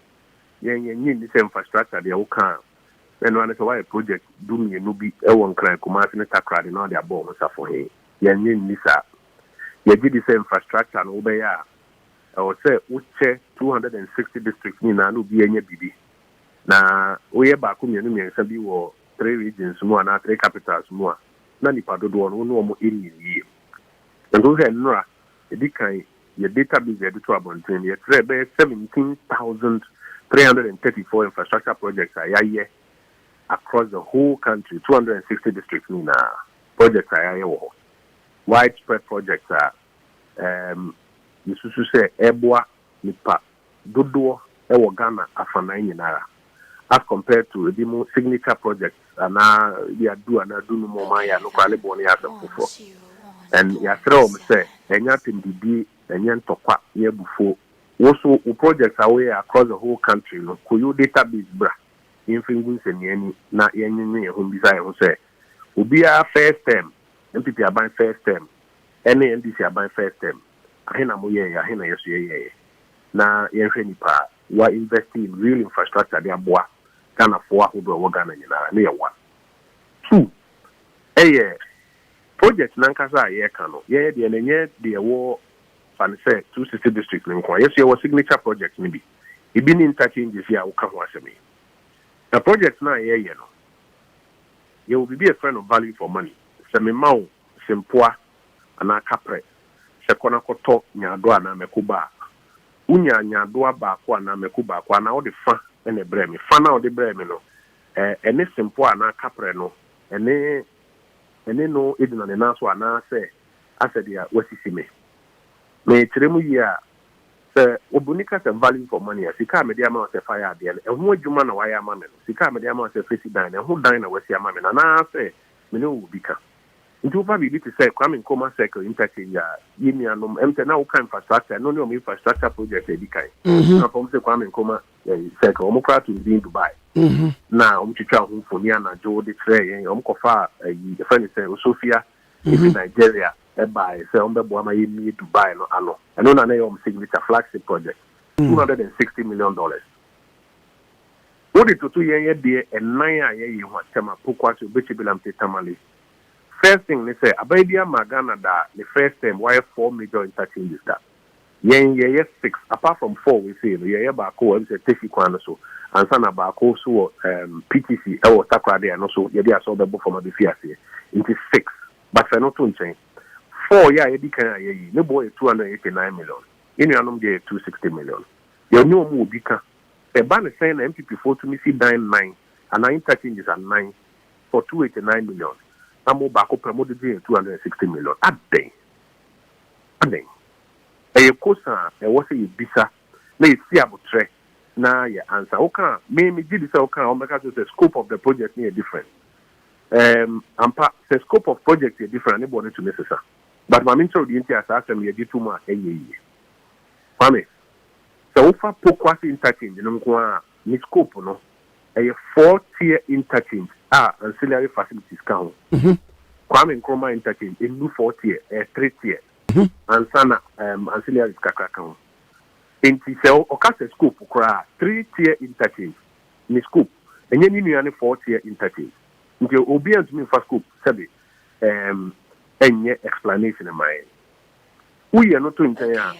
ye ni say infrastructure de wo kan eno an so why project do me no bi e won kran kuma fi ne takra de na de abo mo safo he ye ni sa ye di the same infrastructure no be ya o say uche 260 districts ni na no bi enye bibi na oye ba ko mienu miensa bi wo 3 regions mu na 3 capitals mu na nipa dodo no mo eni yi ndo he nra edi kan ye database de to abonten ye tre be 17,334 infrastructure projects are across the whole country 260 districts ni na projects are wo widespread projects are Yususu say Eboa nipa dodo ewo Ghana afana nyinara as compared to the more signature projects na ya do no more ya no kwale boni ya sefofo and ya throw me say enya timbibi enya ntokwa ye bufo also projects away across the whole country no koyo database bra infingun seniani na yenye ho bisa ho say obia first term MPP aban first term any NDC aban first term ahina moye ahina yeso ye na yenhwe nipa wa invest in real infrastructure de aboa kana fo ahodo wo Ghana nyina na ye wa 2 project nankasa ye ka no ye de nenye de wo fan say 260 district nko yes ye wo signature project ni bi ibi ni interchanges ya wo ka ho asemi the project na ye no ye will be a friend of value for money semi mawo sempoa ana kapre sekona koto nyado ana mekuba unya nyado aba ko ana mekuba ko ana odi fa ene bremi fa na odi bremi no ene sempoa ana kapre no ene no edina ne naso ana se asedia wasisi me tiremu ya sɛ obunika sɛ value for money a sika a mede ama wo sɛ fire adeɛ no ɛho adwuma na wayɛ ama me no sika a mede ama wo sɛ fɛsi dan no ɛho dan na wasi ama me no anaasɛ mene wo bi ka nti wofa biribi te sɛ Kwame Nkrumah circle interchange a yɛnuanom ɛmsɛ na woka infrastructure no ne ɔmo infrastructure project adi kan na fɔm sɛ Kwame Nkrumah circle ɔmo koraa to bi in Dubai na ɔmo twitwa ho mfoni anadwo de kyerɛ yɛn ɔmo kɔfa yɛfrɛ ne sɛ Osofia efi Nigeria by say Ombeboama in Dubai no ano. And no name signature flagship project. $260 million. What it to 2 years there and 9 years what Tema Pukwa to Bichibilam Tamale. First thing they say, Abia Magana da the first time why 4 major interchanges that. Yen 6 apart from 4 we say yeah bako and say Tefi Kwana so and sana bako so PTC or Takra there and also yeah they saw the book from the Fiasi. It is 6. But for not to change. 4 years, you can no boy 289 million. In your number 260 million. You know more bika. A ban is saying MPP4 to me see 9 and 9 interchanges at 9 for 289 million. I'm more back up promoted 260 million. At day. A cosa, a was a bisa. May see about tre. Now your answer. Okay, maybe did this okay, because the scope of the project is different. The scope of project is different, anybody to necessary. But my mentor the entire system we did too much a year. Kwame, so far Pokwasi interchange, ni scope no, a 4-tier interchange, ancillary facilities count. Kwame Nkrumah interchange, a new 4-tier, a 3-tier, and sana ancillary kaka count. In Tisel, Okasa scope, 3-tier interchange, ni scope, and you need 4-tier interchange. Until obedience me for scope, sabi, any explanation in mind. We are not to entire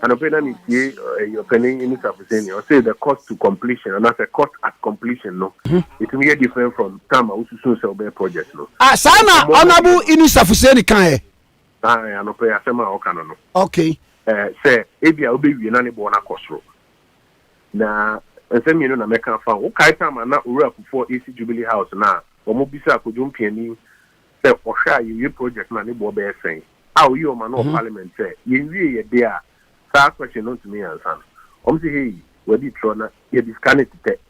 and open your penny in Safisani or say the cost to completion and not a cost at completion. No, it will be different from Tama, which is also a project. No, Sana honorable in Safisani can I am not pay a sema or canon. Okay, say, Abia will be Unani Bona Costro. Now, and send me no American farm. Okay, time and not work for AC Jubilee House now. Or Mobisa could jump in. Say, or share your project, man, it will be saying. How you man of parliament say, you really there. Start question on to me and son. Hey, where did Trona, you disconnect it.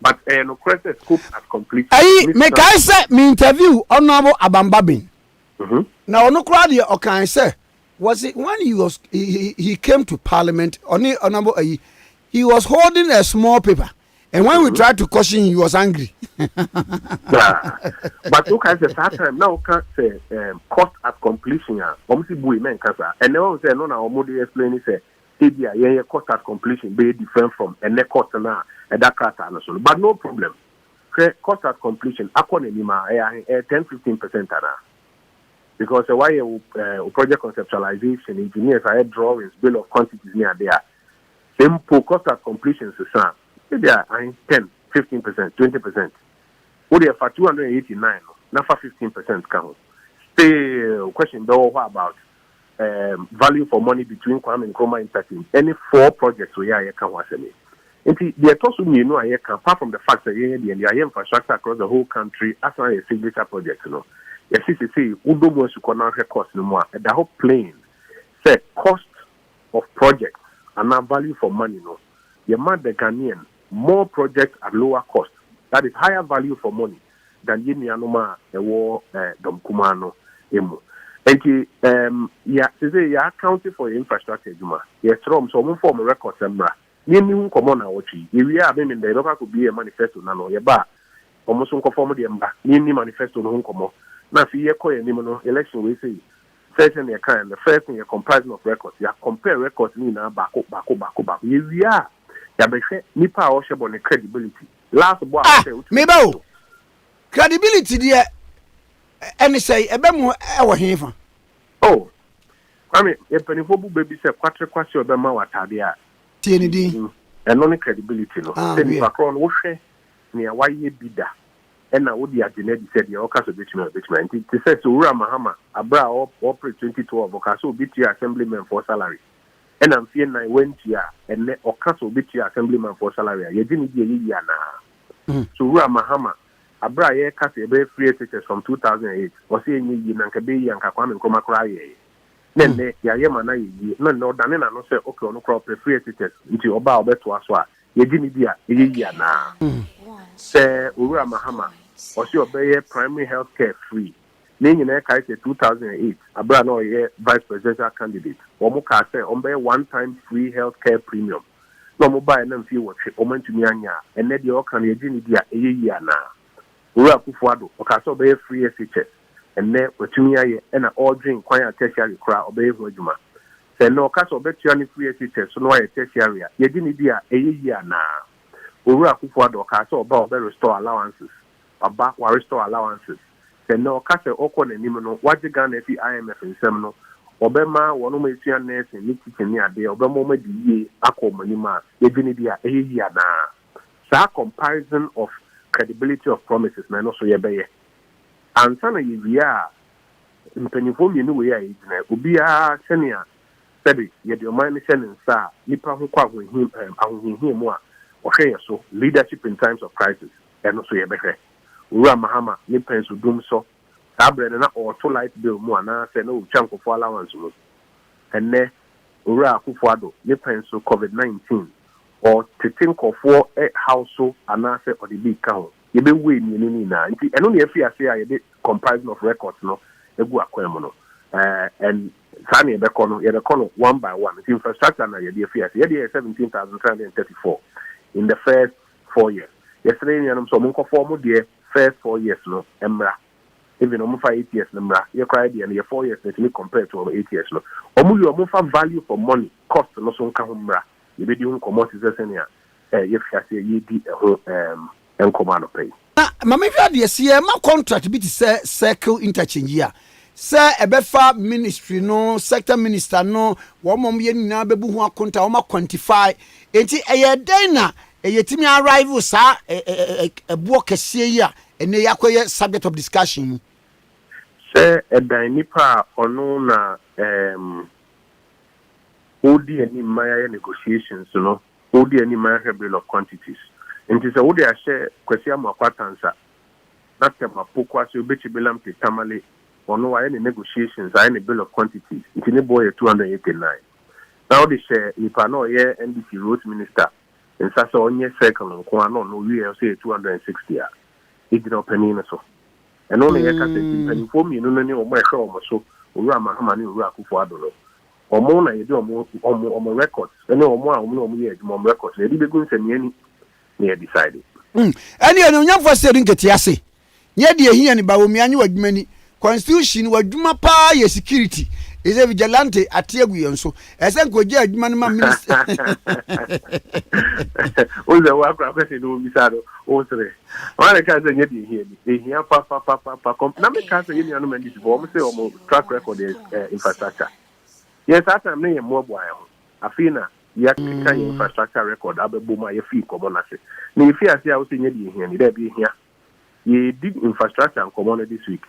But no question scope as complete. Make I say, me interview Honorable Abambabin. Now, no crowd here, or can I say, was it when he came to parliament, Honorable he was holding a small paper. And when we tried to caution him, he was angry. But look at the time now, can't say cost at completion. Obviously, boy, man, and they all say, no, now, Modi explain, say, yeah, cost at completion be different from a net cost now, and that cost, but no problem. Cost at completion, according to 10-15%. Because why project conceptualization, engineers, I had drawings, bill of quantities near there. Simple cost at completion, so maybe 10, 15%, 20%. What they are for 289, not for 15% count. Still, question though, what about value for money between Kwame Nkrumah interchange? Any 4 projects we are can was any. And the also you know I can apart from the fact that the infrastructure across the whole country as a signature project, you know. Yes, see, Udo wants to connect cost no more. The whole plane say cost of projects and not value for money, no. You mad the Ghanaian more projects at lower cost. That is higher value for money than Yenianoma, the war, Domkumano, Emo. And yeah, today you are accounting for your infrastructure, Juma. Yes, from some form of record, Sembra. New common watching. If we are in the local could be a manifesto, Nano, Yaba, almost conform the Emba, New manifesto, no home. Now, if you call a election, we say, certain your kind, the first thing you're comparison of records, you compare records, now, back. Here we are. Nipa also on credibility. Last boy, maybe credibility there. And say, a bemo our here. Oh, I mean, a pennyfobu baby said, Quatra Quasio Bema Watadia. TND and only credibility. No, then Macron Washe near why ye bidder. And now, would the Agenet said, the Ocas of Bitchman. It says to Ura Mahama, Abra operate 2012 Ocaso beat your assemblyman for salary. And I'm fearing I went here and let Ocaso beat your assemblyman for salary. You didn't hear Yana. So Ura Mahama, Abra Casi free teachers from 2008 was saying you Nankabe and Kwame Nkrumah cry. Then Yayama na ye, no, Danina no say, okay, no crop free tickets into Oba Obeto Aswa, Yedinia, Yana. Say, Ura Mahama, or she obey primary health care free. Ning in 2008, Abia no ye vice presidential candidate. Omuka say, obey one-time free health care premium. No mobile and fee what Oman to Mianya, and then the Okan Yedinia, Yana. Ura Kufuado, Okaso obey free SHS. And then Watumia and all drink quiet tertiary crowd obey Wajuma. Say no castle bet you any free teachers, so no tertiary. You didn't be a year now. Ura Kufuado castle about restore allowances. About restore allowances. Say no castle Okon and Nimino, what the gun if the IMF in Seminole. Obama, one of my nurse and Nicky near the Obama ye, Ako Manima, you didn't be a year now. So comparison of credibility of promises, man, also ye bay. And sana yivia mpanifo mienu we ayi na obia senia sabi ye de oman senia sa nipa ho kwa ahohim mu a ohwe so leadership in times of crisis eno so ye behwe ura mahama nipa so dum so sabre na auto light bill mu ana se no chankofo allowance mu enne ura akufuado nipa so covid-19 or tetinkofo household ana se or the big count you be winning in na nti eno na efi ase a ye de comparison of records no egu akwem no and sani be kono ye be kono one by one the infrastructure na ye de efi ase ye de 17,334 in the first 4 years yesterday you know so monko form de first 4 years no emra even omo 5 years no emra ye cry de ye 4 years let me compare to 8 years no omo you omo fa value for money cost no so nka ho emra ye be di ho commodities senia ye fi ase ye di and command pay. Mama, if you my contract bit say circle interchange here. Sir, Ebefa ministry no, sector minister no, one mom yen na bebu who conta or quantify. Enti a dana, a yetimi arrival, sir, a book a seer, and they acquire subject of discussion. Sir, a dinipa or no, Odi any Maya negotiations, you know, Odi any Maya bill of quantities. And it is a woody I share Quesia Makwatansa. That's a Mapukwa, so betty Bilam Tamale, or no any negotiations, any bill of quantities. It's in a boy 289. Now they share Nipano, NDC roads minister, and Sasa on your circle on Kwano, no, we are say 260. It's not penny so. And only a can inform you, no, no, my show, so, Rama Hamani Raku for Adolo. Or more, you do on my records, and no more, no records. They didn't go send any. Near decided. And you know, for saying get yasi. Yet, dear, he and Bawumian were many constitution were Duma pa ye security is a vigilante at Tiaguian so as I go judge Manama minister. All the work of President Misado, also. One can't say here, they hear papa, Nami can't say any other this form, say almost track record infrastructure. Yes, that I'm near mobile. Afina. Yet infrastructure record abebuma ye fee common ase na if you see how say nyedi here ni there be here ye did infrastructure and common this week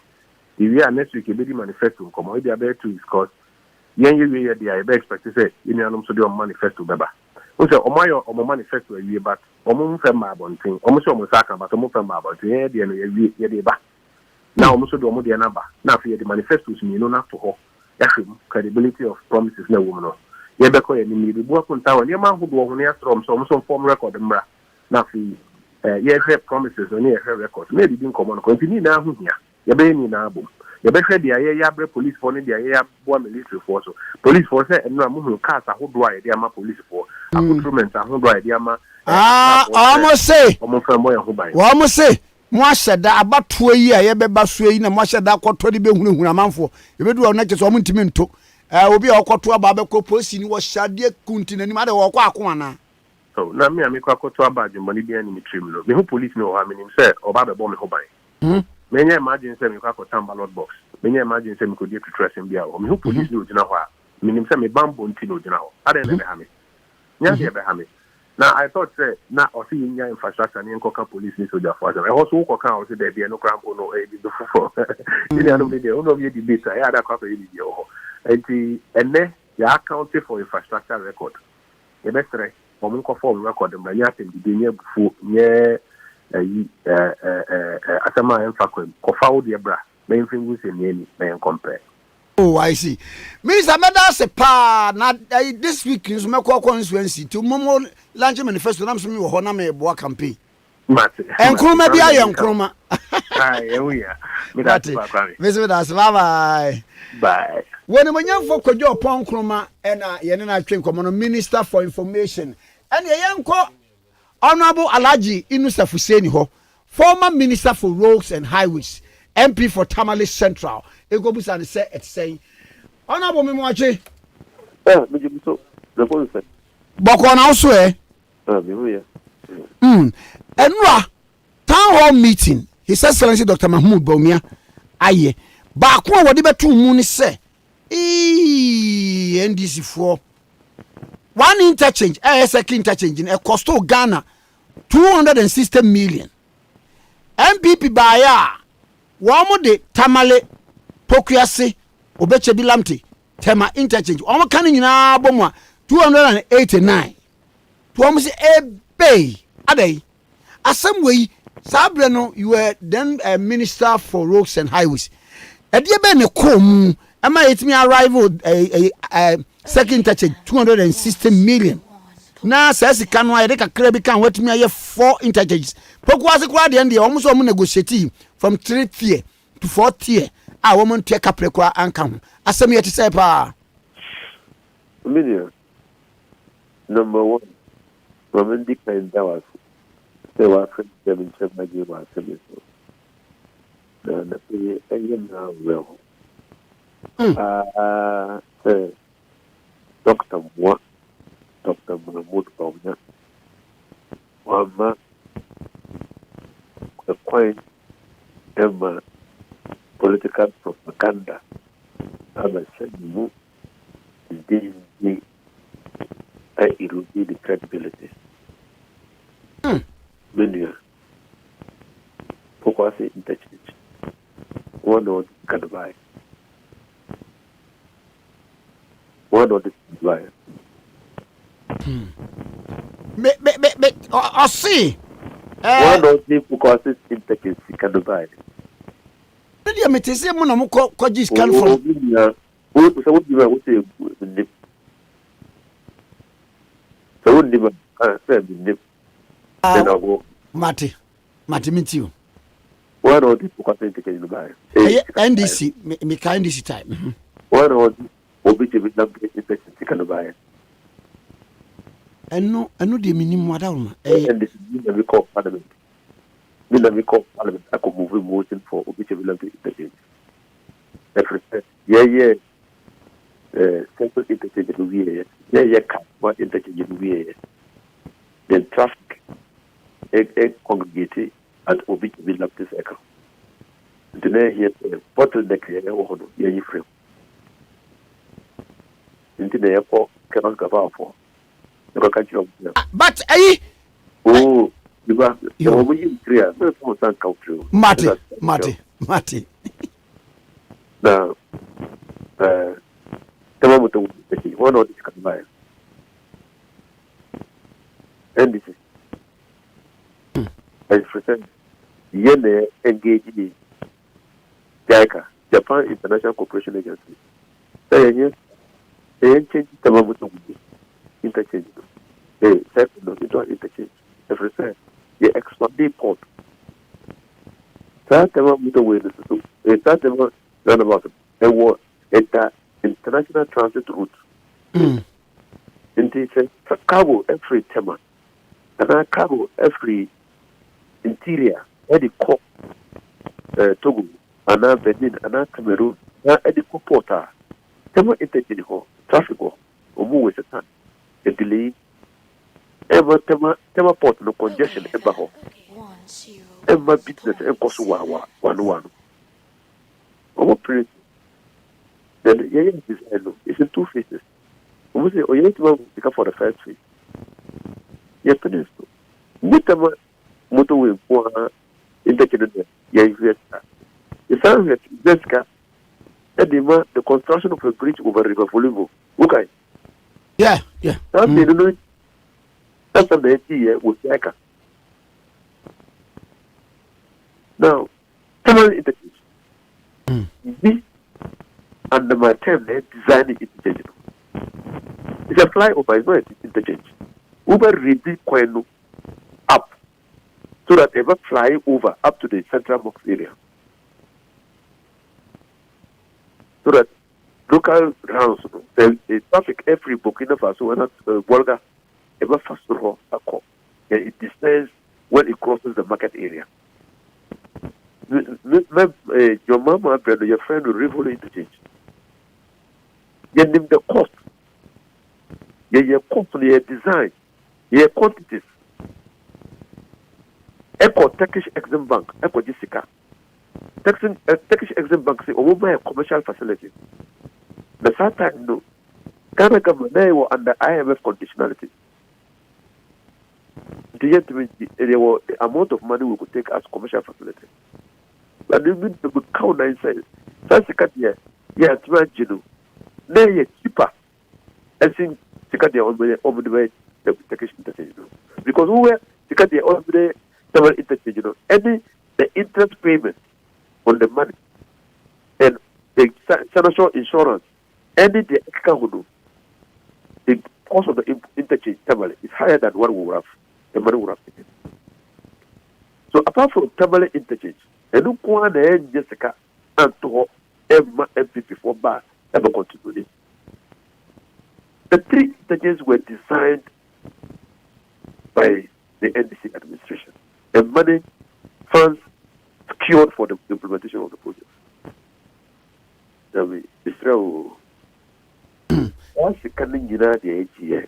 the year next week e be the manifesto common e be to discuss yen ye dey be expect say you know so dey manifesto beba we say omo manifesto we but omo mfe ma abontin omo say omo saka but omo mfe ma abontin ye dey no ye dey ba na omo so dey omo dey na ba na for ye the manifestos ni no na to ho yahwem credibility of promises na woman no Yebeko and me, the work on tower, your man who go on your from some form record, nothing. Ye have promises on your records. Maybe didn't come on continue now here. Your baby now boom. Your best the Yabre police for the Aya one military force. Police force and no moving cars are who dry the Ama police for. Accoutrements are who dry the Ama. Almost say, almost say. Moi said that about 2 years, you be basway in a much that got 20 billion a month for. You will do a next moment to. Obi akoto aba ko posi ni wo shade kunti na ni ma de wo kwa akwana so na me amikwa akoto aba je money bia ni mitrim no me hu police no ha me nim say oba be bo me ho ban me nya imagine say me kwa akota ballot box me nya imagine say me ko dey tracing bia o me hu police no gina ho a me nim say me bambo nti no gina ho ade na be ha me nya de be ha me na I thought say na o see nya infrastructure ni nkoka police ni soldier for so e ho so ko kan o say there be no crampo no e be fufo ni anu be dey o no be debate ya da kwa e be o enti ene ya account for infrastructure record e betre o mun ko form record ma ya tem di nye bufu nye asama en fakwe ko fawo de bra me mfingu se ni me compare Oh, I see. Minister Meda se pa na this week is me call constituency to Momo launch manifesto na me wo na me boa campaign. Mate. Nkrumah bia ye Nkrumah. Aye, we are. Me that ba Kwame. Mr. Das, bye bye. Bye. When we young for Kojo upon Nkrumah and ye na train come Minister for Information. And ye yanko Honorable Alhaji Inusa Fuseni ho, former Minister for Roads and Highways, MP for Tamale Central. Ego busa ne say et say. Honorable Memwache. Me jibu so. The phone say. Boko na so Me we. Enra town hall meeting. His Excellency Dr. Mahmoud Bawumia aye. Ba ko wodi betu mu ni say. NDC for one interchange, second interchange in a cost of Ghana 260 million. MPP baya wamo de Tamale Pokuase Obeche Bilamti Tema interchange. Wamo kani nyina bomwa 289. Tuwamu si bay adai. Asem way sabre no you were then a minister for roads and highways. Ediye be ne kom ama yetimi arrival second interchange 260 million. Na sesi kanwa yede kakra bi kan watimi aye 4 interchanges. Pokuase kwa de ende omo so omo negotiate from 3 tier to 4 tier. A woman tie kapre kwa anka ho. Asem yeti say pa. Million. Number 1. Women decline that was. They were 7 my game was so. The now well. Dr. Moa, Dr. Mahmoud Bawumia, Wama, the coin, Emma, political propaganda, Abba said, move, the it will be the credibility. Many focus interchange. One or can buy. One or the buy. I see. One or the focus interchange can buy. Did you meet say mo na mo ko jis kan from? So what you want to say? So what you say? Then I'll go. Mate meet you. One or the focus interchange buy. NDC me ka NDC time. One or the obiti with number interchange can buy. Eno de minimum wadawma. And this is we call parliament. We call parliament. I could move motion for obiti with number interchange. Yeah. Central interchange to be yeah, what interchange to be then traffic congregated at obiti with number cycle. Then here bottleneck here over here frame. Into the airport cannot go out for. But oh, you are clear. Mate. Now, one of these can buy. And this is, as present, Yene engaged in JICA, Japan International Cooperation Agency. They change the interchange. Second, interchange. Every time, they expand the port. That time, we don't wait. That time, none about it. There was the international transit route. And they say, cargo every tema, and I cargo every interior, any core, Togo, and I Benin, and I Cameroon, and any porter. Tema interchange, traffic, or move with the time. The delay. Ever tema port no congestion ever ho. Ever business and cost one. Our place. Then it's in 2 phases. We say, oh, you need to pick up for the first phase. Yes, please. Mutama motorway for interchange. Yes, the sound that Zeska, the construction of a bridge over River Volumo. Okay. Yeah. That's the idea with Jacka. Now, come on, interchange. under my term, they design it interchange. It's a flyover, it's not an interchange. Uber ready Kwenu up so that ever fly over up to the central box area. So that local rounds, the traffic every Burkina Faso and Volga ever fast to a it descends when it crosses the market area. Your mama, brother, your friend will revolve interchange. You name the cost. Your company, your design, your quantities. Echo Turkish Exim Bank, Echo Jessica. Turkish Exim Bank say, oh, my commercial facility. The first time, no. Ghana government, they were under IMF conditionality. The amount of money we could take as commercial facility. But even the good count inside. That's the cut here. Yeah, it's right, you know. They're cheaper. I think the cut there over the way the Turkish interchange. Because we were the cut there over the several interchange. Any the interest payment on the money and the financial insurance, any the extra the cost of the interchange is higher than what we would have. The money would have taken. So apart from Tamale interchange, and look one Jessica and to Emma MPP for bar ever continue. The three interchanges were designed by the NDC administration, and money funds secured for the implementation of the project. Israel, once the coming United AGA,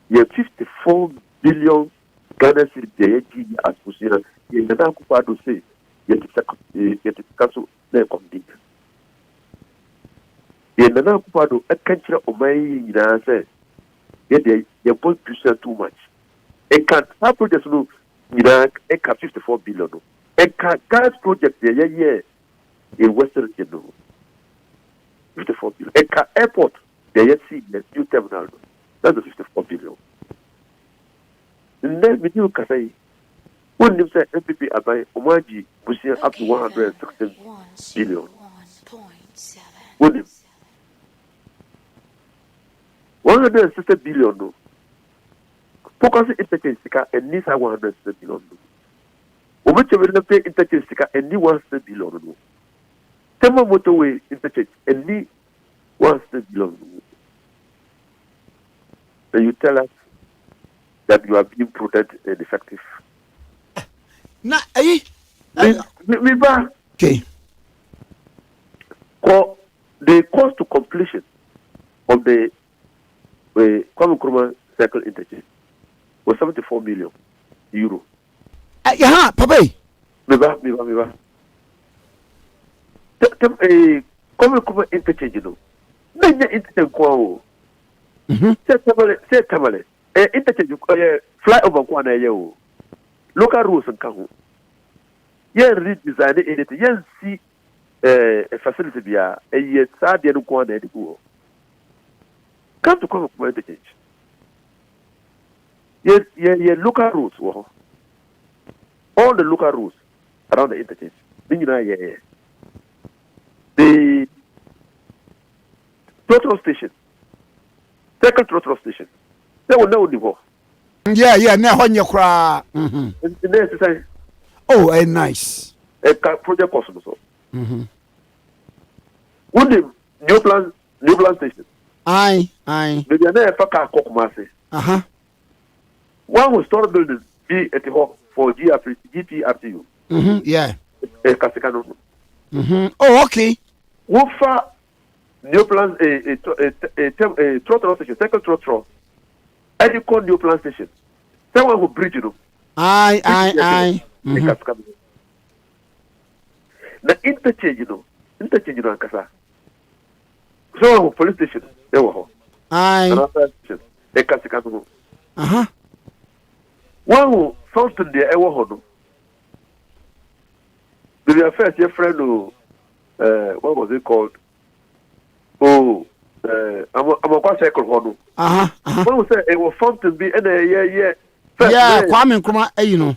you have 54 billion Ghana cedis the AG as Pusina. You have to say, you have to cancel their committee. You have to a country of my say, you both push too much. It can't happen just no, you know, 54 billion. It can't gas project there, in Western General. 54 billion. It can't airport there, see the new terminal. That's the 54 billion. And then we do say, when you say MPP Abai, Omaji, we see up to 116 billion. When 160 billion, no. Focus interchange and these are 160 billion. Which will pay interchange and need 160 billion. No. Tema motorway interchange and need 160 billion. Then you tell us that you are being prudent and effective. Na, okay. The cost to completion of the Kwame Nkrumah Circle interchange was 74 million euro. Yeah, Papa. Kwame Nkrumah interchange, no. Nanya interchange kwa. Say Tamale. Interchange fly over kwa yo. Local rules and kahu. Yen redesign it. Yen see a facility bia. Yen sad yen kwa na ediku. Come to Kwame Nkrumah interchange. Yen local rules wo. All the local rules around the interchange. The throttle station. Second throttle station. They will know the war. Yeah, now on your cry. Oh, nice. A project possible. When the new plan station. Aye. Maybe I never car cock. One will start building be at the hall for GPRTU. Yeah. A Oh, okay. What far new plans a throttle station, second throttle. And you call new plan station. Someone who bridge you. Aye. The interchange, Ankasa. Someone who police station, they were. Aye. Another station, they can't. One who fountain the ever hono. Maybe a first your friend who, what was it called? Oh, I'm a quite cycle hono. One who said it was fountain be and yeah. Yeah, Kwame Nkrumah, you know.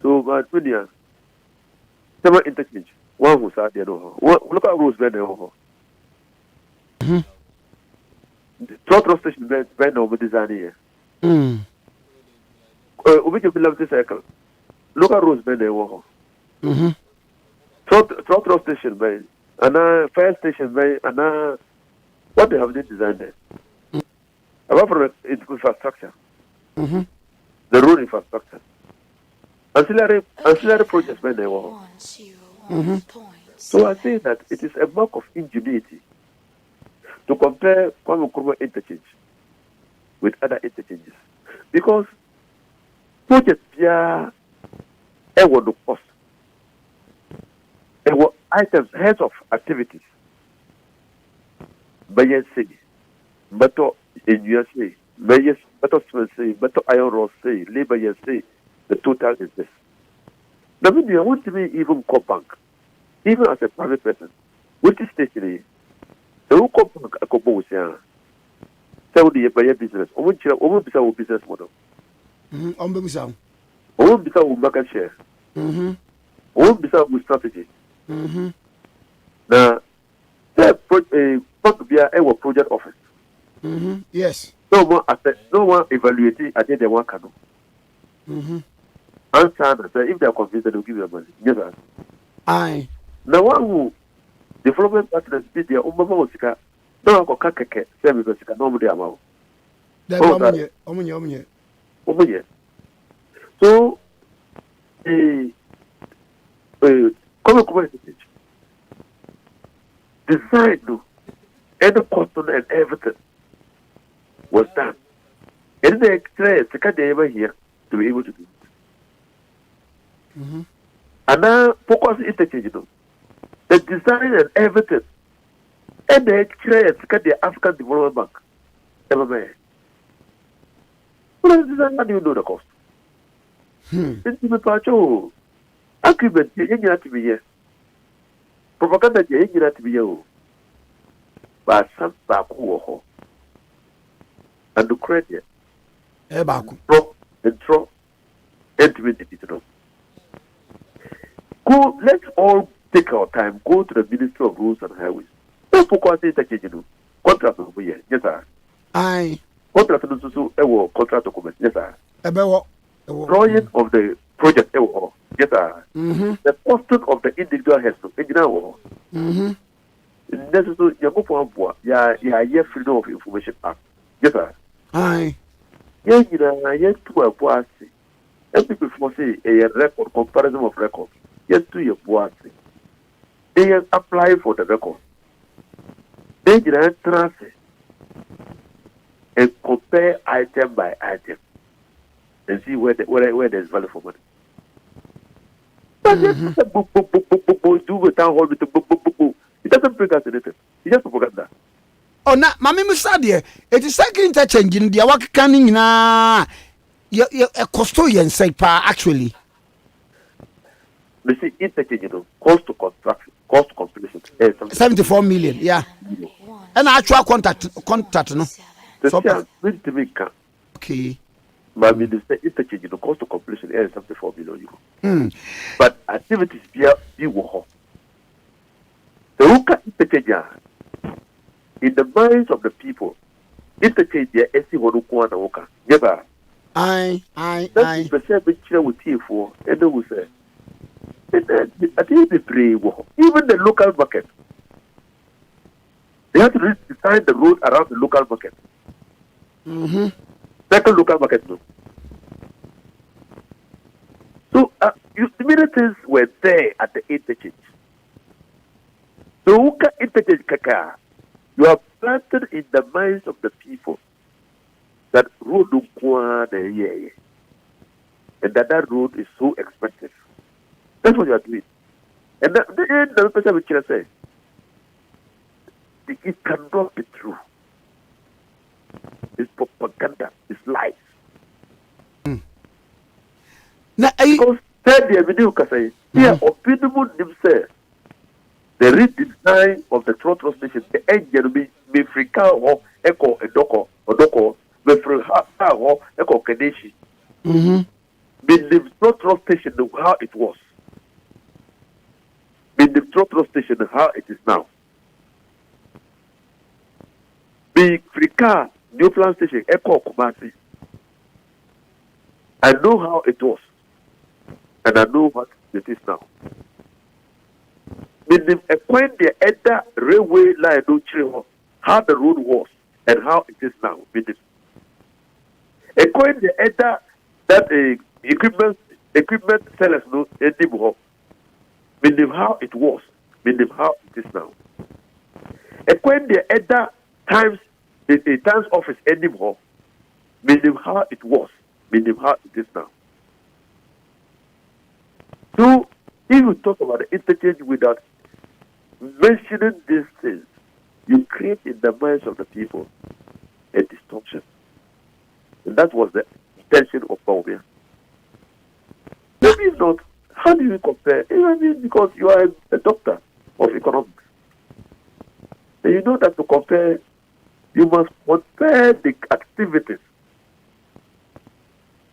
So, but when you several interchange, one who's out there, look at Rose Bend. Total station bend over design here. We can build the circle. Look at Rose Bend. Total station bend, and fire station bend, and what they have designed there. Apart from infrastructure, the road infrastructure, ancillary projects bend there. So I say that it is a mark of ingenuity to compare Kwame Nkrumah interchange with other interchanges. Because projects here were the cost. There were items, heads of activities. Bayer city, better in USA, Bayer better say, better iron rod say, labor year say, the total is this. Now, I want to be even call bank, even as a private person, which is stationary. The who call bank a couple of years. Tell the business, or won't be our business model. Won't be our market share. Won't be our strategy. Now, be a project office. Yes. No one assess, no one evaluating at the one can. Answer if they are convinced, they will give you money. Yes, sir. Aye. Now, one who development partners did their own mama sika. No one can keke. Say because sika no more amount. Omunye. So, come on, design no. And the cotton and everything was done. And the extra second day ever here to be able to do it. And now focus interchange, the design and everything. And the extra second day African Development Bank ever made. What is design? How do you know the cost? It's the pacho. Agreement, you have to be here. Propaganda, you have to be here. But some back who and the credit back and throw individual. Go, let's all take our time, go to the Ministry of Roads and Highways. Let's focus on interchange, contract over here. Yes, sir. Aye. Contract also contract document. Yes, sir. Drawing of the project. Yes, sir. The posting of the individual heads. Engineer. Necessary, you go for a boy. Yeah, Freedom of Information Act. Yes, sir. Aye. Yes, to a boy. And people say a record, comparison of records. Yes, to your boy. They apply for the record. They transfer and compare item by item and see where there's value for money. But do with town hall with the book. It doesn't bring us anything. It's just propaganda. Oh, na mami musadie. It is second interchange in the work canning na a custodian say pa actually. You see, interchange, cost to construction, cost to completion. 74 million, yeah. And actual contact, no. So, okay. But we say interchange, the cost to completion is 74 million euro. But activities be war. The Ruka interchange in the minds of the people, interchange there is one who and Oka. Never. Aye. That's the same picture with T4, and they will say, I think they pray. Even the local market, they have to redesign the road around the local market. Second local market, no. So, many things were there at the interchange. So, Uka interchange kaka, you are planted in the minds of the people that road don't go there, and that road is so expensive. That's what you are doing. And the person which can say, it cannot be true. It's propaganda. It's lies. Because third year video can say, here opinion themselves. The redesign of the throttle station, the engine be frika or echo a doko or doko, be frika or echo kadeshi. throttle station how it was. Be the throttle station how it is now. Be Frika new plan station Echo Kumasi. I know how it was, and I know what it is now. When the other railway line no chiro, how the road was and how it is now. When the other that equipment sellers no anymore. When how it was, when how it is now. When the other times the times office anymore, when how it was, when how it is now. So if you talk about the interchange without mentioning these things, you create in the minds of the people a distortion. And that was the intention of Bawumia. Maybe not. How do you compare? I mean, because you are a doctor of economics. And you know that to compare, you must compare the activities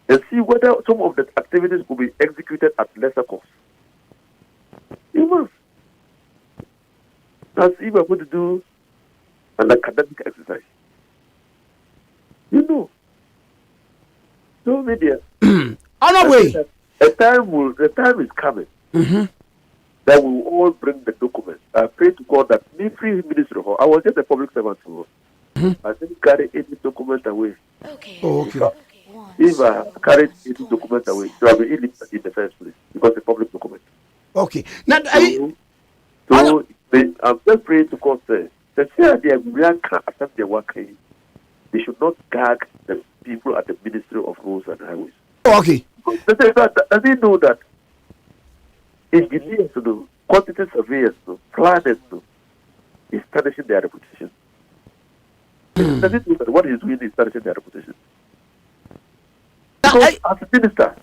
and see whether some of the activities will be executed at lesser cost. You must. As if we're going to do an academic exercise. You know. So media. On our way. The time is coming that we will all bring the documents. I pray to God that me free minister, I was just a public servant. I didn't carry any document away. Okay. Oh, okay. If I carried any document away, it will be illegal in the first place because it's a public document. Okay. Now, I'm just praying to God say, the fear they can't accept their work. They should not gag the people at the Ministry of Roads and Highways. Oh, okay. Does he know that engineers, quantity surveyors, planners, is tarnishing their reputation? Does he know that what he's doing is tarnishing their reputation? Because as a minister,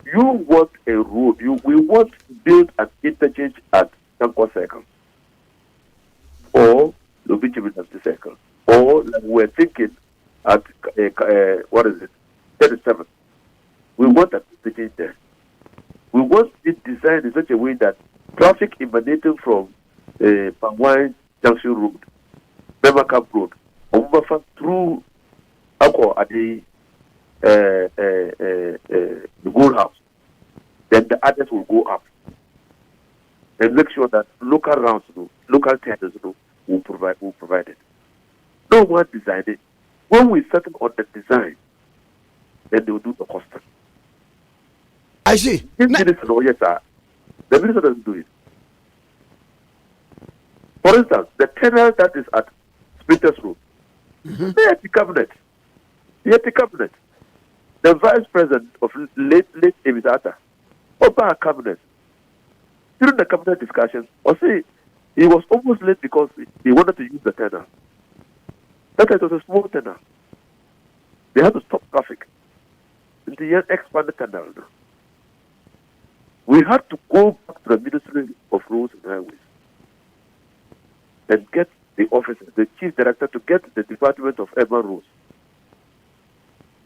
you want a road. We want to build an interchange at Sanko Circle or the Vigilant Circle, or like we're thinking at 37. We want an interchange there. We want it designed in such a way that traffic emanating from Pangwai Junction Road, Bemakam Road, through Akko at the Gold House, then the others will go up and make sure that local rounds, local tenders will provide it. No one designed it. When we settle on the design, then they will do the costing. I see. Yes, sir. The minister doesn't do it. For instance, the tunnel that is at Smithers Road, they are the cabinet. The vice president of late Emisata, open a cabinet. During the cabinet discussions, he was almost late because he wanted to use the tunnel. That was a small tunnel. They had to stop traffic. And they expanded the tunnel. We had to go back to the Ministry of Roads and Highways and get the officer, the chief director, to get the Department of Urban Roads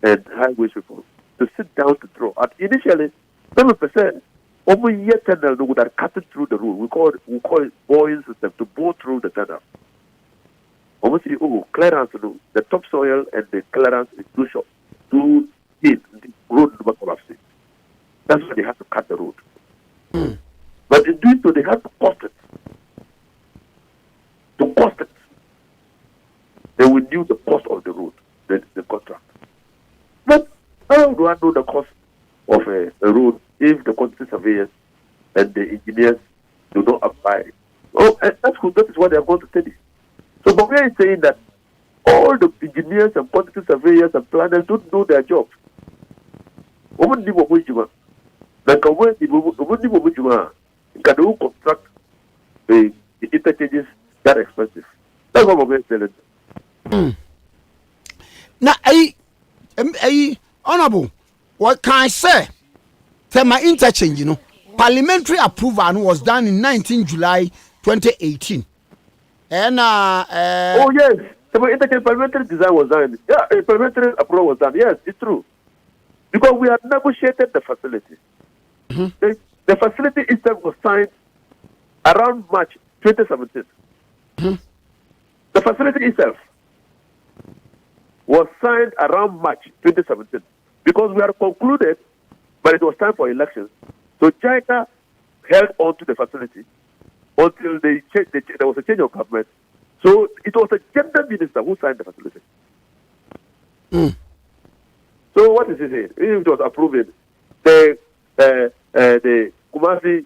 and Highways people to sit down to draw. And initially, 7% over year tunnel would have cut it through the road. We call it boring system to bore through the tunnel. Almost clearance, the topsoil and the clearance is too short, too deep, the road never collapsing. That's why they have to cut the road. But in doing so, they have to cost it. They will knew the cost of the road, the contract. But how do I know the cost of a road if the quantity surveyors and the engineers do not apply? Oh, that's good. That is what they are going to study. So Bawumia is saying that all the engineers and quantity surveyors and planners don't know their job. Can they construct the interchanges that expensive? That's what Bawumia is telling. Now, honorable, what can I say? Tell my interchange, parliamentary approval was done in 19 July 2018. And oh yes, the interchange parliamentary design was done. Yeah, parliamentary approval was done. Yes, it's true. because we had negotiated the facility. The facility itself was signed around March 2017. The facility itself was signed around March 2017 because we had concluded, but it was time for elections. So China held on to the facility until there was a change of government. So it was the gender minister who signed the facility. So what is it here? If it was approved, the Kumasi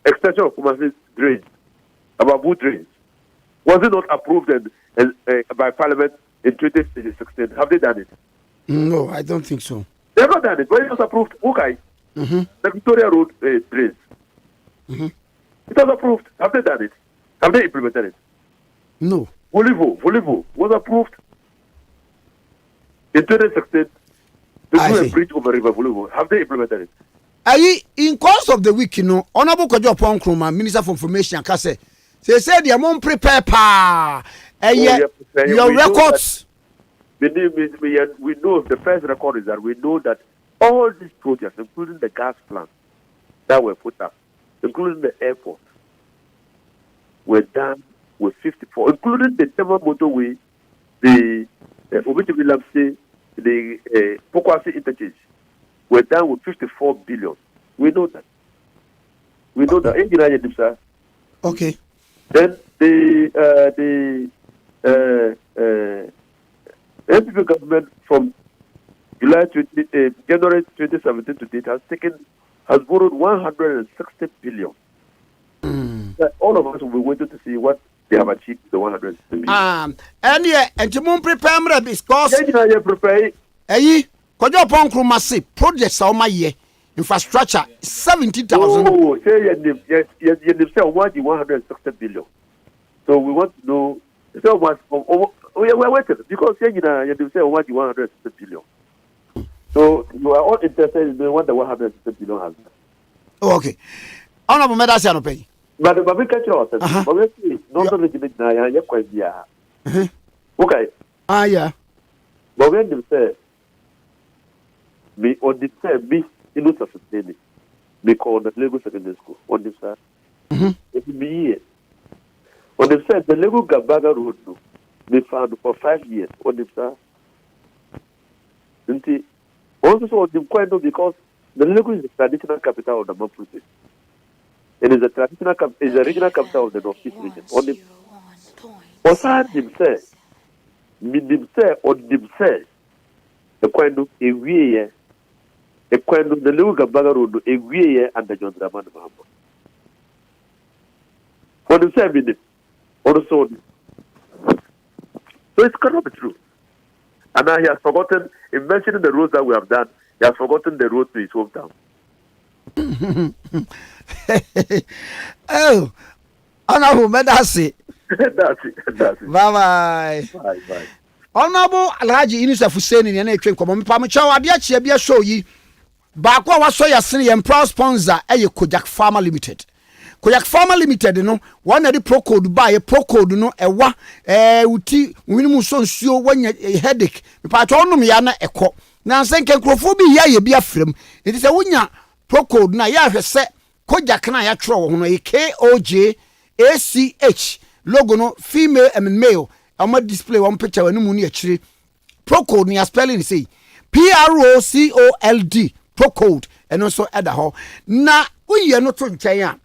extension of Kumasi drains, Ababu drains, was it not approved by Parliament in 2016? Have they done it? No, I don't think so. They have not done it. But it was approved. Okay. The Victoria Road drains. It was approved. Have they done it? Have they implemented it? No. Volivo was approved in 2016 to do a bridge over River Volivo. Have they implemented it? In course of the week, Honorable Kwame Nkrumah, Minister for Information, Kase, they said they won't prepare your records. We know the first record is that we know that all these projects, including the gas plants that were put up, including the airport, were done with 54, including the Tema motorway, the Obitibilamse, the Pokwasi interchange, were done with 54 billion. We know that. Okay. Then the NPP government from January 2017 to date has borrowed 160 billion. All of us will be waiting to see what they have achieved the 160 billion. And you won't prepare me because prepare. Kwame Nkrumah say projects are my year infrastructure 70,000. Oh, say yes, you say 160 billion. So we want to know. So we are waiting because you say 160 billion. So you are all interested in what the 160 billion has done. Oh, okay. Honorable Medasi Anope. But we catch you. But we see not only the you quite okay. Yeah. But when they say me on the same me in the sustain me call the Lagos Secondary School on the side. It be on the side the Lagos Gabaga Road no they found for 5 years on the side. Also on the quite because the Lagos is the traditional capital of the Mapuche. It is a regional capital of the Northeast region. On the Osad himself, the kind of a way, the kind of the Luga Baga Road, a way, and the John Dramani Mahama. For the 7 minutes, also. So it cannot be true. And now he has forgotten, in mentioning the roads that we have done, he has forgotten the road to his hometown. Oh, Honorable Medasi. That's it. Bye. Honorable Alhaji Inisa Fuseni ne na twem komo mpamcha wade a chia bia show yi ba kwa waso ya sene ye proud sponsor Kojak Pharma Limited. Kojak Pharma Limited no one na di pro code ba ye pro code no ewa uti winimu so nsuo wanya headache mpatwa onum ya na ekọ na nsenke nkrofo bi ya ye bia frem enti se wonya pro code na ya hwese Kojak na ya twro wo no KOJACH logo no female and male ama display one picture wani mu ni akire pro code ni spelling say PROCOLD pro code eno so eda ho na uye no to nkyɛn a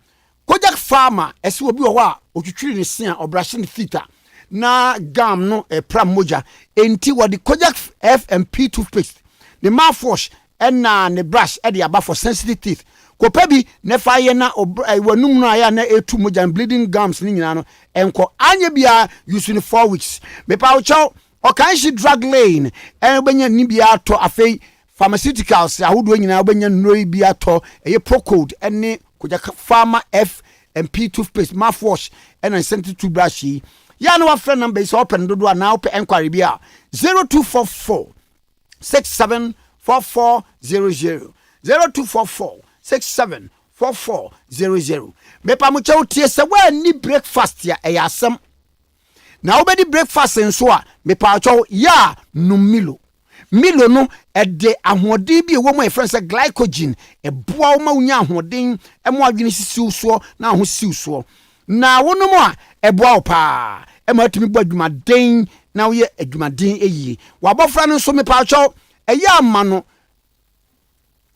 Kojak Pharma esi obi wo a otwitwiri ne se a obrahye ne theta na gam no pram moja enti wodi Kojak FMP toothpaste the mouthwash na ne brush e de aba for sensitive teeth kopa bi ne fa ye na wanum no aya na etu moja bleeding gums ni nyina no enko anya bia use in 4 weeks me pa ucho o kan shi drug lane benya ni bia to afei pharmaceuticals ahodo nyina benya nnoi bia to eye procode ene Kojak Pharma FMP toothpaste mouthwash and sensitive toothbrush ya no wa friend number is open dodo na open enquiry bia 0244 674400 0244 674400 mepa mo chew tie se wa ni breakfast ya eyasem na obedi breakfast nso a mepa chew ya numilo Milo no ɛde ahoɔden bi ɛwɔ mu a yɛfrɛ sɛ glycogen ɛboa wo ma wonya ahoɔden ɛmo adwene sisiw soɔ na ho siw soɔ na wonom a ɛboa wo paa ɛma atumi bɔ adwumaden na woyɛ adwumaden ɛyie wabɔfra no nso mepaakyɛw ɛyɛ ama no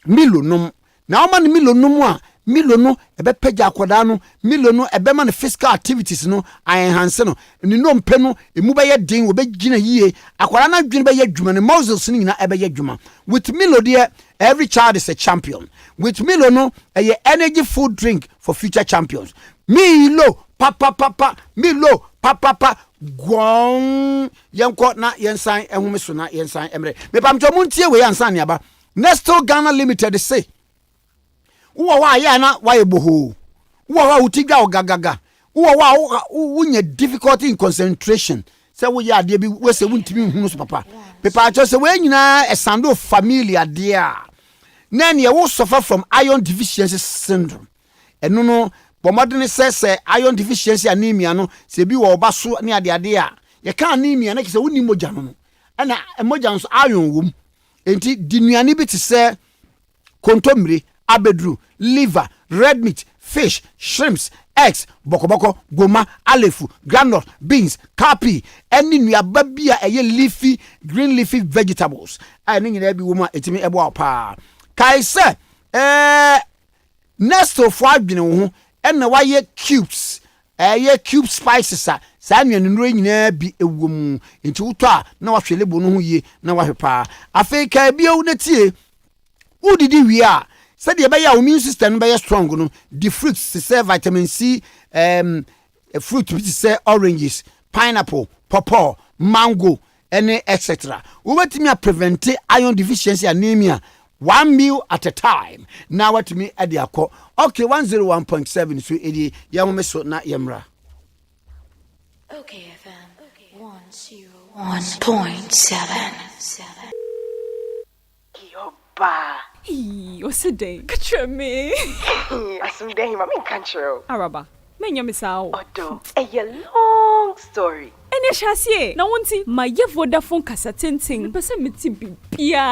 Milo nom na woma no Milo nom a Milo no ɛbɛpagya akwadaa no Milo no ɛbɛma no physical activities no enhance no ne no mpɛ no emu bɛyɛ den wɔbɛgyina yie akwadaa no adwene bɛyɛ adwuma ne muscles no nyina ɛbɛyɛ adwuma with Milo deɛ every child is a champion with Milo no ɛyɛ energy food drink for future champions Milo papa Milo papa gwon yɛnkɔ na yɛnsan ɛhome so na yɛnsan ɛmrɛ mepamtɔ mu ntie wei ansan ne aba Nestle Ghana Limited say wo wa ya na wa eboho wo wa utigwa ogagaga wo wa wunya difficulty in concentration say wo ya ade bi we se wuntimi hunu so papa pepa cho say we nyina esando familia dia na ne wo suffer from iron deficiency syndrome eno no bomodene say iron deficiency anemia no se bi wo ba so ne ade a ye ka anemia na kise woni mogya no na mogya nso iron wom enti dinuane bi te say kontomire abedru liver red meat fish shrimps eggs bokoboko goma alefu groundnut beans cowpea any nuaba bia eye leafy green leafy vegetables ani nyina bi wo ma etimi ebo apa kai se Nestle fo adwene wo ho na waye cubes cube spices a saa nnuane no nyina bi ewo mu enti wuto a na wahwe lebo no ho ye na wahwe pa afei kai bia wo netie udidi wi a said the immune system be strong no the fruits say vitamin C fruit which say oranges pineapple pawpaw mango any etc we want me prevent iron deficiency anemia 1 meal at a time now what me at the akọ okay 101.7 so edi yamome so na yemra okay FM 101.7 Yoba. What's the day? Catch me. Asum day, mami kanchero. Araba. Menya misao. Odo. A long story. Ene shasie. Na wonti my Vodafone kasa tinting. Pese meti bibia.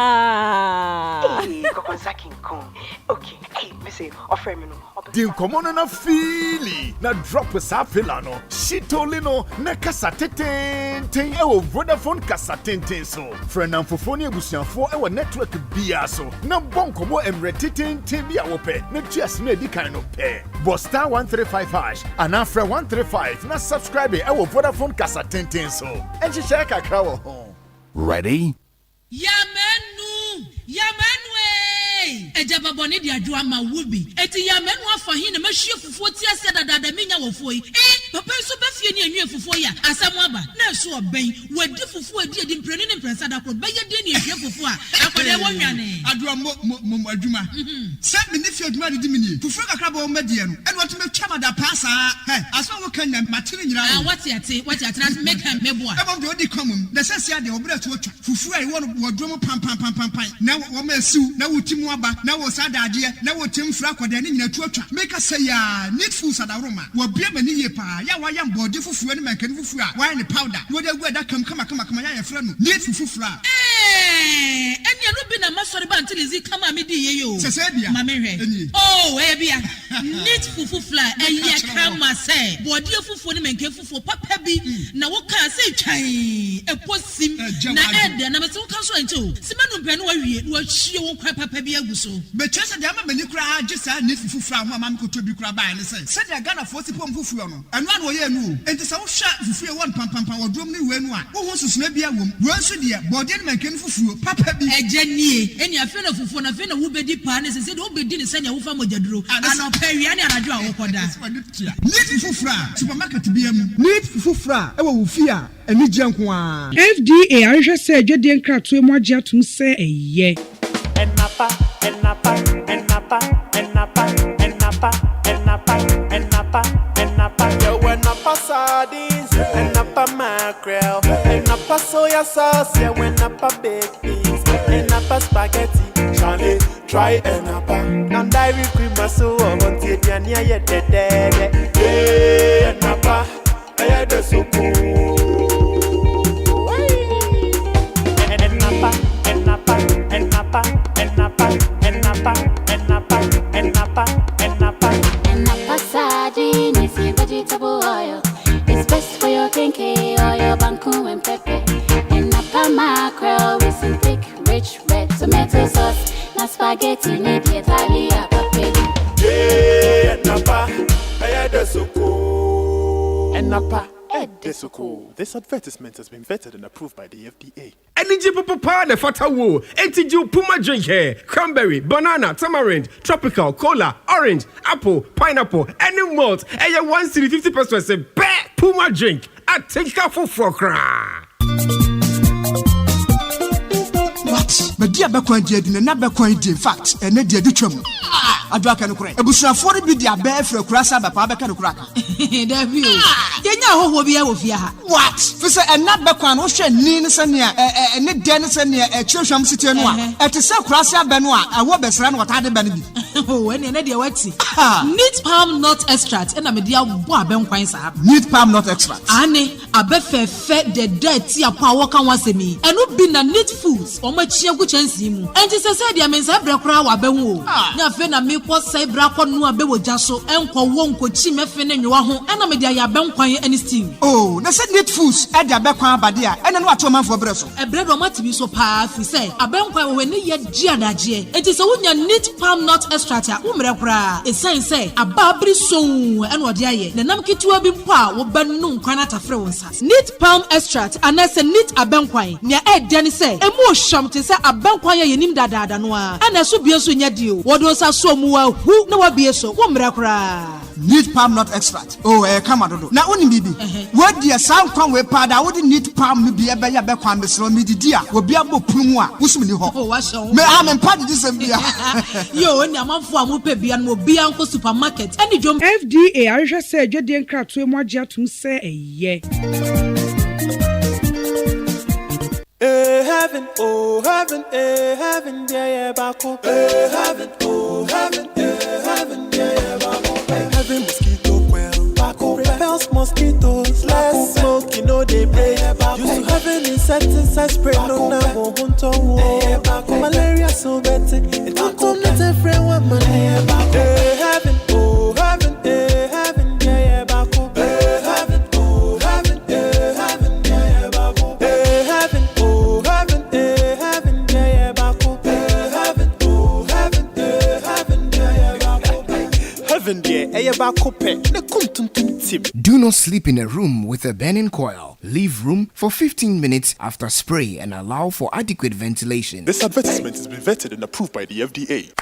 Kokonsaki nkon. Okay. Hey, missy, offer me no. Din komono na fili na drop sa fila no. Shitolino na kasa teten ewo Vodafone kasa tenten so. Friend and fofoni abusianfo ewo network bia so. Na bonkomo emre teten bia wo pe. Na just na di kan no pe. Bo star 135 hash and after 135 na subscribe ewo Vodafone kasa tenten so. Enchi share kakra wo ho. Ready? Yamenu Eja baboni di adwo ama wubi eti yamenu afa hin na mahwie fufuo ti ase dadada menya wofo yi papa so ba fie ni anwie fufuo ya asam aba na so oben wadi fufuo adi mpreni ne mpresa da kro beye de ni ahwie fufuo a akwade wo nwane adwo mo adwuma se me ne fie adwuma de mini fufuo kakra ba wo madie no ene wato metwa da pasa aso wo kanya matire nyira wati ate na make am meboa ebo de odi komum na sese ade obra to otwa fufuo ai wo wodwo mo pam na wo ma siu na wo timu aba na wo sadade na wo timfra akwade ne nyina tuatwa make say ya need food sadaroma wo bia mani ye pa ya wa ya mbode fufuo ne mankani fufuo a wa ne powder wo de gu da kam kama ya yefra no need fufuo a enya no bi na masori ba ntilizi kama me di ye yo sese bia ma me hwe bia need fufuo eya kama say bode fufuo ne mankan fufuo papa bi na wo ka say twan eposim na ede na me se wo kan so ento simanu mpe no wa wie wo hie wo kwa papa bi aguso be chese de ama mani kura agisa need fufuo a mam ko tobi kura ba ne se de Ghana fo sipom fufuo no eno an wo ye nu enti se wo hwa fufuo won pam wodrom ne we nu a wo ho susuna bia wom wo nso de bode ne mankan fufuo papa bi ejanie eni afi na fufuo na afi na wo bedi pa ne se de wo bedi ne se ne wo fa mojaduro ana pawia ne anadwo a wo koda need fufuo a supermarket bia mu need fufuo a e wo fi a eni gye nko a FDA ahwehwe se adwede nkratoe mo agye atum se eye Enapa yo enapa sardines enapa mackerel enapa soya sauce yeah enapa baked beans enapa spaghetti Charlie try enapa and dairy cream so want to be near ye de enapa I so cool enapa your kinky, or your banku and pepper. And upper mackerel with some thick, rich red tomato sauce. Na spaghetti need Italia, papi. Yeah, Napa, I had a so cool. And Napa, so cool. This advertisement has been vetted and approved by the FDA. Energy papa the fata wo. Entiju puma drink here. Cranberry, banana, tamarind, tropical, cola, orange, apple, pineapple, any malt. And you 150% say bear puma drink. I take a for cry. What? But dear Bakwan did never coined in fact, and a dear Duchum. I do can crack. A bush of 40 be the bear for a crassa, but Papa can crack. There you know who will be out here. What? For and not Bakwan, Ocean, Nina Sania, and Dennis and a church from City and one. At the South Crassa Benoit, I will best run what I did. Oh, when you're idea what's it? Neat palm nut extract, and I'm a dear Wabem Quines up. Neat palm nut extract. Annie, a befe fed the dead tea power can once a me, and not been a neat foods or my cheer which ends him. And just said, I mean, Sabra Crow, Abenwo. Nafena me was Sabra no Abewo Jasso, and Wonko Chimefen and Yoho, and I'm a dear Benquine and steam. Oh, that's a neat foods at the Bakwan Badia, and then what a man for Bresso. A bread or mat to be so powerful, we say, a Benquine when yet Giadaje. It is a woman neat palm nut extract, Umra, a sign say, a babri so, and what yaye, the Namki to a bimpa, or Benun Kanata Frozen. Neat palm extract, and that's a neat a Benquine, near Ed Denny say, a more sham to say a Benquine in him dada noa, and a subios in your deal. What was a so mua, who no be so, Umra. Neat palm nut extract. Oh, come on, now only baby. What dear sound come with pad, I wouldn't need palm to be a bear back on the slow midi dear, will be able to Pumwa, who's me. Oh, what's so? May I am part of this and yo, and your mom for a mope and will be uncle supermarket. And the jump FDA, I just said, you didn't crack to a more jet to say, yeah. Heaven, oh heaven, heaven, yeah, Bako. Heaven, oh heaven, heaven, yeah, Bako. Heaven mosquito quail, Bako repels mosquitoes. Less smoke, you know they play. Used to heaven insecticide spray, no now won't Bako. Malaria so better, it don't come let a friend one man. Heaven, oh heaven, heaven, yeah, Bako. Heaven, oh heaven, heaven, yeah, Bako. Heaven, oh heaven, heaven, yeah, Bako. Heaven, oh heaven, heaven, yeah, Bako. Heaven, yeah, Bako. Do not sleep in a room with a burning coil. Leave room for 15 minutes after spray and allow for adequate ventilation. This advertisement has been vetted and approved by the FDA.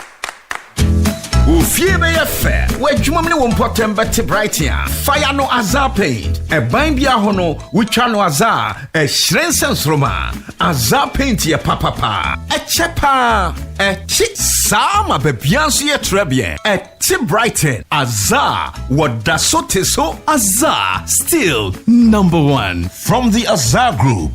Ufie be fair. We dwuma me won potem bete bright here. Fire no azar paint. E ban bia ho no witwa no azar. E hrensen roma. Azar paint ye papa. E chepa. E chi sama be bianso ye trebie. E ti brighten. Azar wada so te so azar still number 1 from the Azar Group.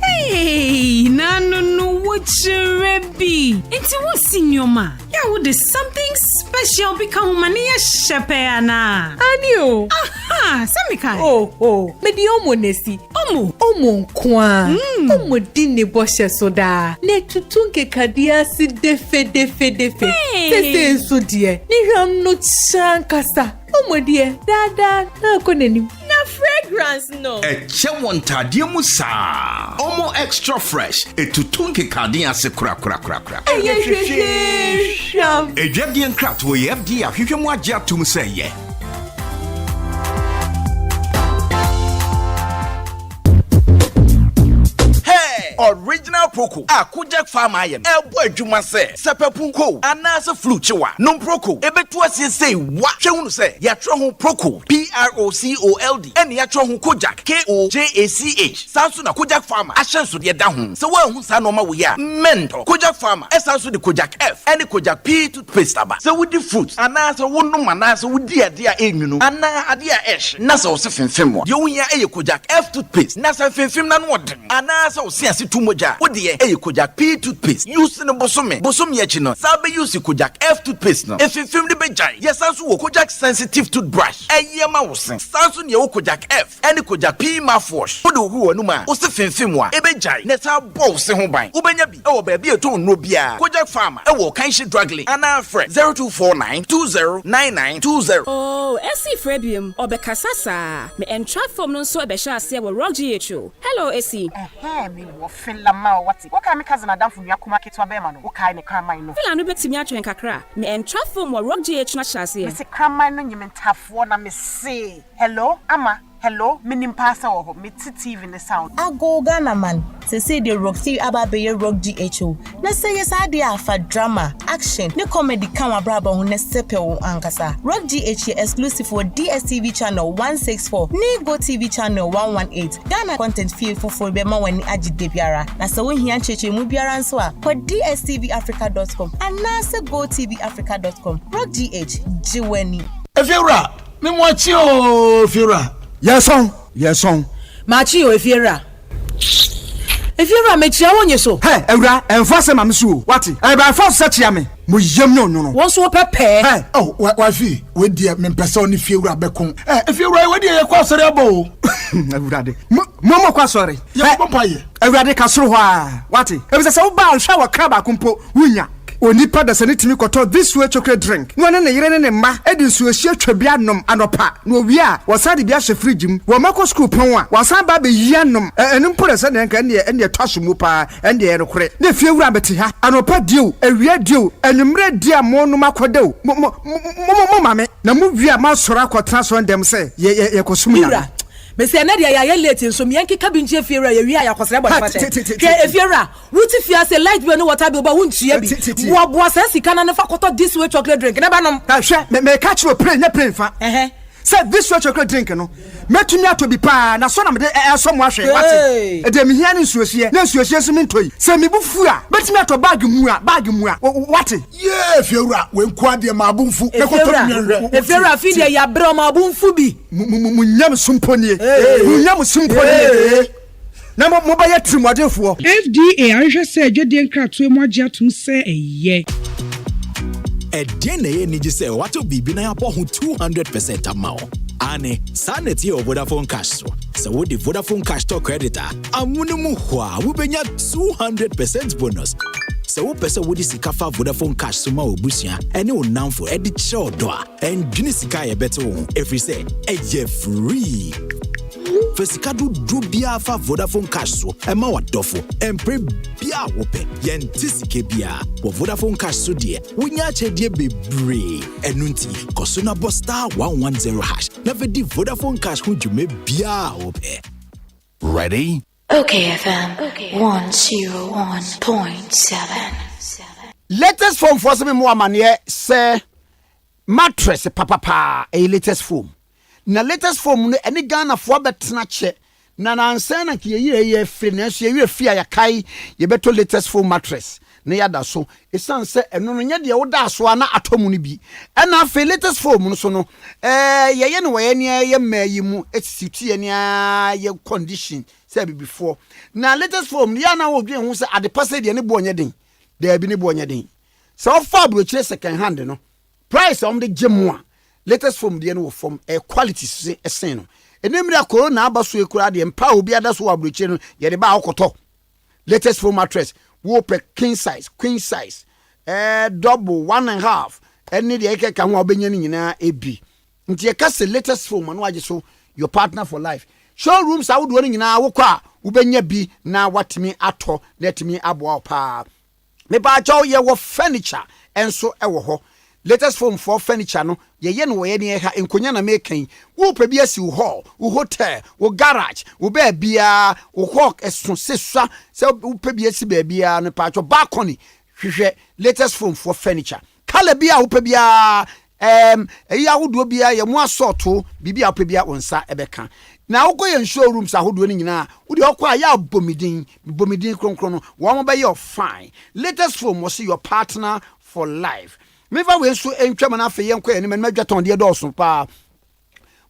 Hey, no, what you ready? Into what senior yeah, would there's something special become mania shepeana. Anio. Aha, Samika. Oh, maybe omonesi. Omo kwa. Omo dine boshe soda. Ne tutunke kadia si defe. Sese so die. Ni ram no chankasa. Omo die. Dada na koneni. Na fragrance no. Eche wontade musa. Omo extra fresh. Etutunke kadia se kura. Ejedi enkrat wo FD ahwehwe mu agye atum say ye. Original Proko Akujak Farm Iron Elbo adwuma se sepepunko anase fluchiwa no proko ebetu asie say wa hwehunu se ya tro ho Proko PROCOLD ene ya tro ho Kojak KOJACH sanso na Kojak Farmer ahyenso de da ho se wa hu sa no ma wo ya mendo Kojak Farmer esanso de Kojak F ene Kojak P toothpaste aba se wudi fruit anase wonu manase wudi ade a enwunu ana ade a esh na se wo se fenfem wo de wo ya eye Kojak F toothpaste na se fenfem na no woden anase wo se tumoja odie kojak P toothpaste use no bosom ye chino sabe use kojak F toothpaste no efifim de bejai yesanso wo kojak sensitive toothbrush eyema wosen sanso ne wo kojak F ene kojak P mouthwash odo hu no ma o se fimfim wa ebejai ne sa bow se ho ban ubenya bi e wo ba bi eto no bia kojak farmer e wo kanshi drugly ana fre 0249209920 oh esi frebium obekasasa me entra form no so ebehya ase wo rock GHO hello esi me wo fela ma wati wo ka me cousin adam fu nua kuma ketwa be ma no wo kai ne kraman no fela no betimi atwen kakra me entra form wo rock GHO na hyase me se kraman no nyimntafo na me se hello ama hello minim pasa wo me TV ne sound ago Ghana man say the rock TV Abia rock GHO na say yes ade afa drama action ne comedy kan abraba ho ne sepe wo ankasa rock GHO exclusive for DSTV channel 164 ne Go TV channel 118 Ghana content feel for be ma wani agide biara na say wo hia cheche mu biara nso a for dstv-africa.com and na say Go TV-africa.com rock GH jiwani efiura me mo chi o efiura yes on machi o efiura me chia wonye so hey ewura enfase mam so what e ba fa se chia me mo yem no won so pepe hey oh wa fi we die me pese oni fiura bekon efiura we die ye kwa sori abo ewura de mo kwa sori ye bo paye ewura de ka soro ho a what e be se wo ba hwa wa kra ba kumpo wunya onipa da sane timi koto this way chocolate drink no ne yire ne ma edi nsuohie twabia nom anopa no wi a wasade bia hye fridge mu wo mako school pon a wasan ba be yia nom enu mpore se ne nka ene twaso mu pa ene ye rekore ne fie wura beti ha anopa dio awia dio enumre dia mo no makodew mo mame na mu wi a ma sora akotra so ndem se ye kosum ya Mesi na dia ya late nso me yanke kabinje efiera ya wi ya kwasere body fa ke efiera wuti fia say light bill no water bill ba wuntua bi wo bo asa sika na fa koto this way chocolate drink na ba nom hwe me catch you play fa say this way chocolate drink no metumi ato bi pa na so na me so mo ahwe wate e de me hia ne nsuohie na nsuohie so me ntoi say me bufu a betumi ato bag mu a wate ye fiewura we nko ade ma abunfu me koto mi efiera fi de ya bre ma abunfu bi munyam sumponie munyam sumponie na mo ba ya trimodefo FDA ahwe se adwede nkratoe mo agye atum se eye Edene ye nije se wato bibi na yapo hu 200% amao. Ane, saneti yo Vodafone Cash so. Se wo di Vodafone Cash to creditor, amune mu hwa, wubenya 200% bonus. Se wo pese wo di sikafa Vodafone Cash so ma obusia, ene wo namfo edi cho doa. En juni sika ye beto wo, every say, eye free. Fesikadu drubia fa Vodafone Cash so ema wadofo empre bia wope yentisike bia wo Vodafone Cash so de wonya chedie bebre enunti kosona bosta 110 # never di Vodafone Cash hu jume bia wope. Ready? Okay FM 101.7. Latest form for some more amane say mattress papa a latest form. Na latest form no ene Ghana fo betena che na nansa na ke ye free na so ye fia ya kai ye beto latest form mattress na yada so esan se eno no nya de wo da so na atomu no bi ena fe latest form no so no ye no we ne ye mayi mu etiti ye ne ye condition say be before na latest form ya na wo dwen hu se ade passe de ne bo onye den da bi ne bo onye den so fa bro chire second hand no price on the gem latest form de no form quality se esen no enemira corona abaso ekura de empa obi adaso wa broche no ye de ba akoto latest form mattress wo pe king size queen size double 1.5 eni de eke ka ho obenya ni nyina ebi nti ye ka se latest form no age so your partner for life showrooms awudo ni nyina wo kwa ubenya bi na watimi ato letimi abo pa me ba chaw ye wo furniture enso ewo ho latest form for furniture no ye no ye ne ha enkonya na mekan wo pa bi asi wo hall wo hotel wo garage wo ba bia wo hawk eso sesua se wo pa bi asi ba bia no pa cho balcony hwehwe latest form for furniture kala bia wo pa bia eya wodo bia ye mo asorto bibia wo pa bia wonsa ebeka na wo koye showrooms ahodo ni nyina wo de okwa ya bomidin kronkron no wo mo ba ye fine latest form was your partner for life. Meva we so entwa na fe yenko ene madwaton de doso pa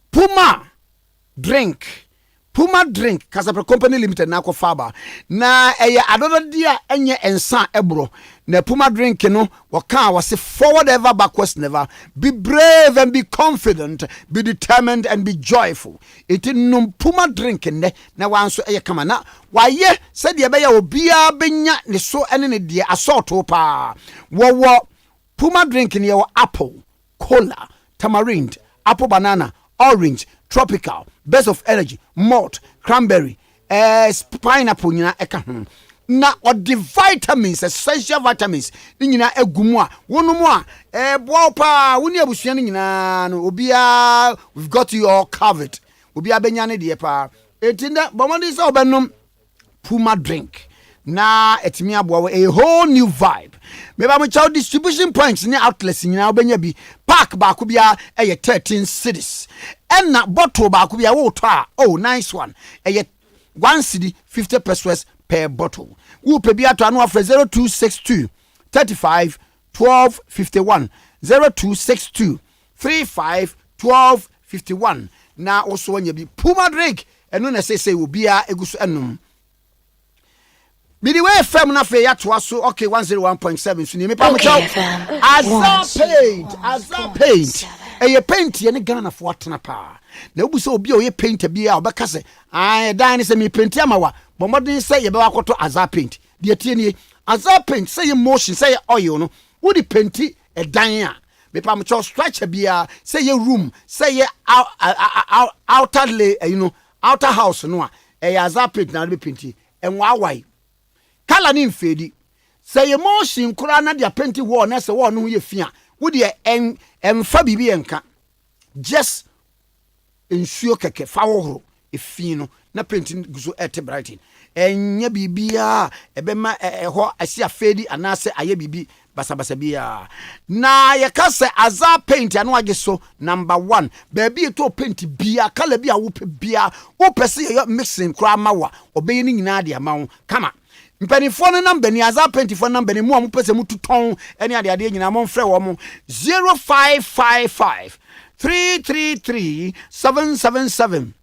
Puma drink Puma Drink Casapra Company Limited na ko faba na adodo dia enye ensa ebro na Puma Drink no waka was forward ever backwards never. Be brave and be confident, be determined and be joyful. It num Puma Drink ne na wanso kama na waye said ye beya obia benya ne so ene ne de assault pa wo Puma Drink ne wo apple, cola, tamarind, apple banana, orange, tropical, best of energy, malt, cranberry, pineapple nyina eka ho. Na the vitamins, essential vitamins, nyina egumu a wonumu a boa pa woni abusua nyina no obia we've got you all covered. Obia benya ne de pa. Etinda bomodi so obenum Puma Drink. Na etimi aboa a whole new vibe. Meba mo chow distribution points ni outlets nyina obenya bi park ba ko bia 13 cities. Na bottle ba ko bia wo to a oh nice one. 1 cedi 50 pesos per bottle. Who pe bia to anu afre 0262 35 12 51 0262 35 12 51. Na also nya bi Puma Drink eno na say wo bia eguso enum. Bidi we FM na fe ya to aso okay 101.7 so ni me pa mo chow Azar paint eye paint ye ne Ghana fo atena pa na obu se obi o ye paint bia obeka se dan ne se me paint amawa bomodin se ye be wakoto Azar paint de tie nie Azar paint say ye motion say ye oil no wo di painti dan a me pa mo chow structure bia say ye room say ye outer lay outer house no a Azar paint na be painti enwa awai kala ni mfedi say emotion kura na dia painti wall na say wall no ye fia wo de emfa bibi enka just ensuo keke fa wohoro efi no na painting guso ete brighten enya bibia ebema ho asia fedi anase aye bibi basabasa bia na ye ka say Azar paint anu age so number 1 baby to paint bia kala bia wo pe bia wo pese ye mixing kura mawa obeyi ni nyina de amawo kama mpanifo no number ni Azar paint fo number ni mu am pese mu tuton ene ade nyina mo mfrɛ wo mo 0555 333 777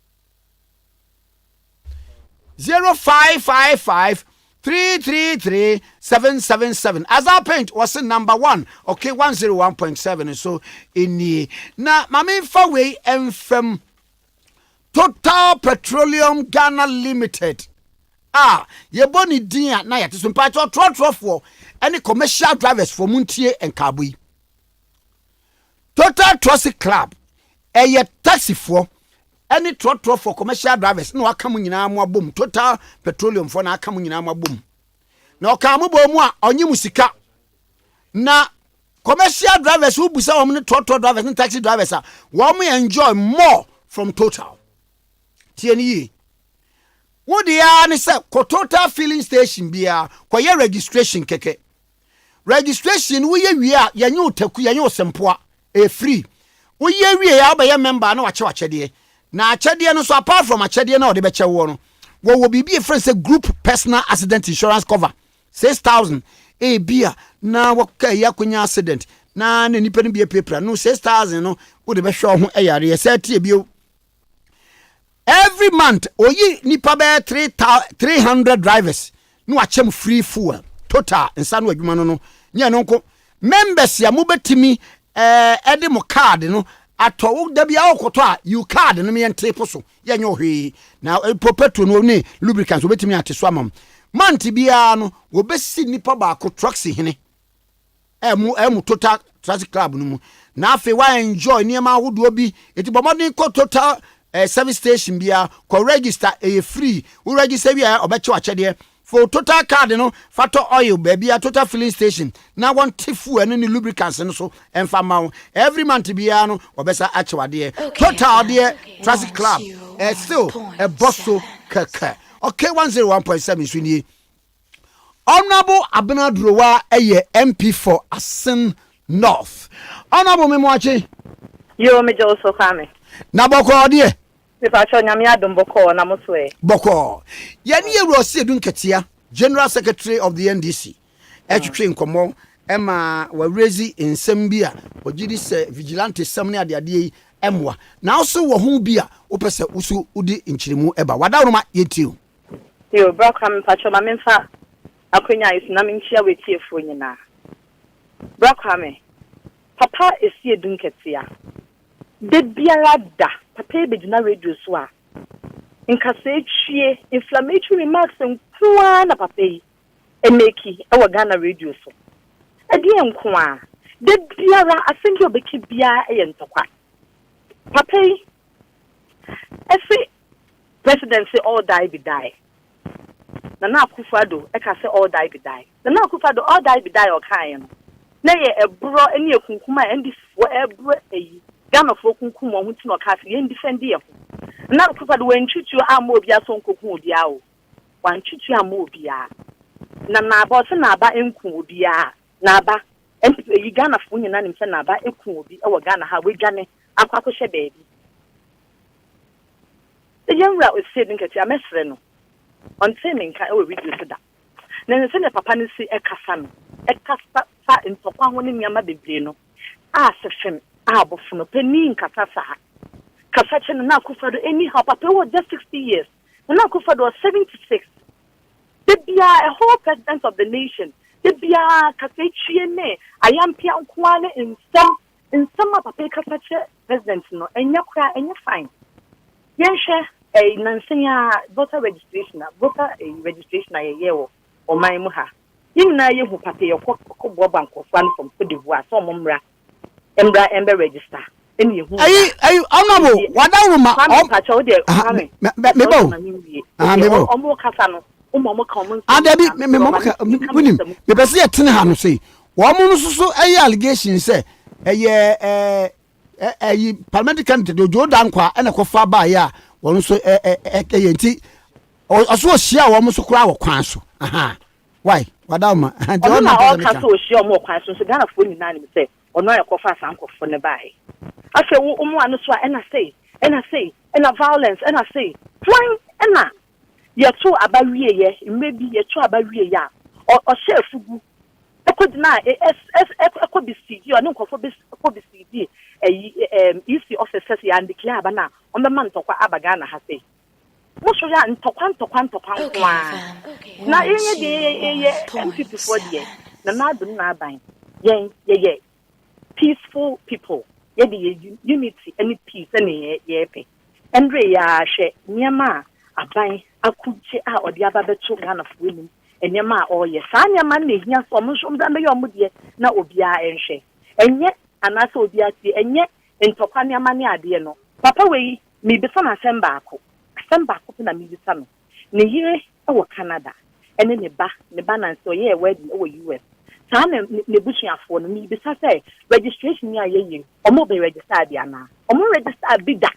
0555 333 777. Azar paint was number 1. Okay, 101.7. So in the na mami fa we enfem Total Petroleum Ghana Limited. Ye boni din na yate so mpa tro for any commercial drivers for Muntie and Kabui. Total Trust Club taxi for any tro for commercial drivers no aka nyina mo abom Total Petroleum for na aka nyina mo abom na oka mo bo mu a onye musika na commercial drivers who busa wo ne tro drivers and taxi drivers wo mo enjoy more from Total tieni wo dia ne se ko Total filling station bia ko ye registration keke registration wo ye wi a ye nyu otaku ye nyu osempoa free wo ye wi ya ba ye member na wache de na achede no so apart from achede na ode beche wo no wo bibi e friend say group personal accident insurance cover 6,000 bia na wo ka ya kunya accident na nipa no bia pepra no 6,000 no wo de be hwe ho yare ye say tie bio every month oyi nipa be 300 drivers no achem free fuel Total nsa no adwuma no nya no nko members ya mo betimi ede mo card no ato da bia okoto a you card no me ente so ye nyo hwe na perpetual no ne lubricants obetimi ateso amam month bia no obesi nipa ba ko trucks hene emu Total Traffic Club no mu na afi wa enjoy niema ahodo bi eti bomodin ko Total service station bia ko register free we register bia obeche achede for Total card no factor oil baby a Total filling station na want tifu and any lubricants no so emfa ma every month bia no obesa achewade Total de Traffic Club still a bosso keke okay 101.7 swini Honorable Abinadrowa MP for Asin North Honorable Memwachi yo me also Kwame na boko de If nyame adom boko na moswe boko yani ewrosi edunketia General Secretary of the NDC etwetwe nkomo ema wa raise ensem bia ogidi se vigilante sem ne ade emwa na also wo ho bi a wo pese usu udi nchirimu eba wada roma yetio yo bro Kwame pacho ma memfa akonya is na menchia wetiefo nyina bro Kwame papa esi edunketia de biara da papa be gina radio so a nka se twie inflammatory remarks nkoa na papa yi emeki e wo Ghana radio so e de nkoa de biara asengi obeki bia e yentokwa papa yi efi presidency all die be die na Akufo-Addo e ka say all die be die na Akufo-Addo all die be die o kan no na ye ebro ene ekunkuma endi fo ebro eyi Ghana fo kunkum o huti no ka say ye defend ye ho na Akufo-Addo wantwitu ama obi aso nkokun obi a o wantwitu ama obi a na aba se na aba enku obi a na aba eyi Ghana fo nyina nim se na aba ekun obi e wo Ghana ha we dwane akwakọ hye baabi yɛnwura osedi nkati amesre no onse menka e we video so da na nse ne papa ne si ekasa no ekasa fa ntokwa ho ne nyama bebre no a sefem a bofuno pani nkasa sa kasa che na Akufo-Addo anyhow papa was just 60 years na Akufo-Addo was 76 the bia a whole president of the nation the bia kasa chie ne ayampia nkoa ne nsama papa kasa che president no enya kura enya fine yɛnhwɛ nansenya voter registration yewo o man mu ha yinna yehu papa yekɔ banko fan from Cote d'Ivoire so momra ember register eni yehu ayi honorable wadawuma pacha o de mebo omo kasa no omo ka omo adabi me bunim me pese yetene ha no sei wo mo no so allegation say parliamentary candidate Ojo Dankwa ena kofa ba ya won so yenti oso hia wo so kura wo kwan so aha why wadama ono na o ka so hia mo kwan so Ghana fo nyina ni say ono ya kofa sankofo ne bai afi wo umu anu so ena say violence ena say flying ena yeto abawie ye mmebi yeto abawie ya o shefugu ekodina ekobisidi ono nkofo ekobisidi EC officers ya declare abana on the man tokwa abagana ha say muso ya ntokwa kwa na yenye de MP4 de na dum na aban ye peaceful people ye de unity and peace and ye pe andre ya hwe nyama aban akuje a odi ababeto Ghana fo nim enyama a oye sa nyama na ehia so mo nso mda me yo mudie na obia enhwe enye anase obi ati enye ntokwa ne amane ade no papa wei mi bisa na semba ako na mi bisa no ne yire e wo Canada ene ne ba na so ye wedding e wo US sa ne busuafo no mi bisa say registration ni ayeye omo be register dia na omo register bida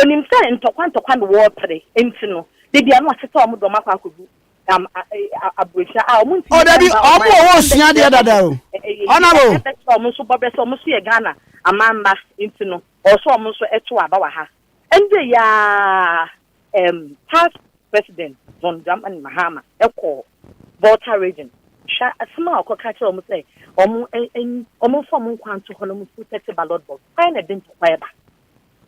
onim say ntokwa no wo pere enti no de bia no aseta omo do makwa akogu abusha omo dabi omo wo sua de dada o honorable omo so bobe so omo so ye Ghana amamba enti no also omo so eto aba wa ha ende ya past president Von Dramani Mahama eko Volta region sha asma ko ka che omo say omo form kwanto hono mu protect ballot box fine na den to kwa eba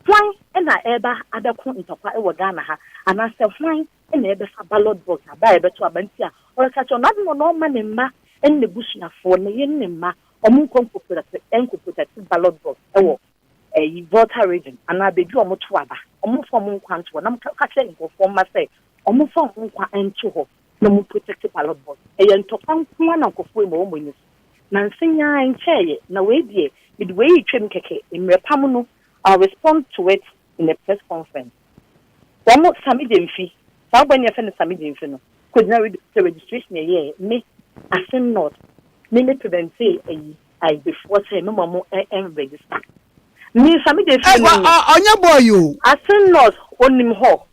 fine na eba adako ntokwa e wo Ghana ha ana se fine na ebe fa ballot box aba ebe to abanti a o ka che no ma ne ma enne busuafo na ye ne ma omo protect ballot box ewo Volta region ana bedu omo to aba omo form kwanto na ka che nkofo ma say omo form kwa ento ho na mu protect ballot box ye ntokwa nko na nkofo mo mo ni na nsenya ncheye na we die midway twem keke imrepam no I'll respond to it in a press conference. One more Sami Demfi. How when you send Sami Demfi? Could now read the registration a year. Me, I send not. Me prevent say I before say no more and register. Me Sami Demfi. On your boy, you. I send not on him ho.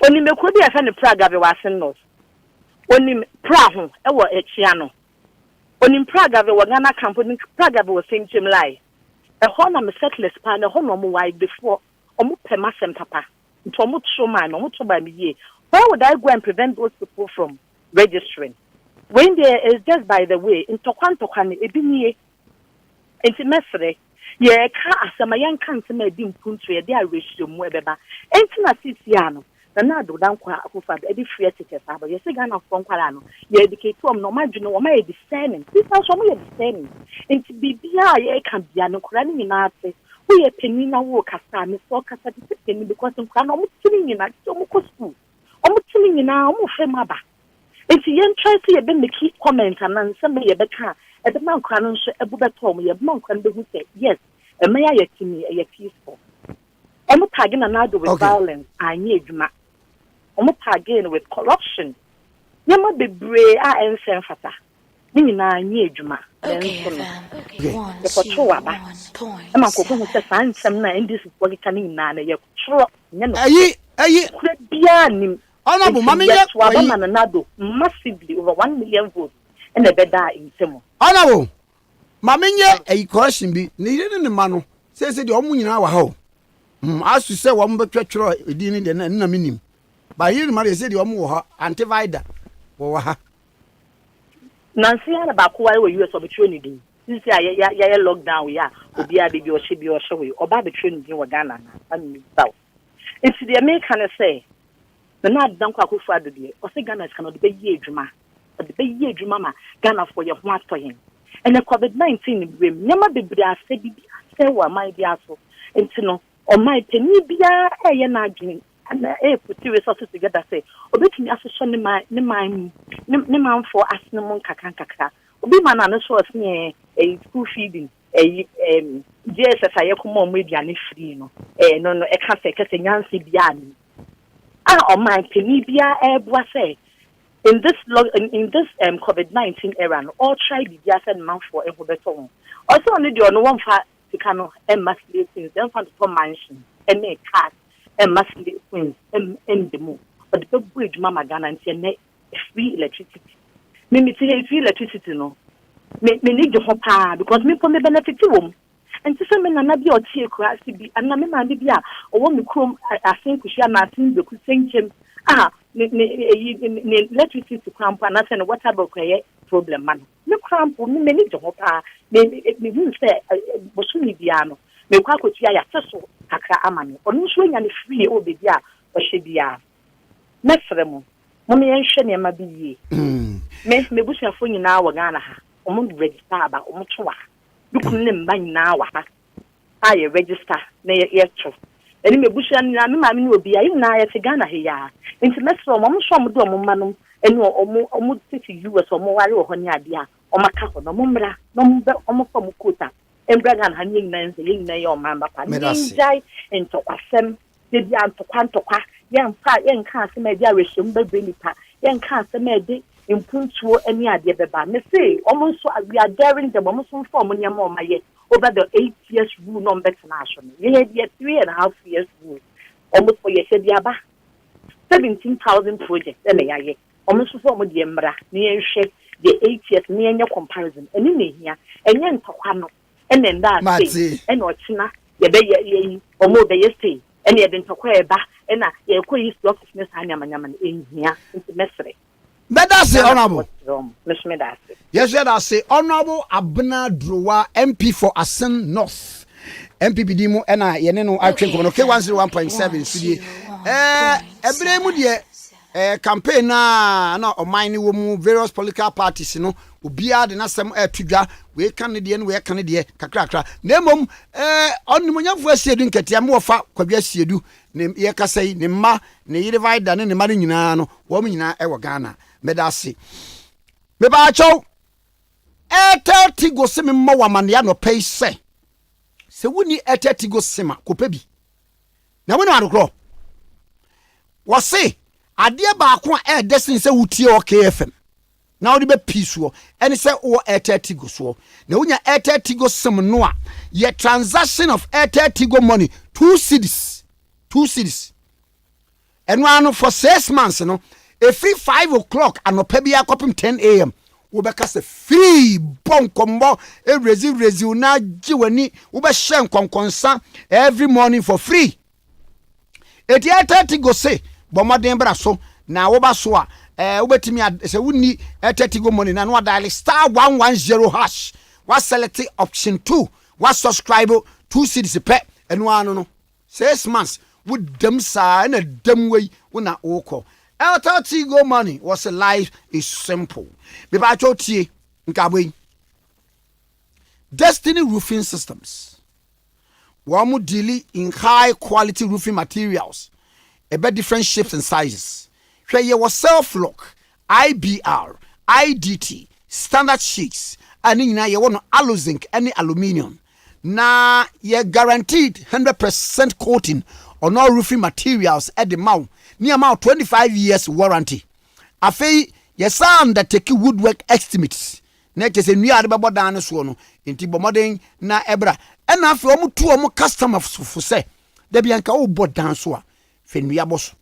On him could be a fan of Praga. I send not. On him Prahu. I was a Chiano. On him Praga. We were Ghana company. Praga was saying to him lie. A hona me settlers pan a hono mo wide before omo pemasem papa nto omo tro man omo to ba me ye. Why would I go and prevent those people from registering when there is just by the way into kwanto kan ebi nie enti mesre Ye ka asama yan kan se ma di mpuntu ye de aresho mu ebeba. Enti na sisi no. Na do dan kwa akufa e di free tickets aba. Ye se Ghana for nkwala no. Ye educate them no madwene o ma ye discerning. This is so ye discerning. Enti bibia ye kan bia no kura ni na ate. Wo ye penina wo kasa me so kasa di penni because nkwa no mo tini nyina so mo ko school. O mo tini nyina o mo fe maba. Enti yen try to ye be make comment and nsem ye be ka e be man kwa no so ebu betom ye be man kwa no be hu say yes e me ya yetimi e ye peaceful. O mo tag na na do with violence anye adwuma. O mo tag with corruption. Nyama bebre a ensen fata. Ni nyina anye adwuma. Okay. For true aba. E man ko hu say fan nsem na ndis for ka ni nyina na ye tro nya no. Ayi bia nim. Honorable Mami Nado massively over 1 million votes and a better in Temo. Honorable Mami a question be needed in the mano. Says the Omuina ho. As to say one but treacher didn't and minim. By here, Maria said the Omu antivida or ha. Nancy and about who are US opportunity. Since I lockdown, we are, or be a baby or she be or show you, or by the training in Ghana and South. It's the American say. The night don't quite for the day. Or say Ghana cannot be ye drama. But the be ye drama, Ghana for your one for him. And the COVID-19 grim, never be bria said, say what my dear so. And to know, or my penny be a yanagin, and put two resources together say, or bet me as a son in my name for asnamon kakanka. Or be man and so as me a school feeding. JSS I come on with Yanni free, no, no, I can't say, because Yancy Biani. Ah, on my penibia say in this COVID-19 era, all try the just and mouth for a beton. Also, only the one fat to kind of massively things, then found for mansion and make cars and massively things and the move. But the bridge, Mama Ghana and say, free electricity. Me say free electricity, no. Me need your hopper because me for me benefit to and to some men are not your tear class to be and na me bia or one chrome I think we share nothing the same him electricity to cramp and nothing what about problem man no cramp me need your hopper me say bosuni biano me kwa ko tia ya so kakra amane onu so nya ne free o be bia o hye bia na fremo mo me enhwe ne ma bi yi me busuafo nyina wa Ghana ha o mo register aba o mo twa dukunne mba nyina wa ha aye register na ye tro eni me busua na me ma me no obi ayi na ye te Ghana he ya nti mesro mo so mo do mo manom eni o mo titi US o mo ware o honi ade a o maka ho no mo mra no mo fo mo kota embra Ghana ha nyi na nse yin na ye o mamba pa njai ento kwasem de bia ntokwa yen ka asem e dia rehim ba nipa yen ka asem e de impuntuo eni ade beba me say almost we are daring them almost form nyam o maye over the 8 years rule no better national ye had 3.5 years rule almost for ye said yaba 17,000 projects and ye almost form the embra ni enhwe the 8 years ni enye comparison eni na hia enye ntokwa no and then that say and ochina ye be ye omo be ye say and ye den ntokwa eba and na ye ko yi office ne sa nyama enhia nti mesre. Better say honorable. Yes, I say honorable Abna Drowa MP for Asen North. MPP Dimo and I Yeneno Akye okay 101.7 studio. Ebremu de campaign na o mine wo mu various political parties no obia de nasem atudwa we Canadian we Canadian kakrakra. Nemom onimonyafo asiedu nketia me wofa kwadwa asiedu ne ye kasai ne ma ne yirivida ne ma nyina no wo nyina e wo Ghana. Medasi meba chow Tigo semi mo wamane ya no pay se woni Tigo sema kopebi na woni adokro wo se ade ba ko desin se wutie o KFM na wodi be pisuo eni se wo Tigo so na wonya Tigo sem no a ye transaction of Tigo money 2 cedis eno ano for 6 months no. A free 5 o'clock and no pebia copim 10 a.m. Ubeka se free bon combo e rezi na jiweni ube shen konsa every morning for free. Eti Tigo se bomma dembra so na woba so a ubetimi se wuni Tigo money na no dial *110# wa select option 2 What subscribe 2 cities pet and one no 6 months with them sa and a dumb way when I oko. LTT go money was a life is simple. Bibacho Nkawe. Destiny Roofing Systems. Wamu dealing in high quality roofing materials. About different shapes and sizes. Where you was self-lock, IBR, IDT, standard sheets, and you want aluzinc, any aluminium. Na you guaranteed 100% coating on all roofing materials at the mount. Near amount 25 years warranty. Afei, your son that take woodwork estimates. Next is a new adaba dana swono. Inti bomoding na ebra. And after omu two omu customers for say. Debianka o bot danswa. Fenuya bosu.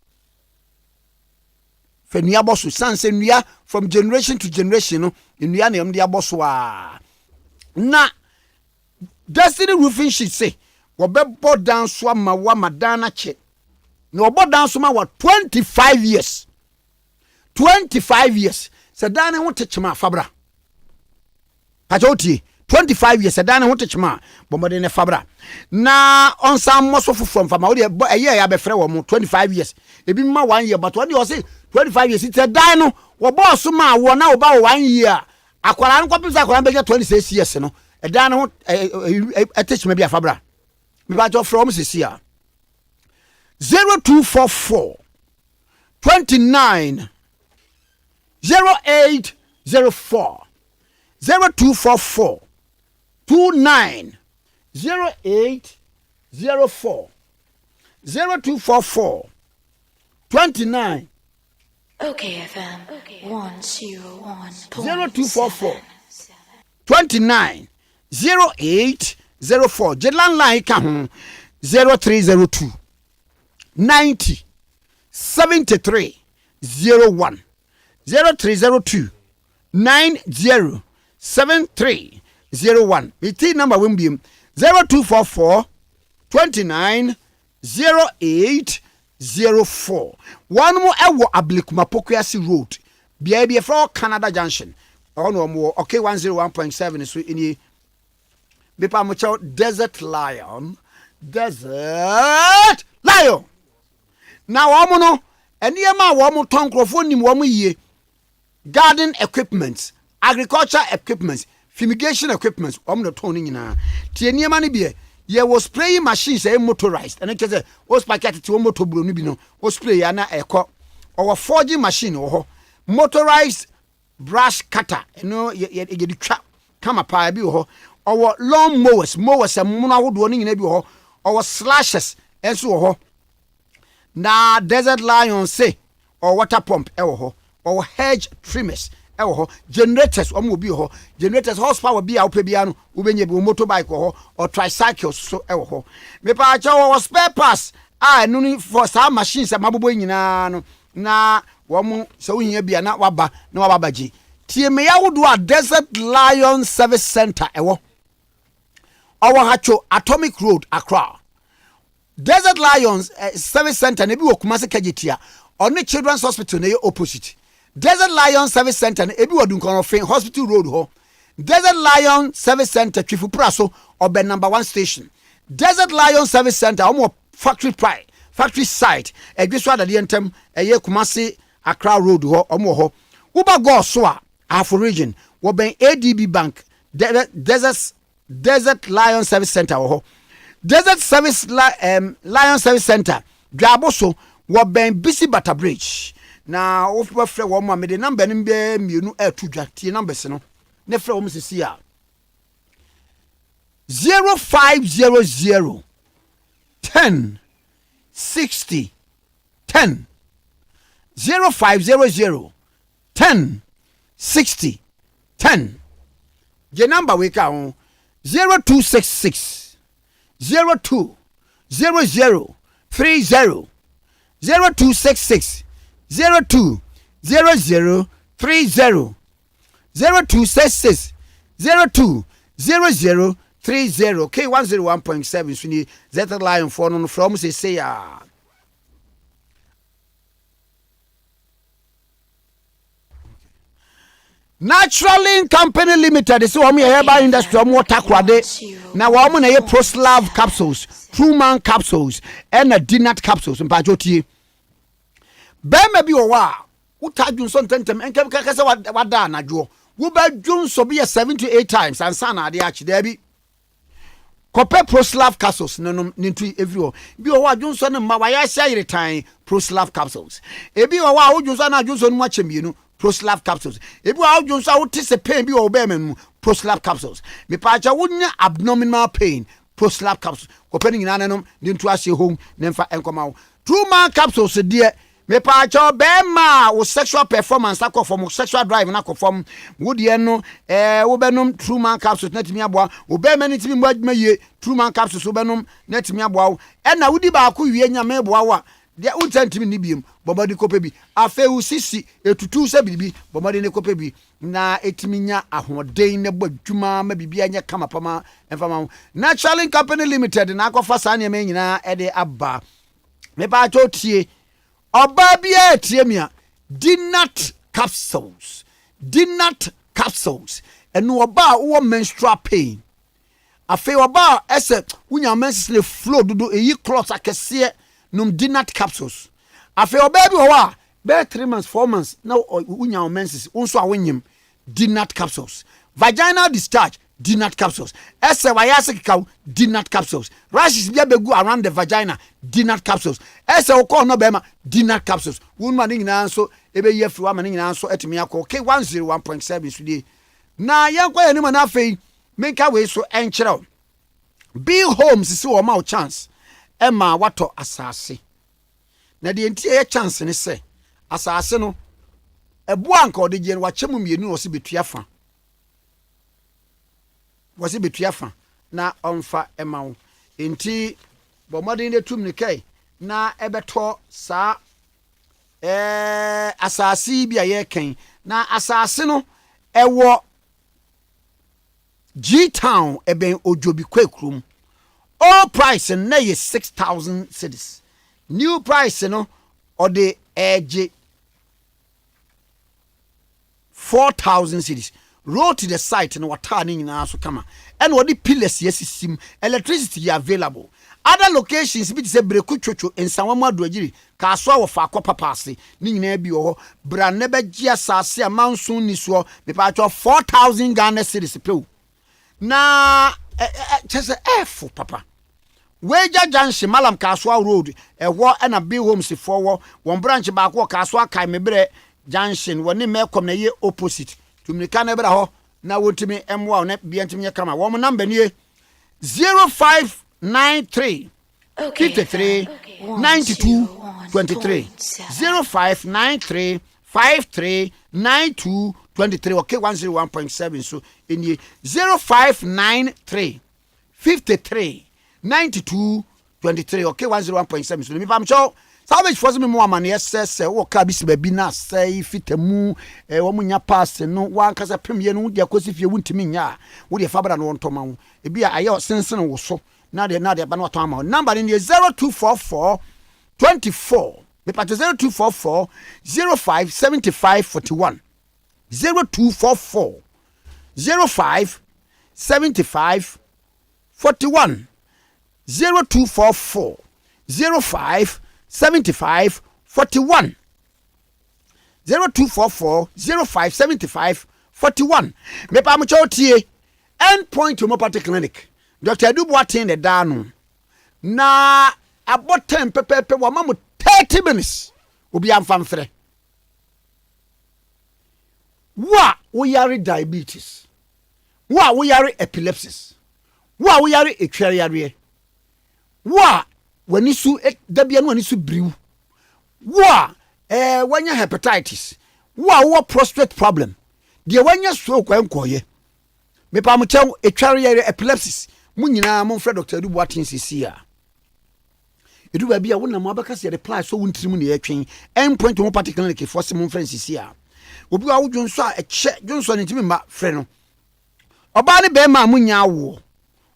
Fenuya bosu. Sans nuya from generation to generation. No, nuya ne dia boswa. Na Destiny Roofing sheet say. Wabe bot danswa mawa madana che. No bot danswa wa 25 years. 25 years. Sedana won't touch ma fabra. Pajoti 25 years sedana won't touch ma bomode ne fabra. Na on some muscle from a year ya be frɛ wo 25 years. Ebi ma 1 year but when you say 25 years it's a dino wo boss ma wo na wo ba 1 year. Akwara nko pisa akwara be 26 years no. E dano touch me be a fabra. Me ba jo from here. 0244 29 0804 0244 29 0804 0244 29 Okay, FM 101 0244 29 0804 Jedland line ka ho 0302 90 73 01 0302 90 7301. BT number will be 0244 29 0804. One more ewo Ablikuma Pokuasi Road. BIB for Canada Junction. Oh no more. Okay, 101.7 is in the Bipa Mucho Desert Lion. Desert Lion. Now, Omono, and Yama Wamu Tonkrofoni Wamu ye. Garden equipment, agriculture equipment, fumigation equipment. I'm not toning na. Tienye mani be. Ye was spraying machines motorized. And it is a was packet to motor brunibino. Was spray ana eko. Our forging machine or motorized brush cutter. You know ye trap come up bi ho. Our lawn mowers and muna wood warning in every ho. Our slashes and so ho. Na Desert Lion say or water pump ho. Or hedge trimmers, generators, generators, horsepower be out piano, ubenye motorbike or tricycles, so me pa or spare parts. No for some machines at Mabu na wamu so here be na waba no wabaji. Tie me ya would do a Desert Lion Service Center our Hacho Atomic Road Accra. Desert Lions Service Center nebi wokumase kajitia on the Children's Hospital near opposite. Desert Lion Service Center ebi wodunkono fin Hospital Road ho. Desert Lion Service Center Chifu Praso or Ben number 1 station. Desert Lion Service Center omo factory pride, factory site. Egwiswa da dientem eye Kumasi Accra Road ho omo ho. Uba go so a Afro region wo ben ADB Bank Desert Lion Service Center ho. Desert Service Lion Service Center Dwaboso wo ben Bisi Bata Bridge. Na ofu frɛ wo ma me de number no be mienu atudwa tie numbers no ne frɛ wo msisi a 0500 10 60 10 0500 10 60 10 je number we ka ho 0266 02 00 30 0266 02 00 30 0266 02 00 30 K101.7 Swini Zeta Lion for no from say ya. Naturally Company Limited is one herba industry more takrade. Now woman a Proslav capsules, Truman capsules, and a Dinat capsules in Pajoti. Bema bi owa, uta Johnson tentem and kasa wada na jo. Uba Johnson be a 7 to 8 times and sana de achi debi. Kope Proslav capsules no nintu everywhere. Bi owa Johnson ma waya share time Proslav capsules. Ebi owa Johnson na Johnson mu achemienu. Proslav capsules. If you are just out to pain, be obeying Proslav capsules. Me pacha wouldn't abdominal pain. Proslav capsules. Opening in anonymous, didn't trust your home, then for and come out. 2 man capsules, dear. Me pacha bema with sexual performance, I from sexual drive, and I from would you know, Ubenum, 2 man capsules, net me about, obey many to me, what may 2 man capsules, Ubenum, net me about, and I would be back with you, Meboa. Dia untantimi ni biem bomadi kopebi afe usisi etutu se bibi bomadi ne kopebi na etiminya ahoden ne badwuma ma bibia nya kama pama emfama Naturally Company Limited na akofa sa ne nyina ede aba me ba chotie oba bia etiemia Dinat capsules enu oba wo menstrual pain afe oba ese wunya menses flow dodo eyi cloth akese num Dinat capsules. Afe obaby owa be 3 months 4 months now unya menses unso awonyem Dinat capsules. Vaginal discharge Dinat capsules. Ese wayase kikaw Dinat capsules. Rashes bia begu around the vagina Dinat capsules. Ese okọ no bema Dinat capsules. Wunma ni nyina nso ebe yefri wa mani nyina nso etimi akọ K101.7 sudie. Na yankwa ye ni ma na afei menka we so enkyerɛw. Be homes si wo ma chance. Emma wato asase na de ntie ye chance ne se asase no ebo anka ode je wa chemu mienu wose betuafa na onfa ema wo enti bomodin de tum ne kai na ebeto sa asase bia ye kan na asase no ewo G town eben ojobi kwekrum. All price and nay 6,000 cedis. New price no or the edge 4,000 cedis. Road to the site and what turning in also come. And what the pillars yes sim electricity available. Other locations be say brekuchocho in Sawama Dwajiri, Kaswa of Fakopa Passy, Ning Nebi or Branebe Gia Sassi, a monsoon niswa, the part of 4,000 Ghana cedis. Na just a F papa. Weja Junction Malam Kaswa Road, a war and a big homes forward, one branch back walk Kaswa Kaimebre Junction, one name come the year opposite to Mikanebra. Now, would to me M1 net be anti me come a woman number near 0593 53 92 23 0593 53 92 23 okay 101.7 so in ye 0593 53 92 23 okay 101.7 so me pam show savage force me mo amane ss wo ka bi se ba bi na sai fitamu wo munya pass no wan kasa premier no de akosi fie wuntimi nya wo de fabra no ntoma wo e bia aye sensen wo so na de ba no to ama number in 0244 24 me pat 0244 05 75 41 0244 05 75 41 0244 05 75 41 0244 05 75 41 me pa mo chotie endpoint homeopathic clinic Dr. Duboatin the danu na about 10 pepe wa mamu 30 minutes obi amfamfre wa we yare diabetes wa we yare epilepsy wa we yare etware wa wanisu dabia no wanisu briu wa wanya hepatitis wa prostate problem de wanya stroke enkoye me pa mo chen etware epilepsy munyina mo mfre Dr. Duboatin sisia edu ba bia wona mo abaka se reply so wontrimu ne yatwen endpoint homeopathic clinic for se mo mfre sisia obi wa wodwonso a eche dwonso ne ntimi ma frɛ no oba ne be ma munya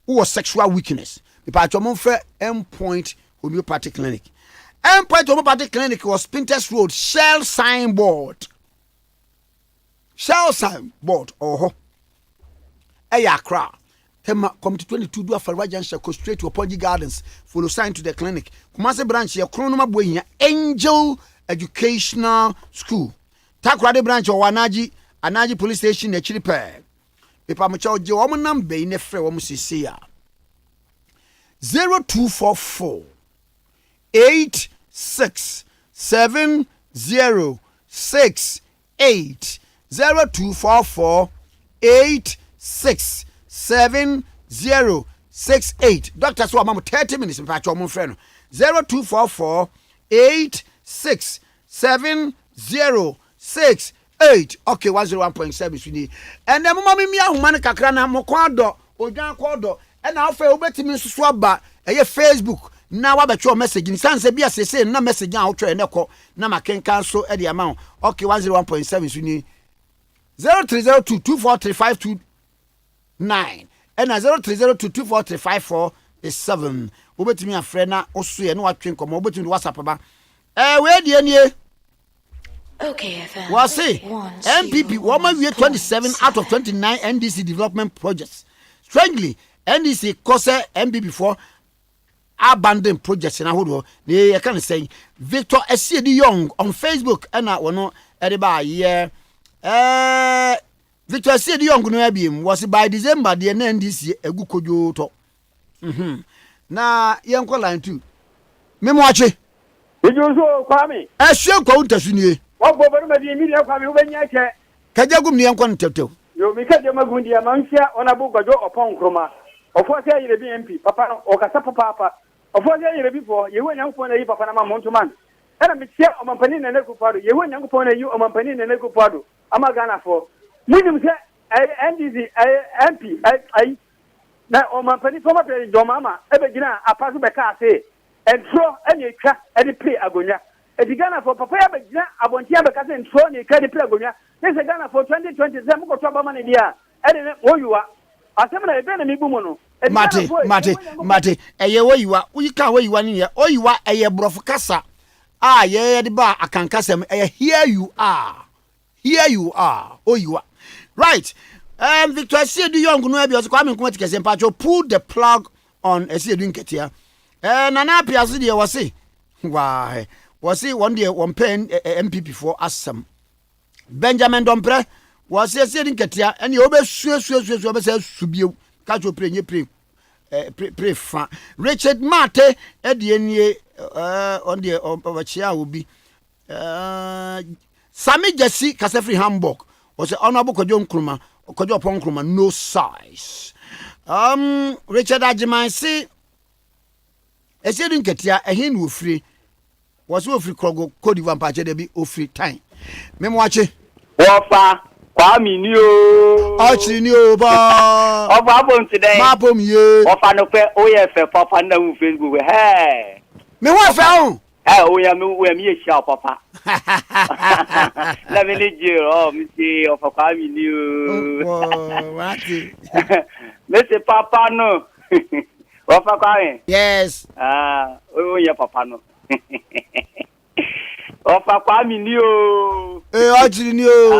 wo sexual weakness me pa cho mo mfre endpoint homeopathic clinic endpoint homeopathic clinic was Pinterest Road Shell signboard Shell sign board or Eya Accra. Tema Committee 22 do after Rajan go straight to Apology Gardens. Follow sign to the clinic. Kumase branch here, Kronoma Boy Angel Educational School. Takrade branch or Anaji Police Station near Chilipe. Pepa Macho Jo woman number in a free woman see 0244 867068 0244 867068. Doctor, so I'm 30 minutes in fact, your friend 0244 867068. Okay, 101.7 and then mommy me ahumane kakra na mokwado odwan kodo and now fe obetimi nsusu aba eye Facebook na wa betwe message ni sanse bia sese na message a wotwe ne ko na makenkan so e de amount. Okay, 101.7 suni 0302243529 and 0302243547 obetimi afre na oso ye na watwe nkomo obetimi WhatsApp ba we de anie. Okay, FM. Was it MPP? Woman, we 27 out of 29 NDC development projects. Strangely, NDC cause MPP for abandoned projects in Ahodo. They can say Victor S.C.D. Young on Facebook and I will not everybody. Yeah, Victor S.C.D. Young was by December the NDC a good kojo talk. Now, young line too. Memoache. Did you so Kwame? I shall go to Sunny. What government media Kwame Ubenya? Kajagum Nian Quantato. You make a Magundi Amansia on a book upon Nkrumah. Of what say you MP, Papa or Casapa Papa. Of what say you before you went young for a Papa Montuman. And I'm here on Mampanin and Ecopado. You went young for you on Mampanin and Ecopado. Amagana for William NDC MP. I now on Mampanin from your mama, Ebegina, a pass by car say, and throw any crack any play agonia. A Ghana for Papa Begina, I want to have a cousin thrown a credit plagonia. There's a Ghana for 2020, Zamuko Trabaman idea. And then, oh, you are. I said, I been a Mibumono. Mate, a year where you are, we can't where you are here. Oh, you are a year brofcassa. Ah, yeah, the bar, I can cast them. Here you are. Here you are. Oh, you are. Right. Victor, I see the young Gunubi was coming to Tikese and Pacho pulled the plug on a sea drink here. And an Apia was say, why? Was he one day one pen MPP for us some Benjamin Dompre was he sitting Katia and you always subio catch your pre Richard Mate at the end on the overchair will be Sammy Jesse Casefri Hamburg was the honorable Kwame Nkrumah no size. Richard Ajiman say a sitting Katia a hin will free. Was free Krogo, Cody Vampache, they be free time. Memoache. Wafa, Kwame New. Archie New, ba. Of Abon today. Mapum, ye. Wafa no fair, OF, Papa, no Facebook. Hey. Me what found? Oh, yeah, me sharp, Papa. Let me lead you, oh, Missy, of Kwame New. Mr. Papa, no. Wafa Kwame? Yes. Oh, yeah, Papa, no. Ofa Kwame ni o ajiri ni o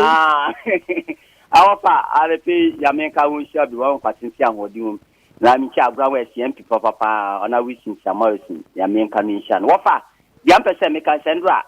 awofa arepe yamenka wonhia bi won kwatinsi amodin na mi cha agwa we CMP papa ona wisin samarisin yamenka ni nhia no wofa yampese meka sendra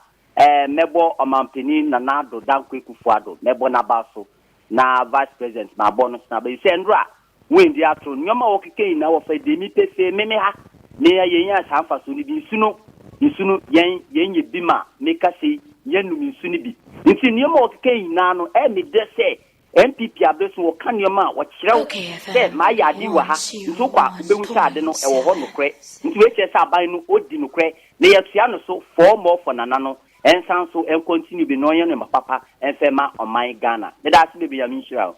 mebo omampeni na nado danko ekufuado mebo na baso na vice president na bonus na be sendra wendi ato nyoma wokeke na wofa de mi pese meme ha ne yenya sanfa so ni bi suno nsunu yen bima meka sei yenu nsunu bi nti niema okeke ina no me de se MPP abeso wo kan niema wo kirew se ma ya di wa ha nso kwa bewu ade no wo ho no kre nti we kire se aban no odi no kre ne yetua no so for more for nana no ensan so en continue bi no yen no papa enfema on my Ghana me da se be ya mi nhira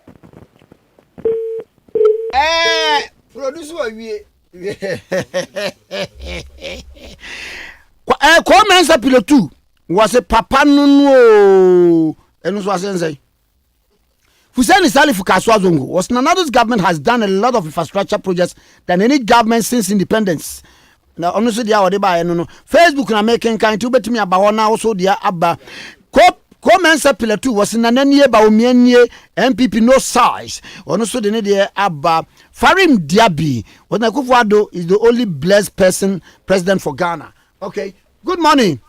produce wa wie Kwame Nkrumah pilotu was a papa no enu so asense Hussein Salif Kaswazungu was Nanado's government has done a lot of infrastructure projects than any government since independence. Now honestly they are no Facebook na making kind to betimi aba ho na also dia aba Comment pillar 2 was in an anye ba omianie MPP no size. Ono so de ne de aba Farim Diaby. What Akufo-Addo is the only blessed president for Ghana. Okay. Good morning.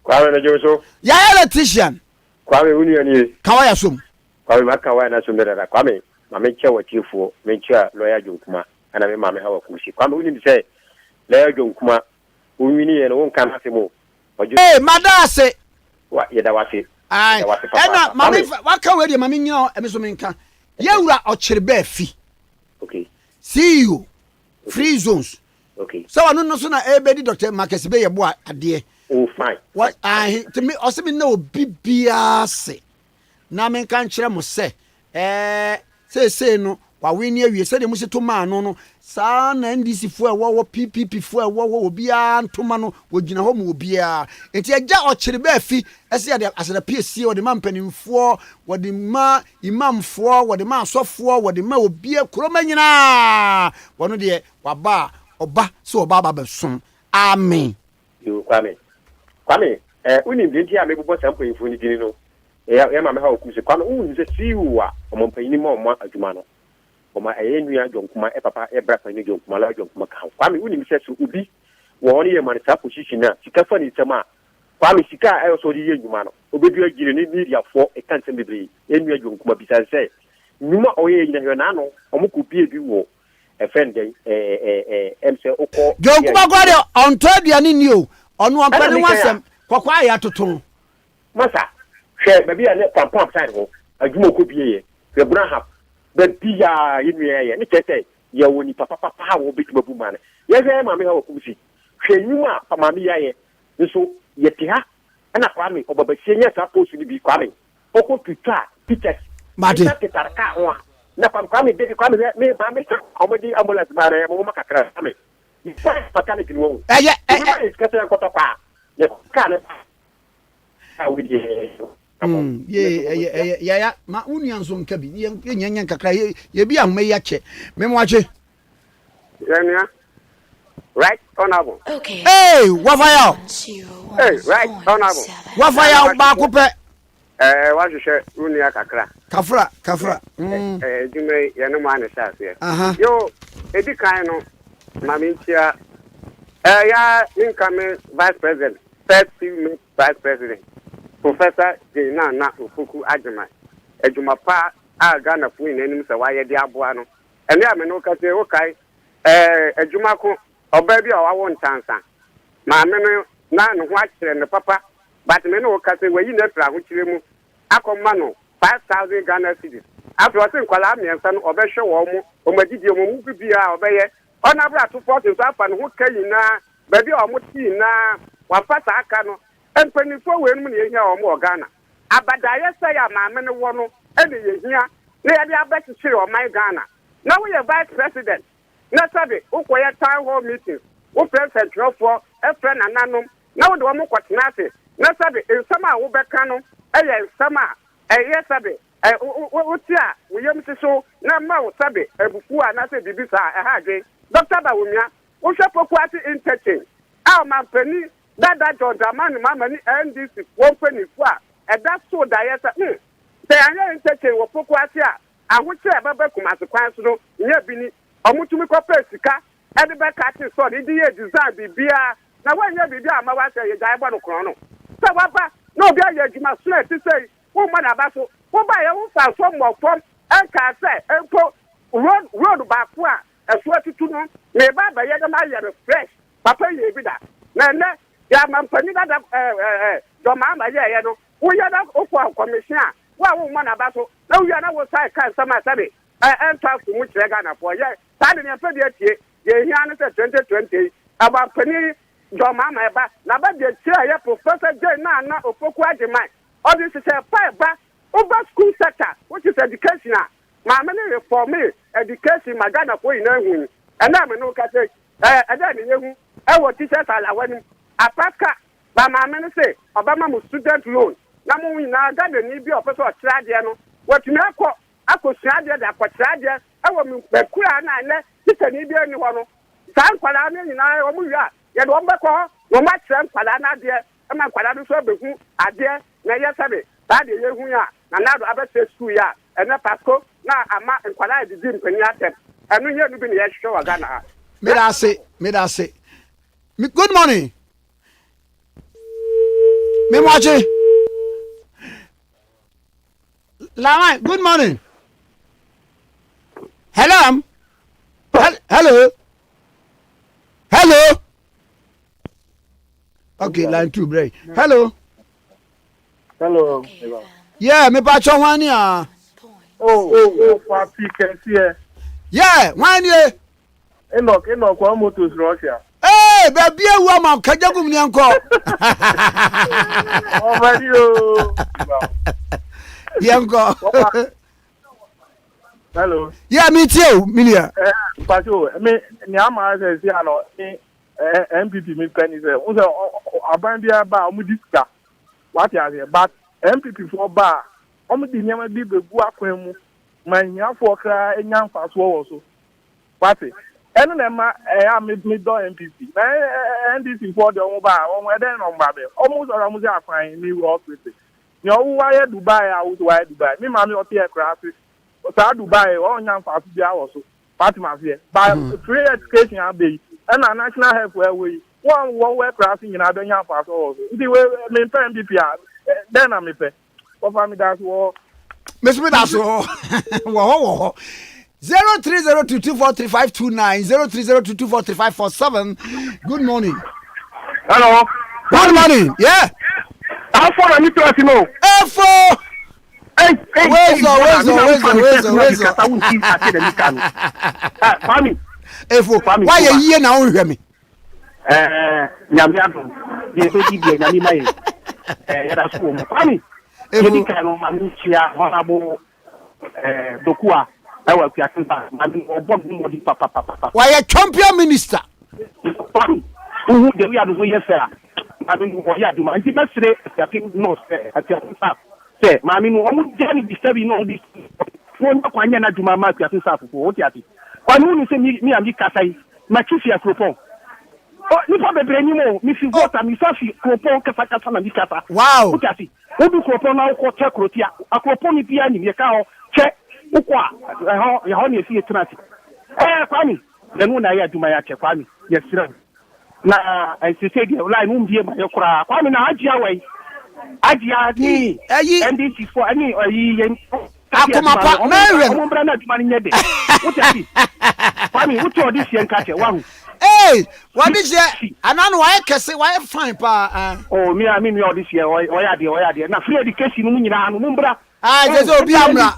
Kwame Njoso. Ya electrician. Kwame Unioni. Kawaya sum. Kwame Makawa na sumera. Kwame mamencha watifu, mencha lawyer Jonkuma ana me mame hawa kushi. Kwame uni say lawyer Jonkuma unwini ye no won kan asemo. Hey, madase. Wa yeda wase. Ai. Ena mame waka we de mame nyo emeso menka. Yewura ochirebe fi. Okay. See you. Free zones. Okay. So anu no so na ebedi Dr. Marcus be yebo ade. Oh fine. What I to me osemi na obibia se. Na men kan kire mo se say no wa we ni awie se de mo se to ma no sa na NDC fo wo PPP fo wo obia ntoma no wogina ho mo obia enti agya okire ba afi ese ya de asada PSC wo de ma mpanimfo wo de ma imamfo wo de ma asofo wo de ma obia kroma nyina wono de waba oba so oba ba som amen yo Kwame uni ndenti a mebbo sampo info ni dini no e ma me ha okuse Kwame uni se siwa omompanyini ma omo adwuma no oma eyenua Jonkuma papa brafa ni Jonkuma la Jonkuma kan Kwame uni se so ubi wo ni ye manisa position na sika fa ni tema Kwame sika so di ye adwuma no obedu agire ni media fo e kan sem bebre enua Jonkuma bisa se nyuma oye nyina hwe na no omko bie bi wo efende MC okọ Jonkuma gwade on toduane ni o onu ampani wasem kwakwa ya toton masa hwe baby a ne pam side ho adwuma ko bie ye Abraham baby ya yinwe ye ne kete ye woni papa wo bitu babu mane ye hwe ma me ha okusi hwe nyuma pa ma me ya ye nso ye ti ha ana Kwame obaba sienya sa post ni bi Kwame oko tuta teachers mate tarka ho na Kwame de Kwame me ma me omodi ambulance bare mo makakra Kwame pakane kinwo kete ko pa ye kana ya ma unianzo nka bi ye nyanya kakra ye bi am ya che me mo ache yeah right honorable okay hey wafaya hey right honorable wafaya ba ko pe wa hwehwe unia kakra kafra jume ye no ma ne sase yo edi kan no ma mentia ya incoming vice president first female vice president Professor Jena na Ofuku Ajima ejuma pa a Ghana fu inanim se waye de aboa no ene ame no ka se wo kai ejuma ko oba bi a wawo ntansa ma me no na no ho akire ne papa but me no ka se wayi na tra ho kire mu akoma no 5,000 Ghana cedis after what nkwala amiensa no obehwe wo mu omadidi mu bibia obeye ona bra to 40 so afa no ho kai na ba bi o mo ti na wafata aka no empanifo we nmu ne yehia o Ghana abadaye say ya maame ne wo no e ne yehia na ye de abekire o man Ghana na we vice president na sabe ukoye town hall meeting wo president for e friend ananom na wo de wo kwotena ase na sabe ensama wo beka no eye ensama eye sabe wo tia wo yem so na ma wo sabe ebufu a na se bibisa ha adwen Dr. Bawumia wo hwepoku ati interchange a man pani Dada John Dramani mama ni NDC won pani fu a eda so da ye se anya interchange wo poku ati a ahoche baba kumase kwan so no nya bi ni omutumi ko pesika ede be ka ti so di ye design bibia na wanya bibia ma wa se ye jai bo no kron no se waba na obi aye adwuma so e ti sei wo ma na ba so wo ba ye wo fa so mo fom en ka se enko road ba ku a eso atutu no me ba ba ye ma ye refresh papa ye bi da na ya mampani da do mama ye no wo ya da okwa commission a wo ma na ba so na wo ya na wo sai kan sama sabe enta ku mu kire Ghana for ye ta de ne fa de tie ye hia no se 2020 aba pani do mama e ba na ba de kire ye Professor J na Ofoku Ajimai all this is a five ba over school sector which is education mama ne reform education magana for ina hu and na me no ka say ada ne yehu e wo teachers alawani apaka ba mama ne say obama mu student loan na mu na gada ni bi ofeso trade no watumi akosrade da akosrade e wo mi bekura na ne teacher ni bi ani ho no san kwala ne nyina wo mu wi a ye do mbekọ wo ma kire kwala na de e ma kwala no so behu ade na ye sabe That is who ya. And now I bet school ya. And na Pasco na ama nkwala di dim kwani atem. Enu ye no bi na ye show Ghana. Me say. Good morning. Me watching. Lama, good morning. Hello. Hello. Okay, line 2 break. Hello. Yeah, me pa chon wan ya. Oh, papi Tikese. Yeah, wan ye. Enoch kwa motos Russia. Hey, baby, e wa ma kaja gum ni anko. Oh, Mario. Yanko. Hello. Yeah, me too, Milia. Pacho, me ni ama say si ano ni MPP me penny say. O say abandia ba omu diska. What ya say? But MPP for ba omu di nyama bi bebu akwan mu. Manya for kra enya mfaso wo so. What? Enu na ma me do MPP. Na NDC for the omu ba omu eden no mba be. Omu so omu say akwan ni work with. Ni owu wa ye Dubai a wo wa Dubai. Me ma me o tie kra se. Sa Dubai on yan fa bia wo so Fatima here by free education abi and national health way one work class in na don yan fa so ndi we me pen MPP then na me pe for family that wo me so that so wo 0302243529 0302243547. Good morning. Hello. Good morning. Yeah. How far am I to know? Efo. Where's why are you now? Hear me. Nyamiado. You don't give me any money. That's cool. Funny. You can manage honorable Dokua. I will be a papa. Why a champion minister? Funny. Who the way I do, yes, sir. I mean, what you do, my say, I think no, I say, Mammy, no, Jenny disturbing all this. One Kwanya to my mouth, I what you have. Why wouldn't you say me and the Kasai, my Kisia Propon? Oh, you probably anymore, Mrs. Water, Miss Safi, Propon, Kasaka, and the Kata. Wow. What you see? Who do Propon now call Chakrotia? A Proponi piano, your cow, check, Ukwa, your honey, see a transit. Kwame, the moon I had to my Akye, Kwame, yes, sir. Na I say the line won't be my okra. Kwame na Ajia way. Ajia ni. NDC for any Akuma pa Mariam. Ombra na dwuma nyede. What you see? Kwame, what you this yen catch one. Hey, what is here? Anan why kese why fine pa. Oh, me all this year. Oya de. Na free education mu nyina anu mumbra. Ah, there's obi amra.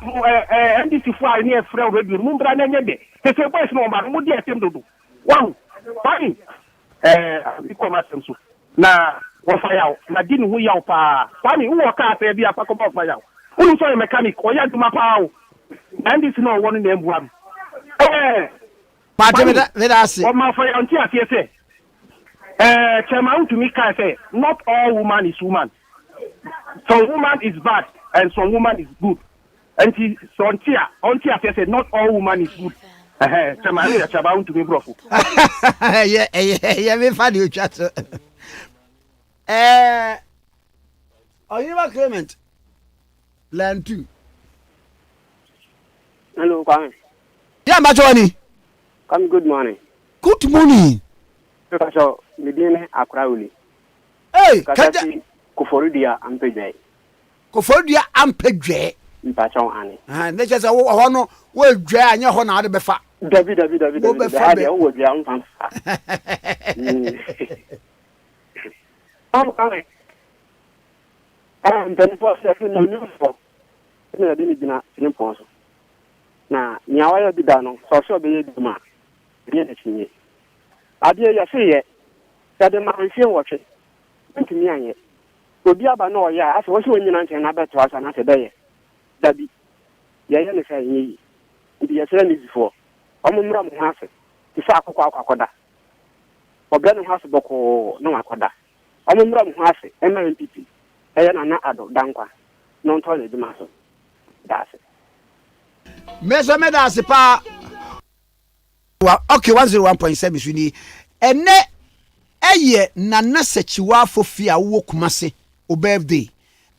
NDC for any free radio mumbra na nyede. Say boys no ma mu dey atem dodo. Wow. Kwame. E-commerce so na wo fa yaw na di ni hu yaw pa Kwame wo ka fa bia pa ko ba fa yaw unu so mechanic o ya duma pa o and this no won na embu am pa te me da say o ma fa yaw nti atie say chema to me ka say not all woman is woman, some woman is bad and some woman is good, and so onti atie say not all woman is good. Chama to me brofo. Yeah, me find you chat. Oyinba Clement. Land 2. Hello, Kwame. Yeah, Machoni. Come, good morning. Good morning. Professor, Medine Akrauli. Hey, Kaja Koforidia Ampege. Koforidia Ampege. Mpachon Ani. And they just say, oh, no, well, dry and your honor the befa. David. Oh, young man. I'm coming. Then for second, no news for. I didn't do not impossible. Now, I be done, so shall be the man. Abia, you say it. That the man feel watching. To me, I yet. Would be about no, yeah, as was when you answer another to us another day. That be. Yeah, you say, the friend before. Omumra mu hase ifa akokwa akwakoda obra no hase boko no akoda omumra mu hase MPP na ado dankwa no nto le dima so dase meso me dase pa okay 101.7 swini ene eye nana sechiwa fofia wo kumase o birthday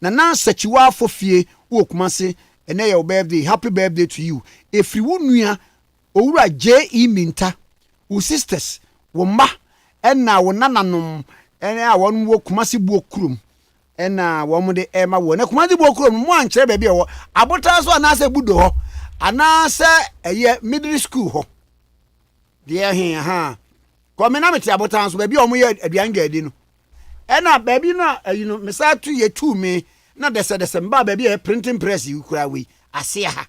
na na sechiwa for fie wo kumase ene your birthday happy birthday to you efri wo nua owura je minta wo sisters wo ma ena wo nananom ene a won wo kumase buo kurum ena wo mo de ema wo na kumase buo kurum mo ankyere ba bia wo abota so ana se budo ho ana se eye middle school ho de he ha Kwame na meti abota so ba bia o mo ye aduan gadi no ena ba bi no mesa tu ye tu me na dese mba ba bia printing press yi kura we ase ha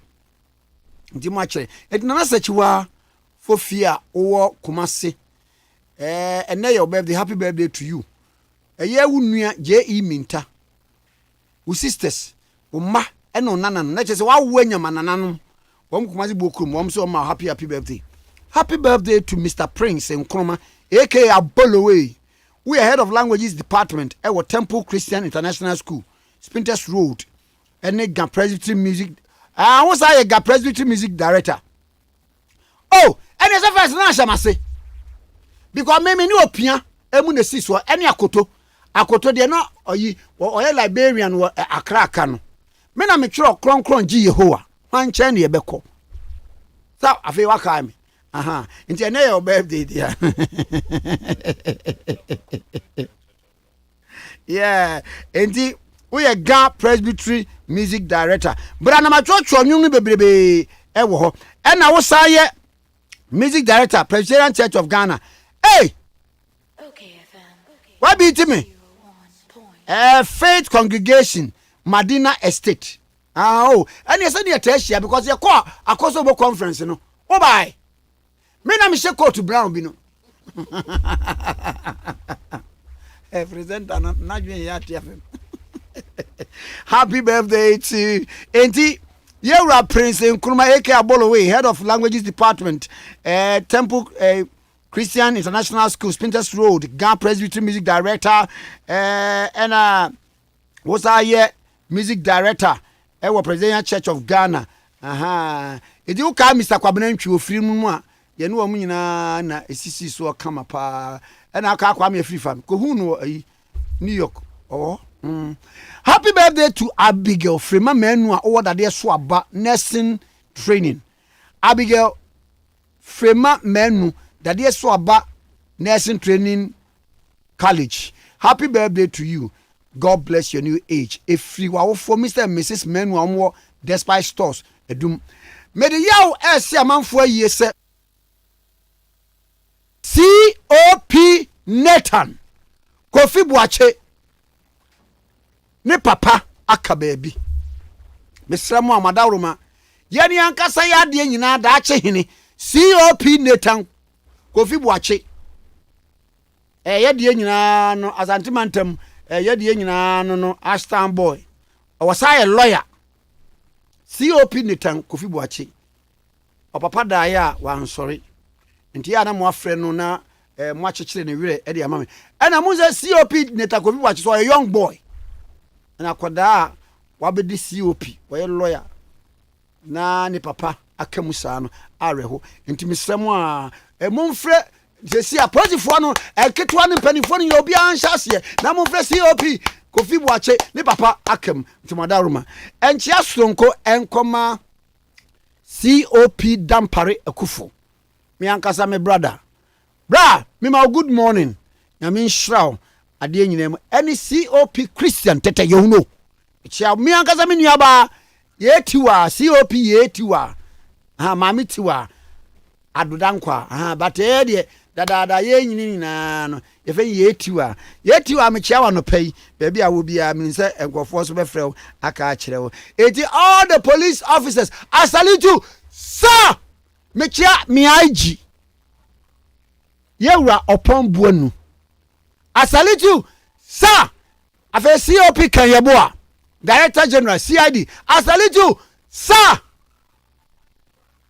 ndi mo akere edina sachiwa for fear owo kumase ene your birthday happy birthday to you eye wunua je minta wo sisters wo ma eno nana na chese wa wo anyama nananom wom kumase bokum wom so ma happy birthday to Mr. Prince Nkrumah aka Abolowe. We are head of languages department at Temple Christian International School, Spinters Road. And a Presbytery music. I was a Presbytery music director. Oh, and as a first national say. Because maybe no opinion, Emune Siswa, any Akoto they are not or Liberian or a crackano. Men are mature cron G Yehoa. One Chenny a beko. So I feel what I mean. Into your birthday, dear. Yeah, and we are Ga Presbytery music director. But I'm a church on you, baby. And I was a music director, Presbyterian Church of Ghana. Hey, okay, what be to me? Faith Congregation, Medina Estate. Oh, and you said you're here because you're called a Kosovo conference, you know. Oh, bye. Me na me she coat brown bi no. Presenter na dwen ya TFM. Happy birthday to Enti Yewra Prince Nkrumah aka Abolowe, head of languages department, Temple Christian International School, Spinters Road, Ga Presbytery music director, and was I music director, President Church of Ghana. Edi u ka Mr. Kwame Nkrumah ofiri mu a ye no mu nyina na esisi so kama pa na aka Kwame free fam ko hu no New York. Happy birthday to Abigail Frema Menu a owo dade so aba nursing training. Abigail Frema Menu dade so aba nursing training college. Happy birthday to you. God bless your new age. If free wa for Mr. and Mrs. Menu amwo despite stores edum. Me de yaw ese amanfo aye se COP Nathan Kofi Boache ne papa aka baabi mesramo amadaroma yani ankasa ya de nyina da ache hene COP Nathan Kofi Boache ye de nyina no azantimantem ye de nyina no Ashton boy owasaye lawyer COP Nathan Kofi Boache o papa da ya wan sorry nti ya na mo afre no na mo achechire ne wire e de amame na mo say COP Nathan Kofi Boache so a young boy na koda wabedi COP we lawyer na ni papa akamusa no areho nti misremo a momfre sesi a projifo no ketwa ne panifo no ye obi anhyase na momfre COP Kofi Boache ni papa akam nti madaruma enchia sonko enkoma COP Dampare Akufo me ankasa me brother me ma good morning na me nshraw ade nyina mu any COP Christian tete ye huno chia me ankasa me nuaba ye tiwa COP ye tiwa mami tiwa adodankwa but e de dada ye nyina no ye fe ye tiwa me chia wa no pai baby a wo bia me nse enkofo so be frɛ aka akire eti all the police officers I salute you sir me chia me IG Yewra upon buonu I salute you sir afa COP kan yeboa Director General CID I salute you sir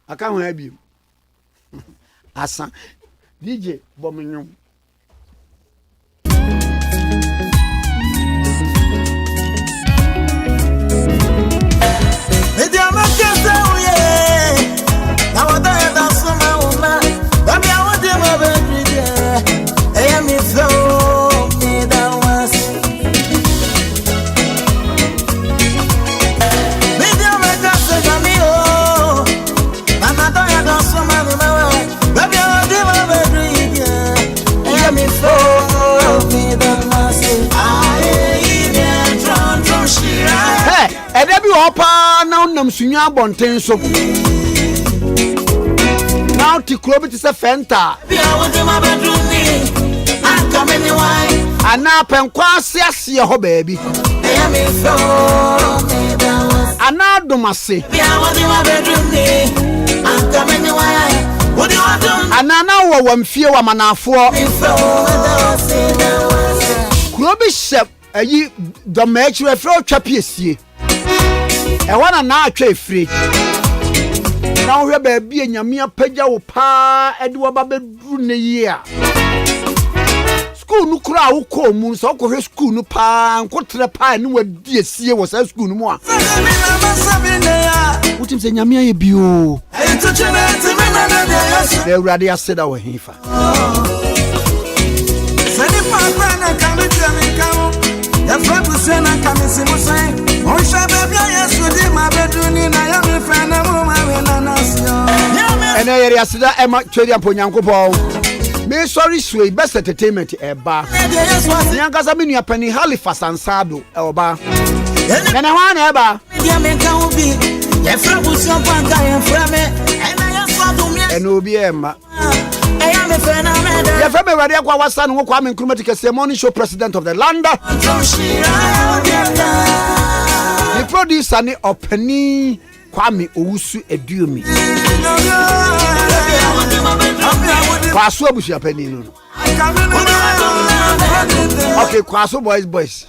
aka ho abi asa DJ bomenyo media makese uye na wada da suma uma baby I want you my baby I am me flow me that was pa na unam sunya bonten so now ti club ti se fenta ana penkwa ase ho baby ana domase ana na wo wamfie wa manafo Kurobi shep ayi domachi refro twa piesie e wana na atwa efre na wo ba bia nyame apagya wo pa ede wo ba beduru ne yi a school nu kura wo ko mu so ko hwe school nu pa nkotre pa ne wadi esie wo sa school nu mu a utim se nyame aye bio e urade aseda wo hifa ene yeri asida ema twedi amponyankopɔ me sorry sway best entertainment eba nyankasa me nua pani Halifax ansado oba ene ho na eba ene obi ema ya feme wari akwa wasa no Kwame Nkrumah Tikese morning show president of the land the producer ni opani Kwame Owusu Eduomi Kwaso abusia pani no okay Kwaso boys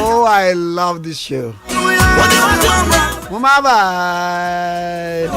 oh I love this show Mama bye